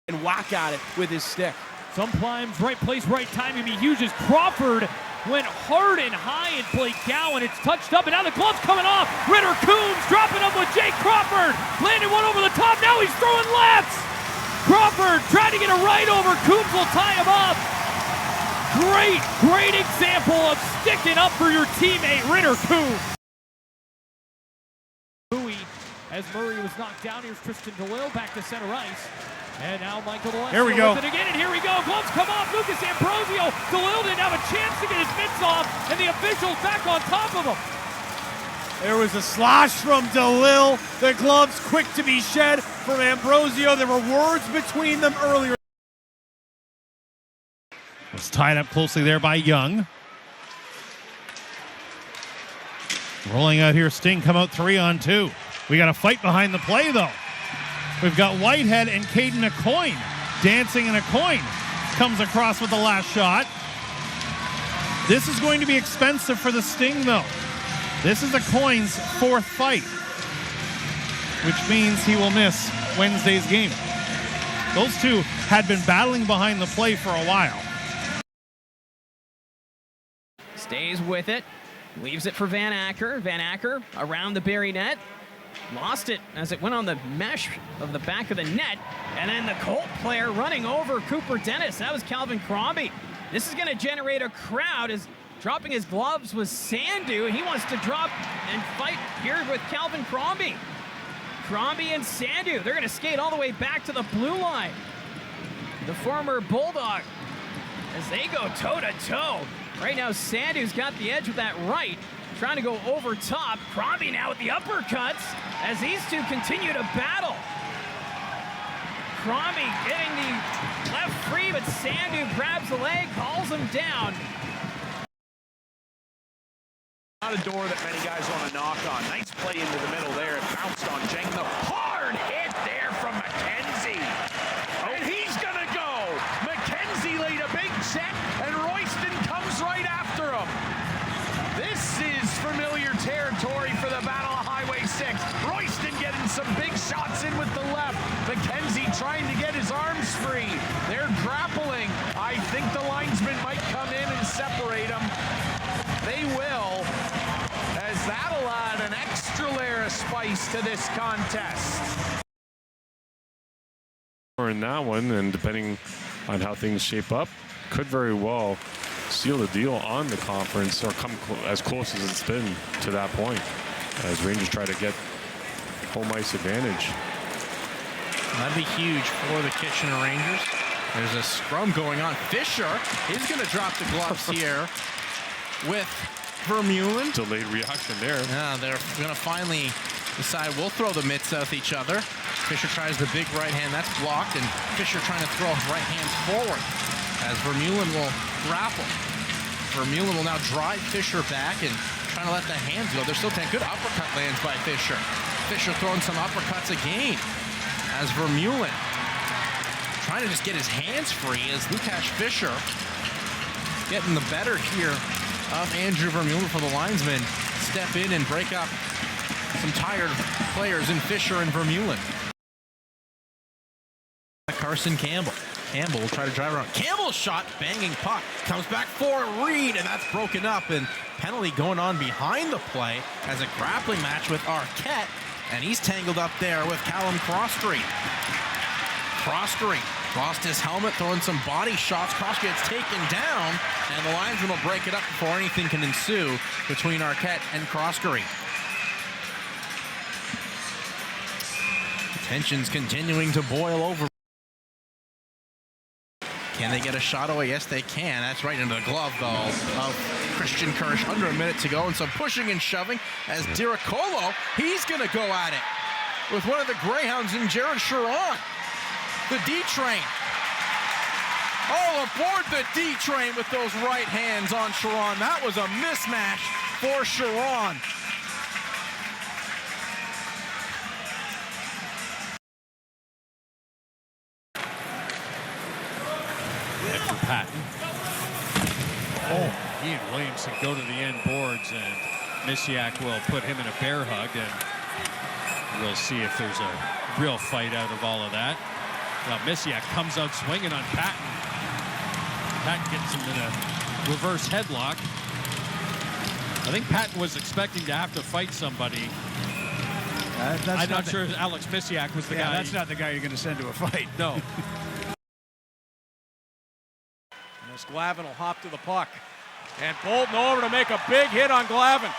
And whack at it with his stick. Sometimes right place, right time can be huge as Crawford went hard and high at Blake Gowan. It's touched up, and now the glove's coming off. Ritter Coombs dropping up with Jake Crawford. Landing one over the top. Now he's throwing lefts. Crawford trying to get a right over. Coombs will tie him up. Great example of sticking up for your teammate, Ritter Coombs. As Murray was knocked down, here's Tristan DeLille back to center ice. And now Michael DeLille.
Here we go.
With it again, and here we go. Gloves come off. Lucas Ambrosio. DeLille didn't have a chance to get his mitts off, and the official's back on top of him.
There was a slash from DeLille. The gloves quick to be shed from Ambrosio. There were words between them earlier.
Was tied up closely there by Young. Rolling out here, Sting come out 3-on-2. We got a fight behind the play, though. We've got Whitehead and Caden Aucoin dancing, and Aucoin comes across with the last shot. This is going to be expensive for the Sting, though. This is Aucoin's fourth fight, which means he will miss Wednesday's game. Those two had been battling behind the play for a while.
Stays with it. Leaves it for Van Acker. Van Acker around the Barrie net. Lost it as it went on the mesh of the back of the net. And then the Colt player running over Cooper Dennis. That was Calvin Crombie. This is going to generate a crowd as dropping his gloves was Sandu. He wants to drop and fight here with Calvin Crombie. Crombie and Sandu, they're going to skate all the way back to the blue line. The former Bulldog as they go toe-to-toe. Right now, Sandu's got the edge with that right, trying to go over top. Crombie now with the uppercuts as these two continue to battle. Crombie getting the left free, but Sandu grabs the leg, calls him down.
Not a door that many guys want to knock on. Nice play into the middle there. It bounced on Jeng. The hard hit there from McKenzie. And he's going to go. McKenzie laid a big check, and Royston comes right after him. This is familiar territory for the Battle of Highway 6. Royston getting some big shots in with the left. McKenzie trying to get his arms free. They're grappling. I think the linesman might come in and separate them. They will, as that'll add an extra layer of spice to this contest.
In that one, and depending on how things shape up, could very well seal the deal on the conference or come as close as it's been to that point as Rangers try to get home ice advantage.
That'd be huge for the Kitchener Rangers. There's a scrum going on. Fisher is going to drop the gloves here with Vermeulen.
Delayed reaction there.
Yeah, they're going to finally decide we'll throw the mitts at each other. Fisher tries the big right hand. That's blocked, and Fisher trying to throw his right hand forward as Vermeulen will grapple. Vermeulen will now drive Fisher back and trying to let the hands go. They're still taking good uppercut lands by Fisher. Fisher throwing some uppercuts again as Vermeulen trying to just get his hands free as Lukasz Fischer getting the better here of Andrew Vermeulen for the linesman. Step in and break up some tired players in Fisher and Vermeulen. Carson Campbell. Campbell will try to drive around. Campbell's shot, banging puck. Comes back for Reed, and that's broken up. And penalty going on behind the play as a grappling match with Arquette. And he's tangled up there with Callum Crosstreet. Crosstreet lost his helmet, throwing some body shots. Crosstreet gets taken down, and the linesman will break it up before anything can ensue between Arquette and Crosstreet. Tensions continuing to boil over. Can they get a shot away? Yes, they can. That's right into the glove, though, of Christian Kirsch. Under a minute to go, and some pushing and shoving as Diricolo, he's going to go at it with one of the Greyhounds in Jared Sharon. The D-Train. All aboard the D-Train with those right hands on Sharon. That was a mismatch for Sharon.
Patton. Oh, he and Williamson go to the end boards, and Misiak will put him in a bear hug, and we'll see if there's a real fight out of all of that. Well, Misiak comes out swinging on Patton. Patton gets him in a reverse headlock. I think Patton was expecting to have to fight somebody
I'm not sure if Alex Misiak was the guy.
That's not the guy you're going to send to a fight.
No.
As Glavin will hop to the puck. And Bolton over to make a big hit on Glavin.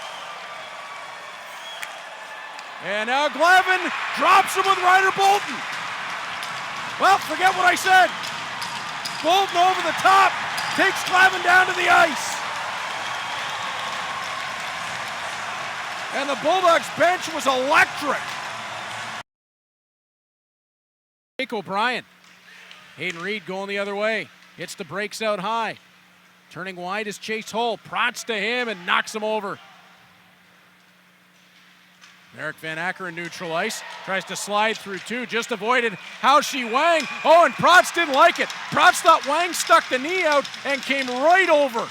And now Glavin drops him with Ryder Bolton. Well, forget what I said. Bolton over the top, takes Glavin down to the ice. And the Bulldogs bench was electric. Jake O'Brien. Hayden Reed going the other way. Hits the breaks out high. Turning wide is Chase Hull. Prots to him and knocks him over. Eric Van Acker in neutral ice. Tries to slide through two. Just avoided Hao-Shi Wang. Oh, and Prots didn't like it. Prots thought Wang stuck the knee out and came right over.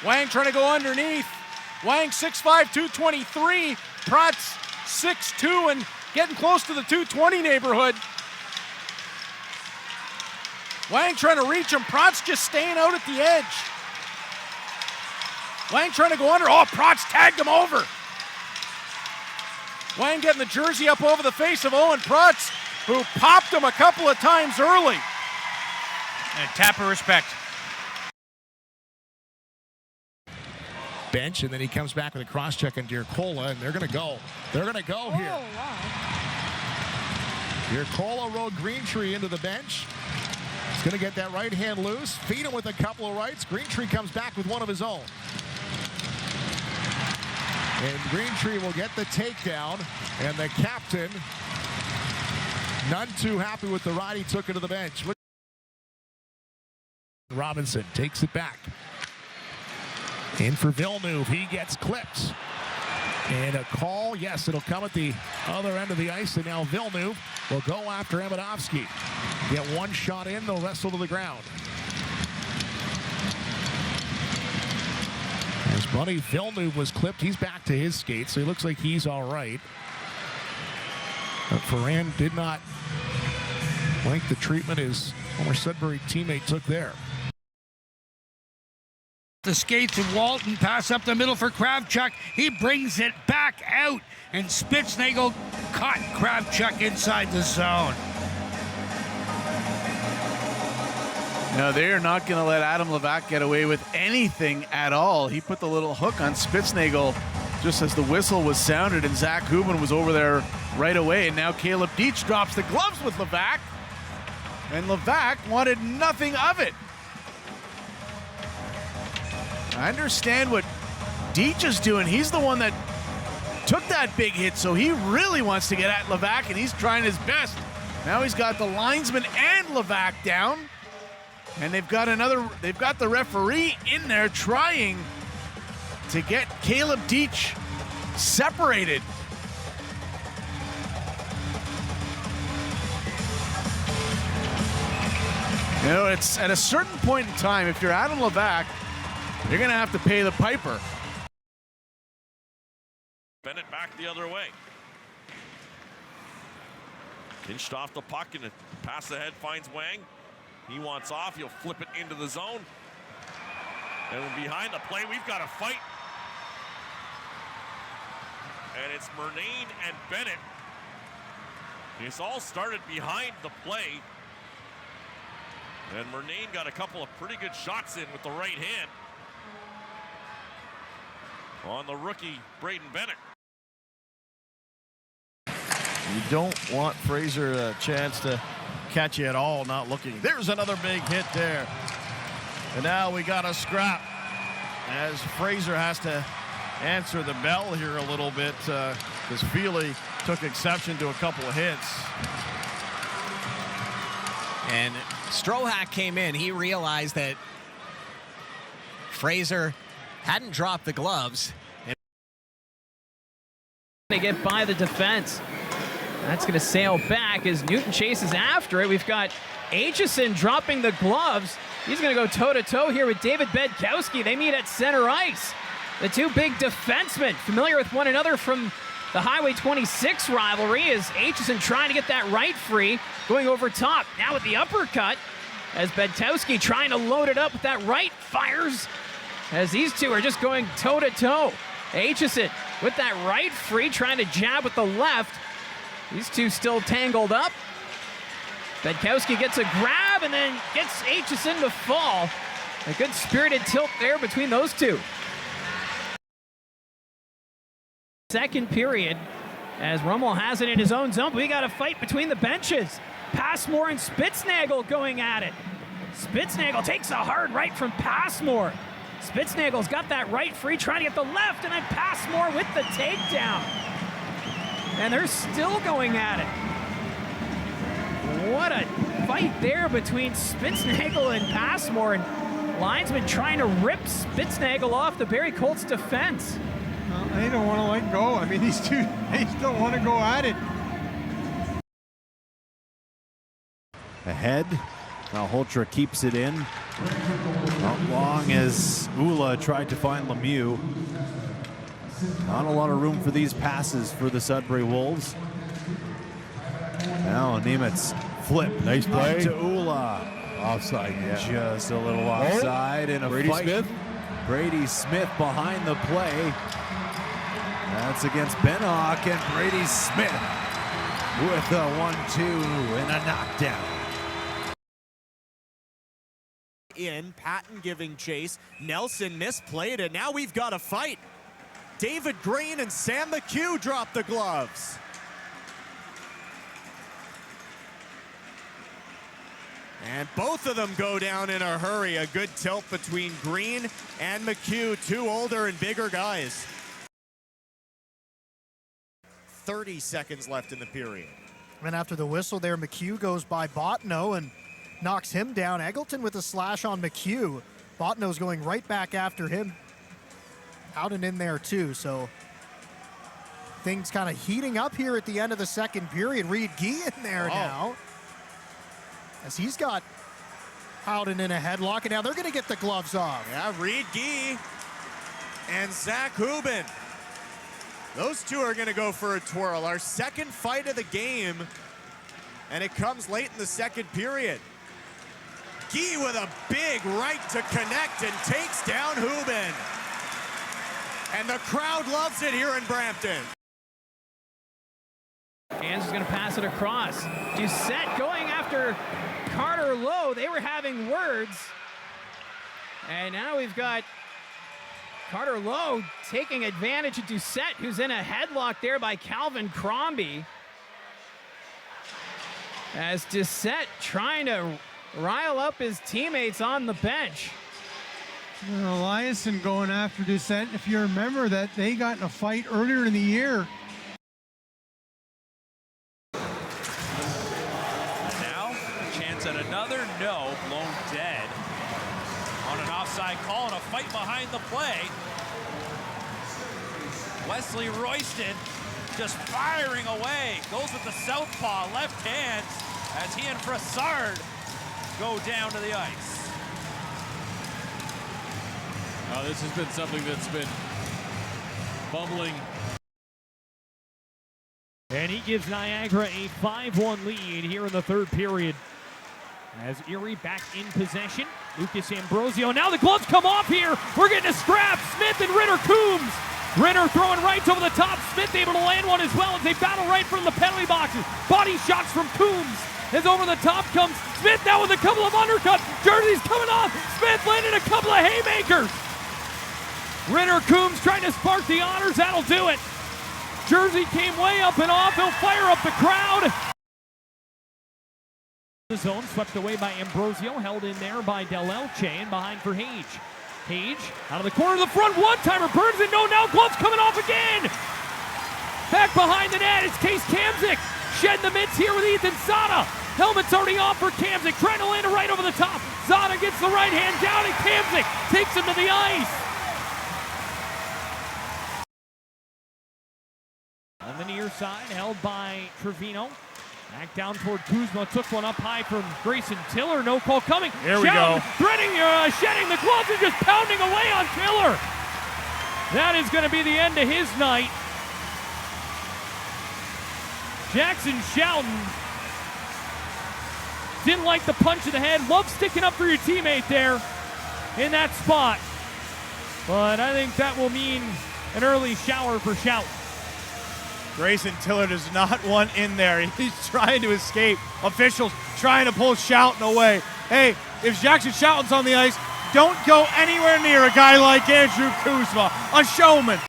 Wang trying to go underneath. Wang 6'5", 223. Prots 6'2", and getting close to the 220 neighborhood. Wang trying to reach him. Prots just staying out at the edge. Wang trying to go under. Oh, Prots tagged him over. Wang getting the jersey up over the face of Owen Prots, who popped him a couple of times early.
And a tap of respect.
Bench, and then he comes back with a cross-check on Dirkola, and they're going to go. They're going to go here.
Wow.
Dirkola rode Greentree into the bench. He's going to get that right hand loose, feed him with a couple of rights. Greentree comes back with one of his own. And Greentree will get the takedown, and the captain, none too happy with the ride he took into the bench. Robinson takes it back. In for Villeneuve, he gets clipped. And a call, yes, it'll come at the other end of the ice, and now Villeneuve will go after Emanovsky. Get one shot in, they'll wrestle to the ground. His buddy Villeneuve was clipped. He's back to his skates, so he looks like he's all right. But Ferran did not like the treatment his former Sudbury teammate took there.
The skates of Walton, pass up the middle for Kravchuk. He brings it back out, and Spitznagel caught Kravchuk inside the zone.
No, they are not going to let Adam Levac get away with anything at all. He put the little hook on Spitznagel just as the whistle was sounded, and Zach Hubin was over there right away. And now Caleb Dietz drops the gloves with Levac, and Levac wanted nothing of it. I understand what Dietz is doing. He's the one that took that big hit, so he really wants to get at Levac, and he's trying his best. Now he's got the linesman and Levac down. And they've got the referee in there trying to get Caleb Dietz separated. You know, it's at a certain point in time, if you're Adam Levac, you're going to have to pay the piper.
Bennett back the other way. Pinched off the puck, and a pass ahead finds Wang. He wants off. He'll flip it into the zone. And behind the play, we've got a fight. And it's Murnane and Bennett. It's all started behind the play. And Murnane got a couple of pretty good shots in with the right hand on the rookie, Braden Bennett.
You don't want Fraser a chance to catch you at all, not looking. There's another big hit there. And now we got a scrap as Fraser has to answer the bell here a little bit because Feely took exception to a couple of hits.
And Strohak came in. He realized that Fraser hadn't dropped the gloves.
They get by the defense. That's going to sail back as Newton chases after it. We've got Aitchison dropping the gloves. He's going to go toe-to-toe here with David Bedkowski. They meet at center ice. The two big defensemen familiar with one another from the Highway 26 rivalry as Aitchison trying to get that right free, going over top. Now with the uppercut as Bedkowski trying to load it up with that right, fires as these two are just going toe-to-toe. Aitchison with that right free, trying to jab with the left. These two still tangled up. Bedkowski gets a grab and then gets Aitchison to fall. A good spirited tilt there between those two. Second period, as Rummel has it in his own zone. We got a fight between the benches. Passmore and Spitznagel going at it. Spitznagel takes a hard right from Passmore. Spitznagel's got that right free, trying to get the left, and then Passmore with the takedown. And they're still going at it. What a fight there between Spitznagel and Passmore, and linesman trying to rip Spitznagel off the Barrie Colts defense.
They don't want to let go. I mean, these two, they still want to go at it.
Ahead. Malhotra keeps it in. Not long as Ula tried to find Lemieux. Not a lot of room for these passes for the Sudbury Wolves. Now Nemitz flip. Nice play. To Ula. Offside, yeah. Just a little offside in a
Brady
fight.
Smith.
Brady Smith behind the play. That's against Bennock, and Brady Smith with a 1-2 and a knockdown.
In, Patton giving chase. Nelson misplayed it. Now we've got a fight. David Green and Sam McHugh drop the gloves. And both of them go down in a hurry. A good tilt between Green and McHugh, two older and bigger guys. 30 seconds left in the period.
And after the whistle there, McHugh goes by Botno and knocks him down. Eggleton with a slash on McHugh. Botno's going right back after him. Out and in there too, so things kind of heating up here at the end of the second period. Reed Gee in there now. As he's got Howden in a headlock, and now they're going to get the gloves off.
Yeah, Reed Gee and Zach Hubin. Those two are going to go for a twirl. Our second fight of the game, and it comes late in the second period. Gee with a big right to connect and takes down Hubin. And the crowd loves it here in Brampton.
Kansas is going to pass it across. Doucette going after Carter Lowe. They were having words. And now we've got Carter Lowe taking advantage of Doucette, who's in a headlock there by Calvin Crombie. As Doucette trying to rile up his teammates on the bench.
Eliason going after Doucette. If you remember that they got in a fight earlier in the year.
Now, chance at another no, blown dead on an offside call and a fight behind the play. Wesley Royston just firing away, goes with the southpaw, left hand, as he and Brassard go down to the ice.
This has been something that's been bubbling.
And he gives Niagara a 5-1 lead here in the third period. As Erie back in possession, Lucas Ambrosio. Now the gloves come off here. We're getting a scrap. Smith and Ritter Coombs. Ritter throwing rights over the top. Smith able to land one as well as they battle right from the penalty boxes. Body shots from Coombs. As over the top comes Smith now with a couple of undercuts. Jersey's coming off. Smith landed a couple of haymakers. Ritter Coombs trying to spark the honors. That'll do it. Jersey came way up and off. He'll fire up the crowd. The zone swept away by Ambrosio. Held in there by Del Elche and behind for Hage. Hage out of the corner of the front. One-timer. Burns it. No, now gloves coming off again. Back behind the net. It's Case Kamzik. Shedding the mitts here with Ethan Zada. Helmet's already off for Kamzik. Trying to land it right over the top. Zada gets the right hand down and Kamzik takes him to the ice. On the near side, held by Trevino. Back down toward Kuzma. Took one up high from Grayson Tiller. No call coming.
Here we go.
Threading, shedding the gloves and just pounding away on Tiller. That is going to be the end of his night. Jackson Shelton didn't like the punch in the head. Love sticking up for your teammate there in that spot. But I think that will mean an early shower for Shout.
Grayson Tiller does not want in there. He's trying to escape. Officials trying to pull Schouten away. Hey, if Jackson Schouten's on the ice, don't go anywhere near a guy like Andrew Kuzma, a showman.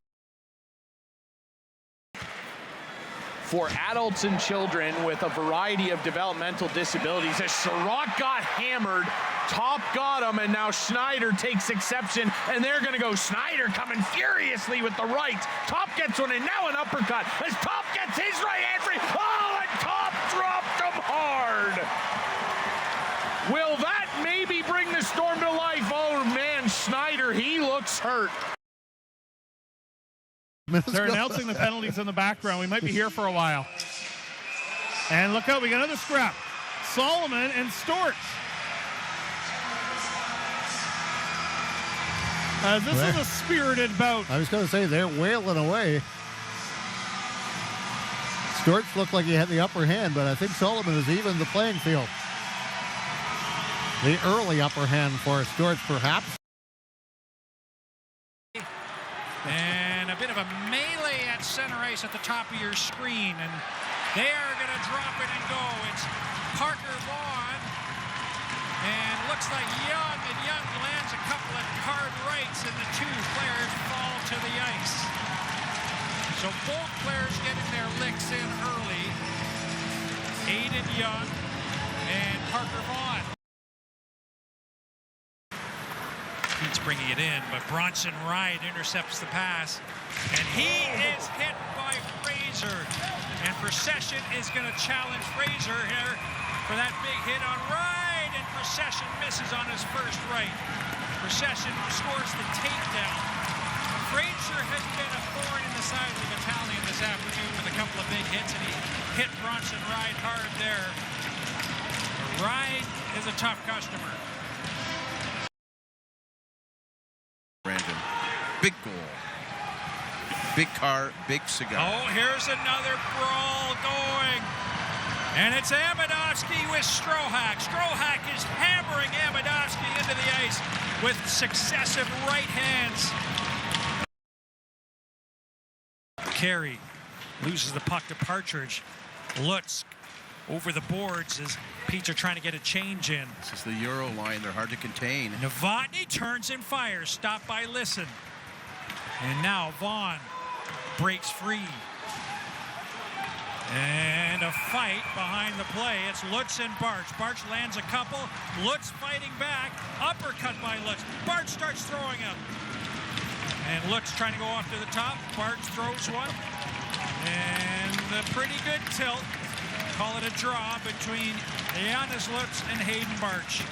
For adults and children with a variety of developmental disabilities, as Sherratt got hammered, Top got him, and now Schneider takes exception, and they're going to go. Schneider coming furiously with the right. Top gets one, and now an uppercut as Top gets his right hand free. Oh, and Top dropped him hard. Will that maybe bring the Storm to life? Oh, man, Schneider, he looks hurt.
They're announcing the penalties in the background. We might be here for a while. And look out, we got another scrap. Solomon and Storch. This is a spirited bout.
I was going to say, they're wailing away. Storch looked like he had the upper hand, but I think Solomon has evened the playing field. The early upper hand for Storch, perhaps.
And a bit of a melee at center ice at the top of your screen. And they are going to drop it and go. It's Parker Vaughan. And looks like Young. And Young lands a couple of hard rights. And the two players fall to the ice. So both players getting their licks in early. Aiden Young and Parker Vaughan. Pete's bringing it in, but Bronson Wright intercepts the pass, and he is hit by Fraser, and Procession is going to challenge Fraser here for that big hit on Wright, and Procession misses on his first right. Procession scores the takedown. Fraser has been a thorn in the side of the battalion this afternoon with a couple of big hits, and he hit Bronson Wright hard there. Wright is a tough customer.
Brandon, big goal, big car, big cigar.
Oh, here's another brawl going, and it's Amidovsky with Strohak. Strohak is hammering Amidovsky into the ice with successive right hands. Carey loses the puck to Partridge. Lutz over the boards as Pete's are trying to get a change in.
This is the Euro line. They're hard to contain.
Novotny turns and fires, stopped by Listen. And now Vaughn breaks free. And a fight behind the play. It's Lutz and Barch. Barch lands a couple. Lutz fighting back. Uppercut by Lutz. Barch starts throwing him. And Lutz trying to go off to the top. Barch throws one. And a pretty good tilt. Call it a draw between Giannis Lutz and Hayden Barch.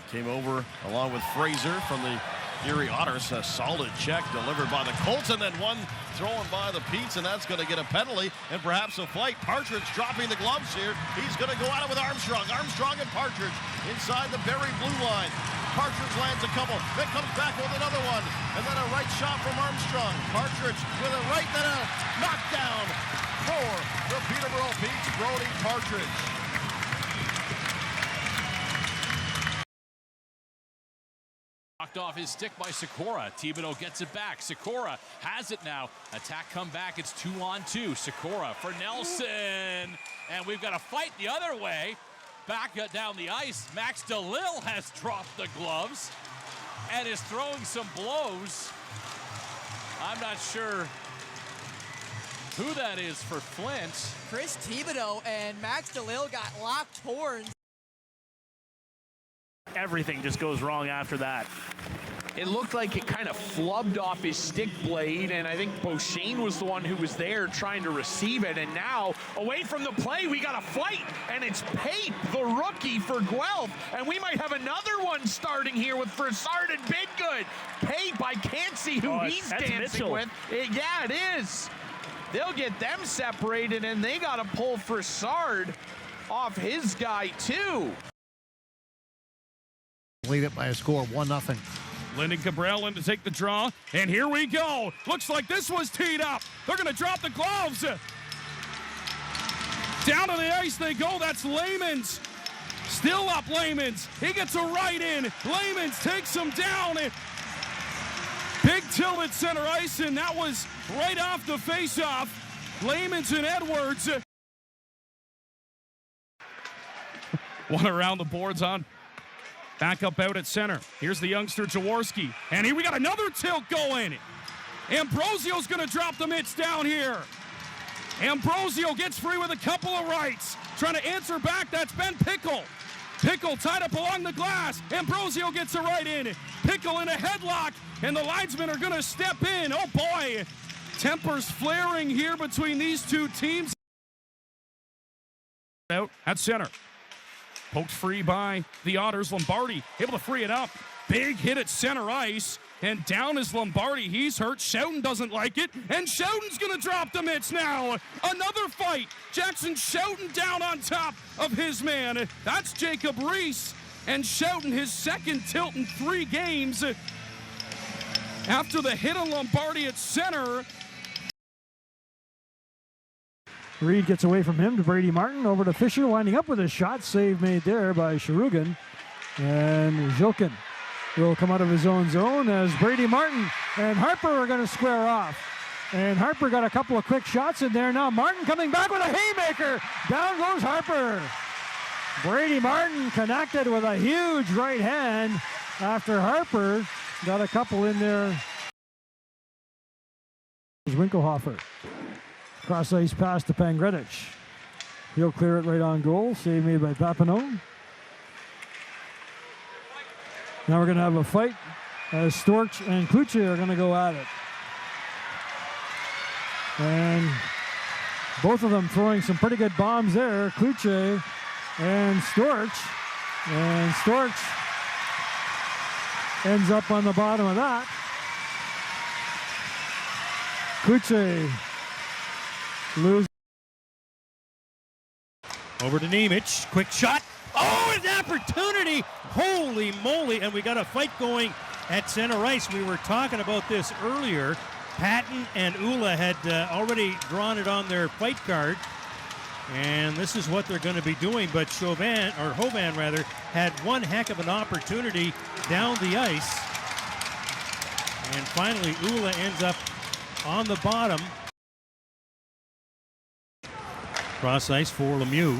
Came over along with Fraser from the Erie Otters. A solid check delivered by the Colts, and then one thrown by the Petes, and that's going to get a penalty and perhaps a fight. Partridge dropping the gloves here. He's going to go at it with Armstrong. Armstrong and Partridge inside the Barrie blue line. Partridge lands a couple, then comes back with another one, and then a right shot from Armstrong. Partridge with a right, then a knockdown for the Peterborough Petes, Brody Partridge.
Knocked off his stick by Sikora. Thibodeau gets it back. Sikora has it now. Attack come back. It's 2-on-2. Sikora for Nelson. And we've got a fight the other way. Back down the ice. Max DeLille has dropped the gloves and is throwing some blows. I'm not sure who that is for Flint.
Chris Thibodeau and Max DeLille got locked horns.
Everything just goes wrong after that.
It looked like it kind of flubbed off his stick blade, and I think Beauchene was the one who was there trying to receive it. And now, away from the play, we got a fight, and it's Pape, the rookie for Guelph. And we might have another one starting here with Brassard and Bidgood. Pape, I can't see who he's dancing
Mitchell.
with. Yeah, it is. They'll get them separated, and they got to pull Brassard off his guy, too.
Lead it by a score of 1-0.
Lyndon Cabral in to take the draw, and here we go. Looks like this was teed up. They're going to drop the gloves. Down to the ice they go. That's Lamans. Still up Lamans. He gets a right in. Lamans takes him down. And big
tilt at center ice, and that was right off the faceoff. Layman's and Edwards. One around the boards on. Back up out at center. Here's the youngster Jaworski. And here we got another tilt going. Ambrosio's going to drop the mitts down here. Ambrosio gets free with a couple of rights. Trying to answer back, that's Ben Pickle. Pickle tied up along the glass. Ambrosio gets a right in. Pickle in a headlock, and the linesmen are going to step in. Oh boy, tempers flaring here between these two teams. Out at center. Poked free by the Otters. Lombardi able to free it up. Big hit at center ice. And down is Lombardi. He's hurt. Schouten doesn't like it. And Schouten's going to drop the mitts now. Another fight. Jackson Schouten down on top of his man. That's Jacob Reese. And Schouten, his second tilt in 3 games. After the hit on Lombardi at center.
Reed gets away from him to Brady Martin. Over to Fisher, winding up with a shot. Save made there by Sharugan. And Zhilkin will come out of his own zone as Brady Martin and Harper are going to square off. And Harper got a couple of quick shots in there. Now Martin coming back with a haymaker. Down goes Harper. Brady Martin connected with a huge right hand after Harper got a couple in there. Winkelhofer. Cross ice pass to Pangredich. He'll clear it right on goal. Save made by Papineau. Now we're going to have a fight as Storch and Kluche are going to go at it. And both of them throwing some pretty good bombs there, Kluche and Storch. And Storch ends up on the bottom of that. Kluche loses.
Over to Nemec, quick shot. Oh, an opportunity! Holy moly, and we got a fight going at center ice. We were talking about this earlier. Patton and Ula had already drawn it on their fight card, and this is what they're going to be doing. But Hovan had one heck of an opportunity down the ice, and finally Ula ends up on the bottom. Cross ice for Lemieux.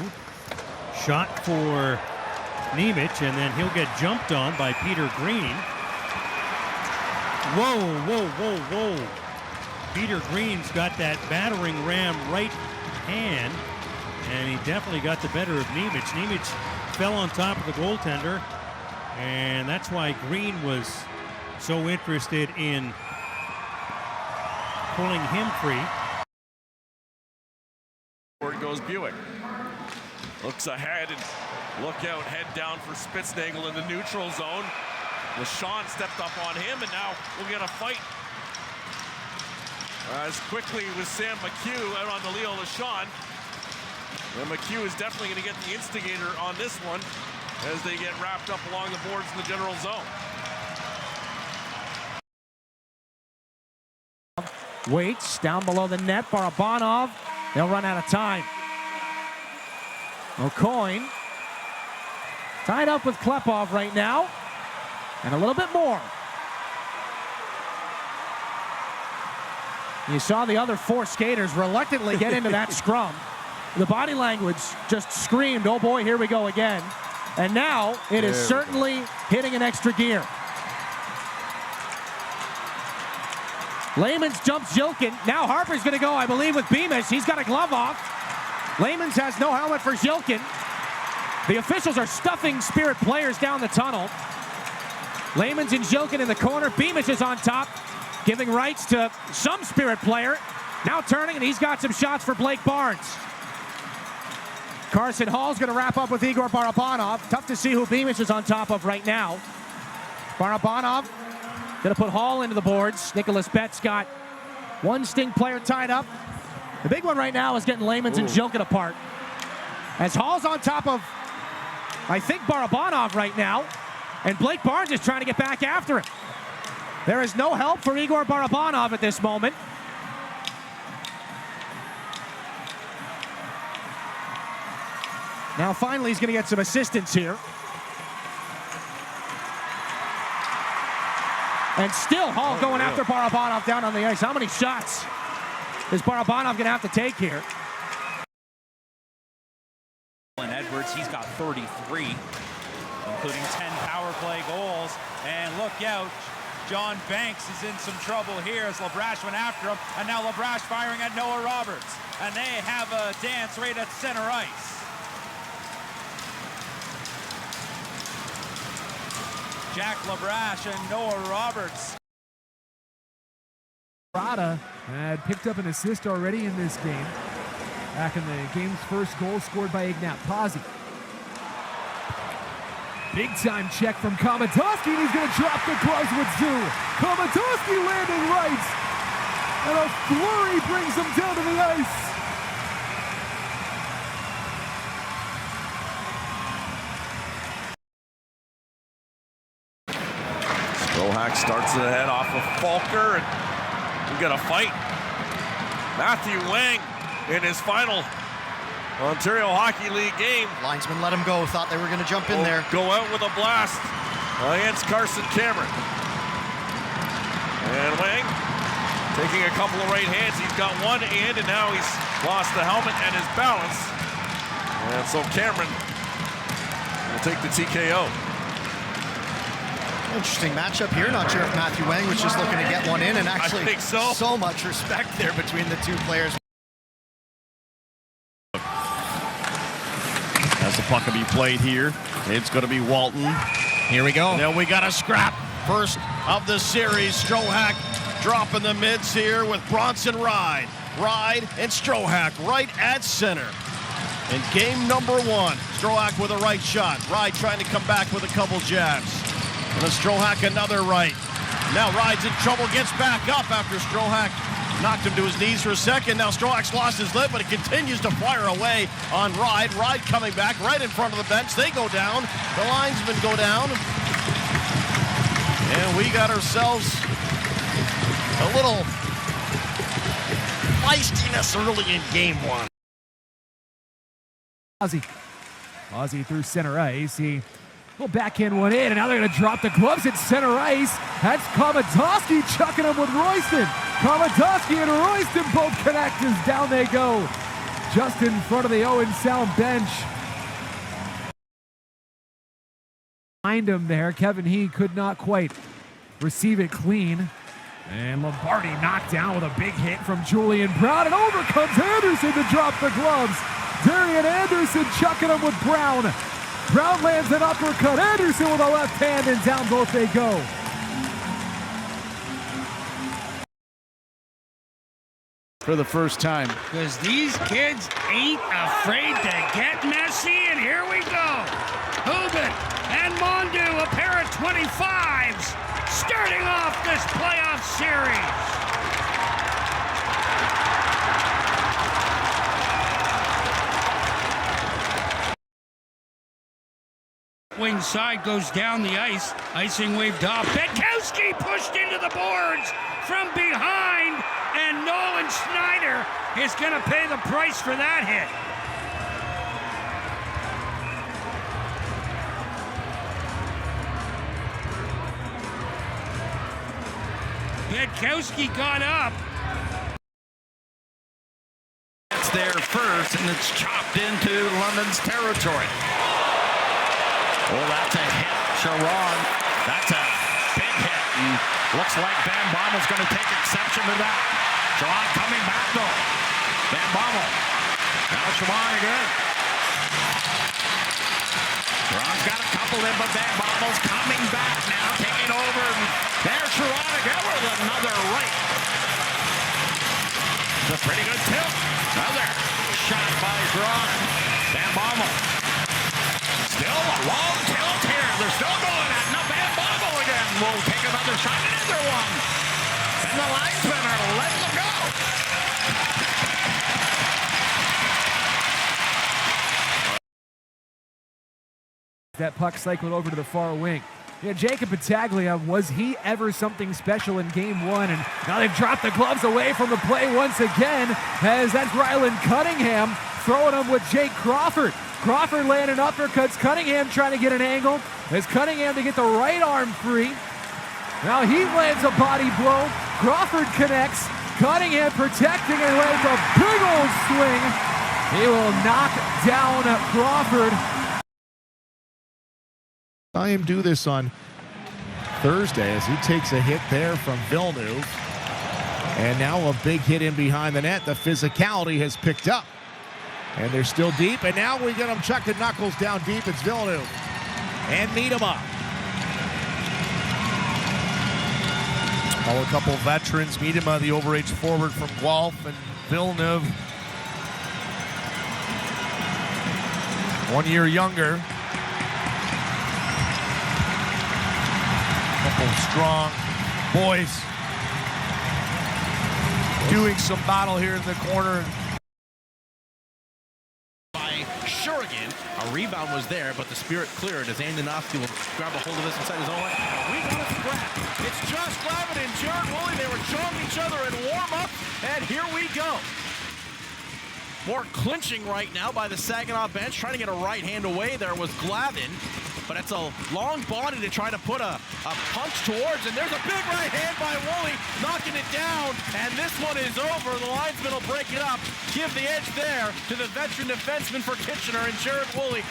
Shot for Nemec, and then he'll get jumped on by Peter Green. Whoa, whoa, whoa, whoa. Peter Green's got that battering ram right hand, and he definitely got the better of Nemec. Nemec fell on top of the goaltender, and that's why Green was so interested in pulling him free.
Forward goes Buick. Looks ahead and look out, head down for Spitznagel in the neutral zone. LeSean stepped up on him, and now we'll get a fight. As quickly with Sam McHugh out on the Leo LeSean. And McHugh is definitely going to get the instigator on this one as they get wrapped up along the boards in the general zone.
Waits down below the net. Barabanov, they'll run out of time. O'Coin tied up with Klepov right now, and a little bit more. You saw the other 4 skaters reluctantly get into that scrum. The body language just screamed, oh boy, here we go again. And now it is certainly hitting an extra gear. Layman's jumps Zhilkin. Now Harper's going to go, I believe, with Beamish. He's got a glove off. Layman's has no helmet for Zhilkin. The officials are stuffing Spirit players down the tunnel. Layman's and Zhilkin in the corner. Beamish is on top, giving rights to some Spirit player. Now turning, and he's got some shots for Blake Barnes. Carson Hall's going to wrap up with Igor Barabanov. Tough to see who Beamish is on top of right now. Barabanov going to put Hall into the boards. Nicholas Betts got one Sting player tied up. The big one right now is getting Layman's and Zhilkin apart. As Hall's on top of, I think, Barabanov right now, and Blake Barnes is trying to get back after him. There is no help for Igor Barabanov at this moment. Now finally he's going to get some assistance here. And still Hall going after Barabanov down on the ice. How many shots is Barabanov going to have to take here?
And Edwards, he's got 33, including 10 power play goals. And look out, John Banks is in some trouble here as LaBrache went after him. And now LaBrache firing at Noah Roberts. And they have a dance right at center ice. Jack LaBrache and Noah Roberts.
Prada had picked up an assist already in this game. Back in the game's first goal scored by Ignat Pazzi. Big time check from Komatoski, and he's going to drop the gloves with two. Komatoski landing right, and a flurry brings him down to the ice.
Strohak starts it ahead off of Falker, and we got a fight. Matthew Wang in his final Ontario Hockey League game.
Linesman let him go, thought they were going to jump in there.
Go out with a blast against Carson Cameron. And Wang taking a couple of right hands. He's got one in, and now he's lost the helmet and his balance. And so Cameron will take the TKO.
Interesting matchup here. Not sure if Matthew Wang was just looking to get one in, and actually
I think so
much respect there between the two players.
As the puck will be played here, it's going to be Walton.
Here we go.
Then we got a scrap. First of the series. Strohak dropping the mids here with Bronson Ride. Ride and Strohak right at center. In game number one, Strohak with a right shot. Ride trying to come back with a couple jabs. And then Strohak another right. Now Ride's in trouble, gets back up after Strohak knocked him to his knees for a second. Now Strohak's lost his lip, but it continues to fire away on Ride. Ride coming back right in front of the bench. They go down. The linesmen go down. And we got ourselves a little feistiness early in game one.
Ozzy through center ice. He will backhand one in, and now they're going to drop the gloves at center ice. That's Komatoski chucking him with Royston. Komatoski and Royston both connect as down they go. Just in front of the Owen Sound bench. Behind him there, Kevin He could not quite receive it clean. And Lombardi knocked down with a big hit from Julian Brown, and over comes Anderson to drop the gloves. Darian Anderson chucking him with Brown. Brown lands an uppercut. Anderson with a left hand, and down both they go.
For the first time.
Because these kids ain't afraid to get messy, and here we go. Hubin and Mondu, a pair of 25s, starting off this playoff series. Wing side goes down the ice. Icing waved off. Petkowski pushed into the boards from behind, and Nolan Schneider is going to pay the price for that hit. Petkowski got up.
It's there first, and it's chopped into London's territory. Oh, that's a hit, Sharon. That's a big hit, and looks like Van Bommel's going to take exception to that. Sharon coming back, though. Van Bommel. Now Sharon again. Sharon's got a couple in, but Van Bommel's coming back now, taking over. And there's Sharon again with another right. It's a pretty good tilt. Another shot by Sharon. Van Bommel. Still a long tilt here. They're still going at it. Now Van Bommel again will take another shot. Another one. And the linesmen are letting them go.
That puck cycled over to the far wing. Yeah, Jacob Battaglia, was he ever something special in game one? And now they've dropped the gloves away from the play once again, as that's Ryland Cunningham throwing them with Jake Crawford. Crawford landing uppercuts. Cunningham trying to get an angle. As Cunningham to get the right arm free.
Now he lands a body blow. Crawford connects. Cunningham protecting it with a big old swing. He will knock down Crawford.
Saw him do this on Thursday as he takes a hit there from Villeneuve. And now a big hit in behind the net. The physicality has picked up. And they're still deep. And now we get them chucked the knuckles down deep. It's Villeneuve. And Miedema.
A couple veterans. Miedema, the overage forward from Guelph, and Villeneuve, 1 year younger. Couple strong boys doing some battle here in the corner.
By Shurigan, a rebound was there, but the Spirit cleared as Andonovski will grab a hold of this inside his own line.
We got a scrap. It's Josh Glavin and Jared Woolley. They were showing each other in warm-up, and here we go.
More clinching right now by the Saginaw bench, trying to get a right hand away. There was Glavin, but it's a long body to try to put a punch towards, and there's a big right hand by Woolley, knocking it down, and this one is over. The linesman will break it up, give the edge there to the veteran defenseman for Kitchener and Jared Woolley.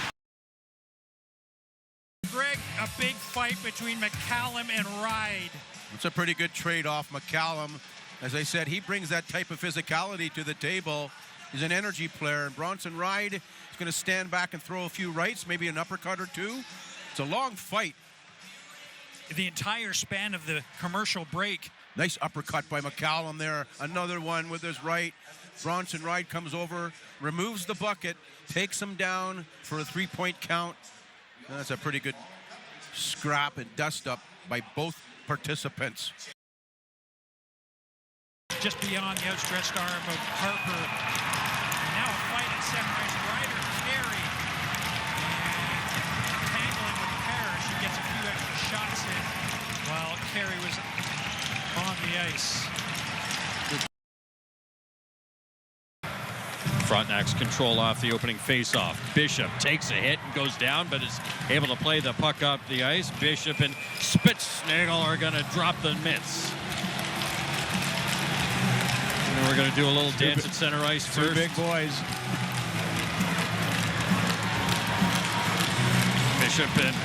Greg, a big fight between McCallum and Ride.
It's a pretty good trade-off. McCallum, as I said, he brings that type of physicality to the table. He's an energy player, and Bronson Ride is going to stand back and throw a few rights, maybe an uppercut or two. It's a long fight.
The entire span of the commercial break.
Nice uppercut by McCallum there. Another one with his right. Bronson Ride comes over, removes the bucket, takes him down for a three-point count. And that's a pretty good scrap and dust-up by both participants.
Just beyond the outstretched arm of Harper. Now a fight at center ice. Ryder Carey tangling with Parrish. He gets a few extra shots in while Carey was on the ice.
Frontenac's control off the opening faceoff. Bishop takes a hit and goes down, but is able to play the puck up the ice. Bishop and Spitznagel are going to drop the mitts. And we're going to do a little dance at center ice first.
Two big boys.
Bishop and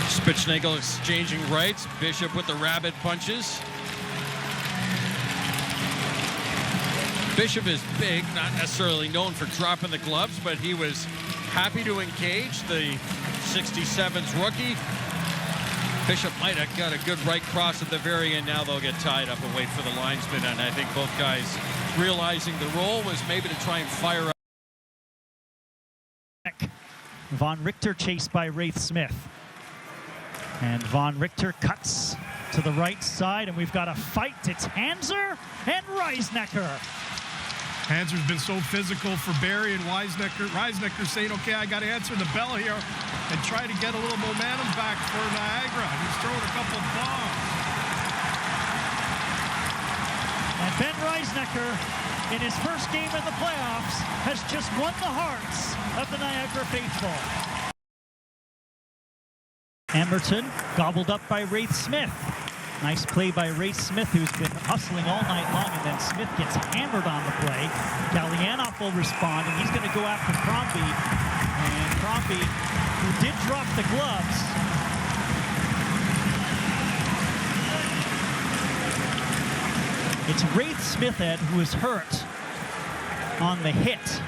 Spitznagel exchanging rights. Bishop with the rabbit punches. Bishop is big, not necessarily known for dropping the gloves, but he was happy to engage the 67's rookie. Bishop might have got a good right cross at the very end. Now they'll get tied up and wait for the linesman, and I think both guys realizing the role was maybe to try and fire up.
Von Richter chased by Wraith Smith. And Von Richter cuts to the right side, and we've got a fight. It's Hanser and Reisnecker.
Hanser's been so physical for Barrie and Reisnecker. Reisnecker saying, okay, I got to answer the bell here and try to get a little momentum back for Niagara. He's throwing a couple of bombs.
And Ben Reisnecker, in his first game of the playoffs, has just won the hearts of the Niagara faithful. Emberton gobbled up by Wraith Smith. Nice play by Wraith Smith, who's been hustling all night long, and then Smith gets hammered on the play. Gallianoff will respond, and he's going to go after Crombie. And Crombie, who did drop the gloves, it's Wraith Smith, Ed, who is hurt on the hit.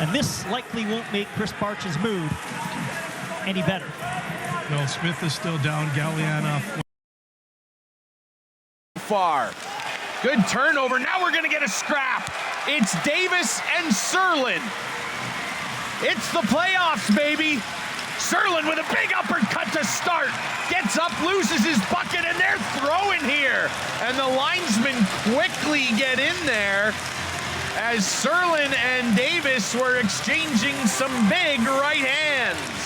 And this likely won't make Chris Bartsch's mood any better.
No, Smith is still down. Gallianoff.
Far. Good turnover. Now we're going to get a scrap. It's Davis and Serlin. It's the playoffs, baby. Serlin with a big uppercut to start. Gets up, loses his bucket, and they're throwing here. And the linesmen quickly get in there as Serlin and Davis were exchanging some big right hands.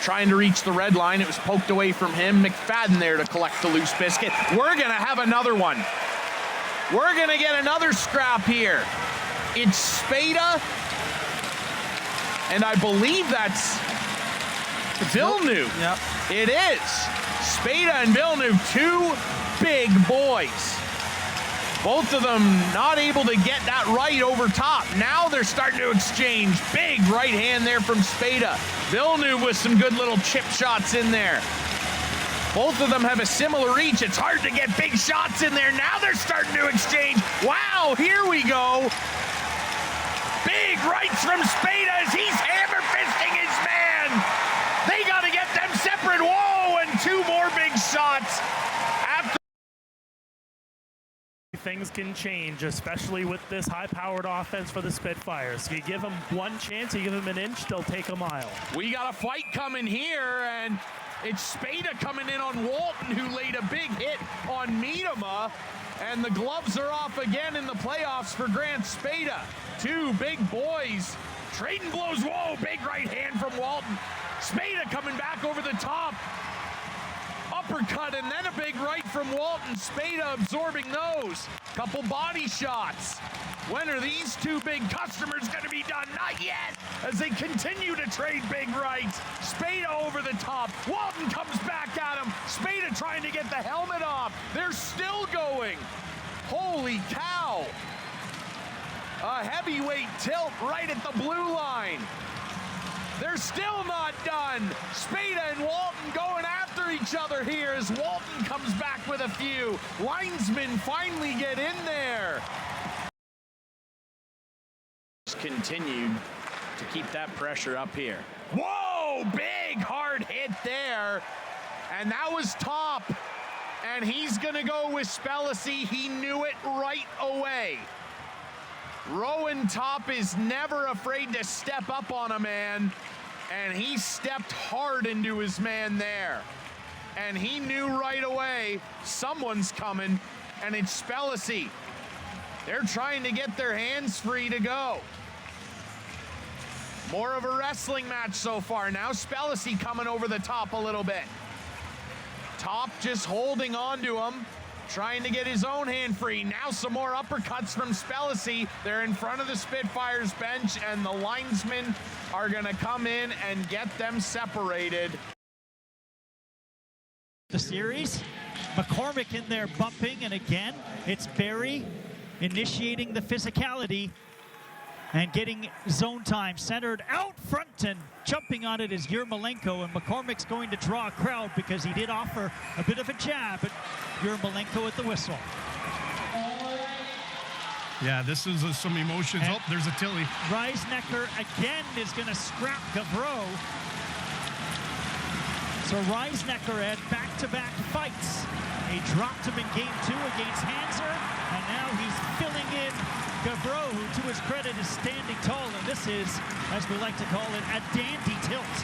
Trying to reach the red line. It was poked away from him. McFadden there to collect the loose biscuit. We're going to have another one. We're going to get another scrap here. It's Spada. And I believe that's Villeneuve. Yep. It is. Spada and Villeneuve, two big boys. Both of them not able to get that right over top. Now they're starting to exchange. Big right hand there from Spada. Villeneuve with some good little chip shots in there. Both of them have a similar reach. It's hard to get big shots in there. Now they're starting to exchange. Wow, here we go. Big rights from Spada as he's hammer fisting his man. They got to get them separate. Whoa, and two more big shots.
Things can change, especially with this high-powered offense for the Spitfires. You give them one chance, you give them an inch, they'll take a mile.
We got a fight coming here, and it's Spada coming in on Walton, who laid a big hit on Miedema, and the gloves are off again in the playoffs for Grant Spada. Two big boys trading blows. Whoa, big right hand from Walton. Spada coming back over the top. Uppercut and then a big right from Walton. Spada absorbing those. Couple body shots. When are these two big customers going to be done? Not yet, as they continue to trade big rights. Spada over the top. Walton comes back at him. Spada trying to get the helmet off. They're still going. Holy cow. A heavyweight tilt right at the blue line. They're still not done. Spada and Walton going after each other here as Walton comes back with a few. Linesmen finally get in there. Continued to keep that pressure up here. Whoa, big hard hit there. And that was Top. And he's gonna go with Spellacy. He knew it right away. Rowan Top is never afraid to step up on a man, and he stepped hard into his man there. And he knew right away someone's coming, and it's Spellacy. They're trying to get their hands free to go. More of a wrestling match so far. Now Spellacy coming over the top a little bit. Top just holding on to him, trying to get his own hand free. Now some more uppercuts from Spellacy. They're in front of the Spitfires bench, and the linesmen are gonna come in and get them separated.
The series, McCormick in there bumping, and again, it's Barry initiating the physicality and getting zone time centered out front, and jumping on it is Yermolenko, and McCormick's going to draw a crowd because he did offer a bit of a jab, but Yermolenko at the whistle.
Yeah, this is some emotions.
And
there's a Tilly.
Reisnecker again is going to scrap Gavreau. So Reisnecker had back-to-back fights. He dropped him in game 2 against Hanser, and now he's filling in Gavreau, who to his credit is standing tall, and this is, as we like to call it, a dandy tilt.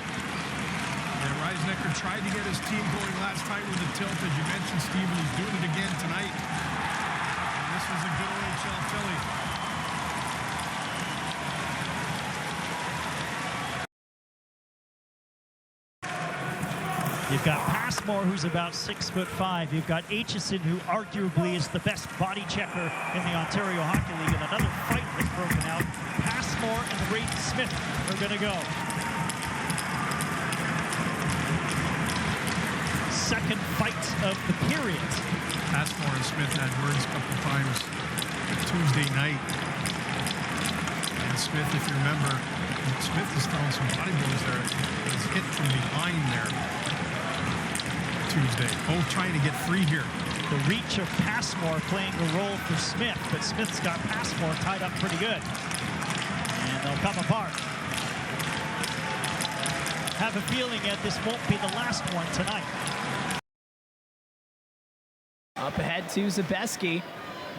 And Reisnecker tried to get his team going last night with a tilt, as you mentioned, Steven. He's doing it again tonight. And this was a good OHL Philly.
You've got Passmore, who's about 6'5". You've got Aitchison, who arguably is the best body checker in the Ontario Hockey League, and another fight has broken out. Passmore and Wraith Smith are going to go. Second fight of the period.
Passmore and Smith had words a couple times Tuesday night. And Smith, if you remember, Smith is throwing some body blows there. He was hit from behind there Tuesday. Both trying to get free here.
The reach of Passmore playing a role for Smith, but Smith's got Passmore tied up pretty good. And they'll come apart. Have a feeling that this won't be the last one tonight.
Up ahead to Zabeski.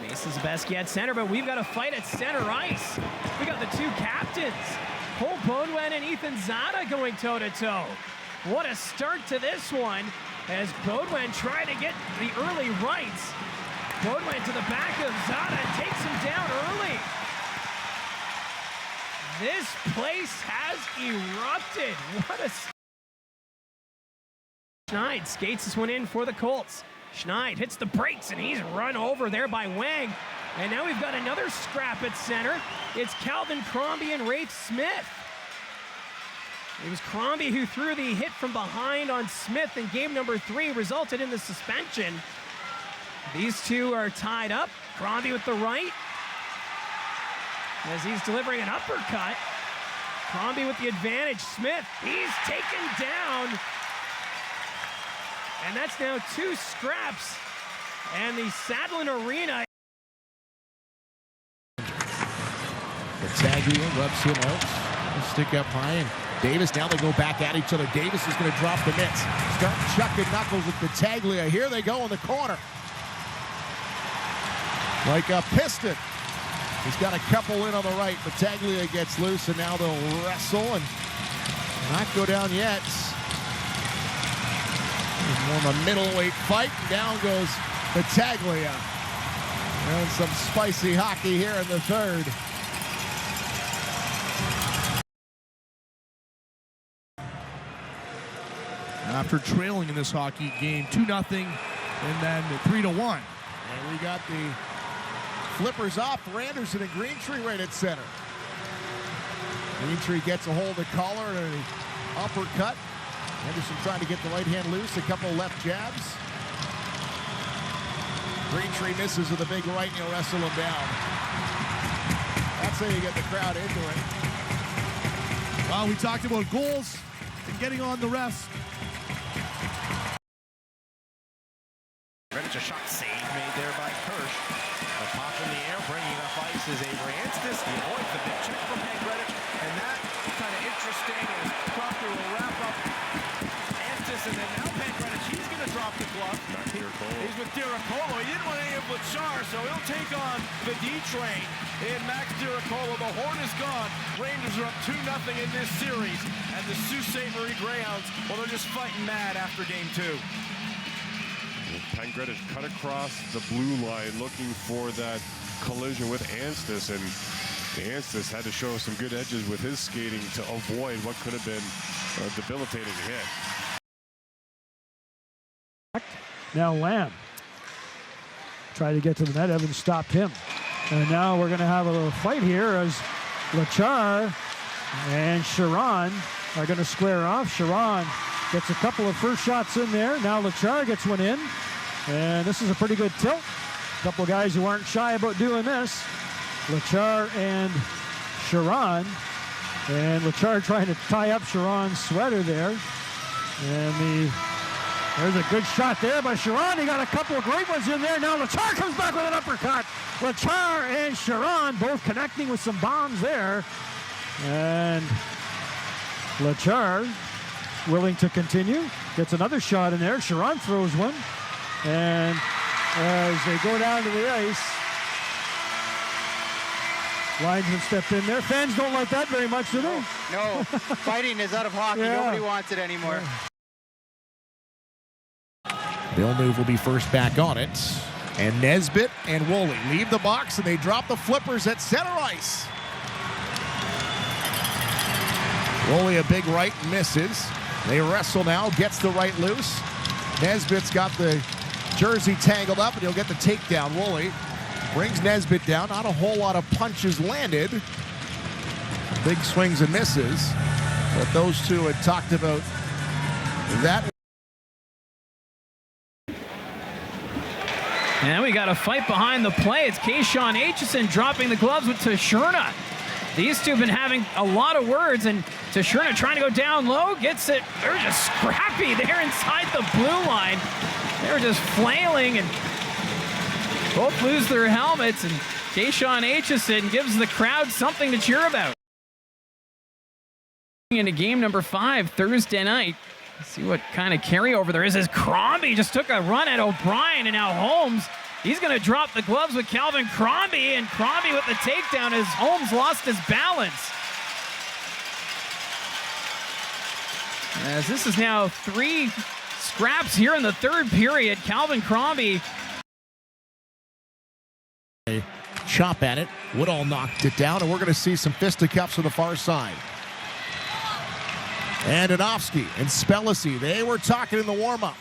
Mason Zabeski at center, but we've got a fight at center ice. We got the two captains, Cole Beaudoin and Ethan Zada, going toe-to-toe. What a start to this one, as Beaudoin tried to get the early rights. Beaudoin to the back of Zada and takes him down early. This place has erupted. What a... Schneid skates this one in for the Colts. Schneid hits the brakes, and he's run over there by Wang. And now we've got another scrap at center. It's Calvin Crombie and Wraith Smith. It was Crombie who threw the hit from behind on Smith in game number 3, resulted in the suspension. These two are tied up. Crombie with the right as he's delivering an uppercut. Crombie with the advantage. Smith, he's taken down. And that's now 2 scraps. And the Sadlin Arena.
Battaglia rubs him out. Stick up high, and Davis, now they go back at each other. Davis is going to drop the mitts. Start chucking knuckles with Battaglia. Here they go in the corner. Like a piston. He's got a couple in on the right. Battaglia gets loose, and now they'll wrestle and not go down yet. It's more of a middleweight fight. Down goes Battaglia. And some spicy hockey here in the third. After trailing in this hockey game 2-0 and then 3-1. And we got the flippers off for Anderson and Greentree right at center. Greentree gets a hold of the collar and an uppercut. Anderson trying to get the right hand loose, a couple left jabs. Greentree misses with a big right and he'll wrestle him down. That's how you get the crowd into it. Well, we talked about goals and getting on the refs.
It's a shot save made there by Kirsch. The pop in the air, bringing up ice is Avery Anstis. He avoids the big check from Pangredic, and that kind of interesting as Proctor will wrap up Anstis, and then now Pangredic, he's going to drop the glove. He's with Diracolo. He didn't want any of Lachar, so he'll take on the D train in Max Diracolo. The horn is gone. Rangers are up 2-0 in this series, and the Sault Ste. Marie Greyhounds, well, they're just fighting mad after game 2.
Pangredic cut across the blue line looking for that collision with Anstis, and Anstis had to show some good edges with his skating to avoid what could have been a debilitating hit.
Now Lamb tried to get to the net. Evans stopped him. And now we're going to have a little fight here as Lachar and Sharon are going to square off. Sharon gets a couple of first shots in there. Now Lachar gets one in. And this is a pretty good tilt. A couple of guys who aren't shy about doing this. Lachar and Sharon. And Lachar trying to tie up Sharon's sweater there. And there's a good shot there by Sharon. He got a couple of great ones in there. Now Lachar comes back with an uppercut. Lachar and Sharon both connecting with some bombs there. And Lachar willing to continue. Gets another shot in there. Sharon throws one. And as they go down to the ice, linesman stepped in there. Fans don't like that very much, do they?
No, fighting is out of hockey.
Yeah.
Nobody wants it anymore.
Villeneuve will be first back on it. And Nesbitt and Woolley leave the box, and they drop the flippers at center ice. Woolley a big right, misses. They wrestle now, gets the right loose. Nesbitt's got the jersey tangled up, and he'll get the takedown. Woolley brings Nesbitt down. Not a whole lot of punches landed. Big swings and misses. But those two had talked about that.
And we got a fight behind the play. It's Kayshawn Aitchison dropping the gloves with Tashurna. These two have been having a lot of words, and Tashurna trying to go down low, gets it. They're just scrappy there inside the blue line. They were just flailing, and both lose their helmets, and Kayshawn Aitchison gives the crowd something to cheer about. Into game number 5 Thursday night. Let's see what kind of carryover there is as Crombie just took a run at O'Brien, and now Holmes, he's going to drop the gloves with Calvin Crombie, and Crombie with the takedown as Holmes lost his balance. As this is now 3 scraps here in the third period. Calvin Crombie.
Chop at it. Woodall knocked it down, and we're going to see some fisticuffs on the far side. Andonovski and Spellacy, they were talking in the warm-up.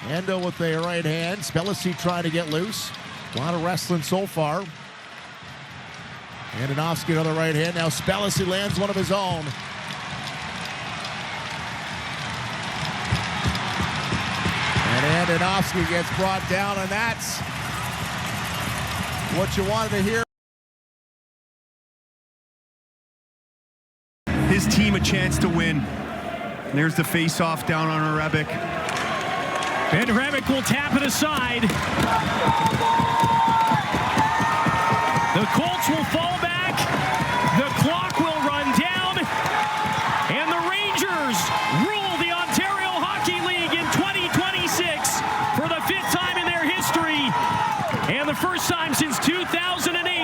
Ando with the right hand. Spellacy trying to get loose. A lot of wrestling so far. Andonovski on the right hand. Now Spellacy lands one of his own.
Andonovski gets brought down, and that's what you wanted to hear.
His team a chance to win. There's the face-off down on Rebick.
And Rebick will tap it aside. The Colts will fall back. The clock will run down. And the Rangers rule the Ontario Hockey League in 2026 for the 5th time in their history. And the first time since 2008.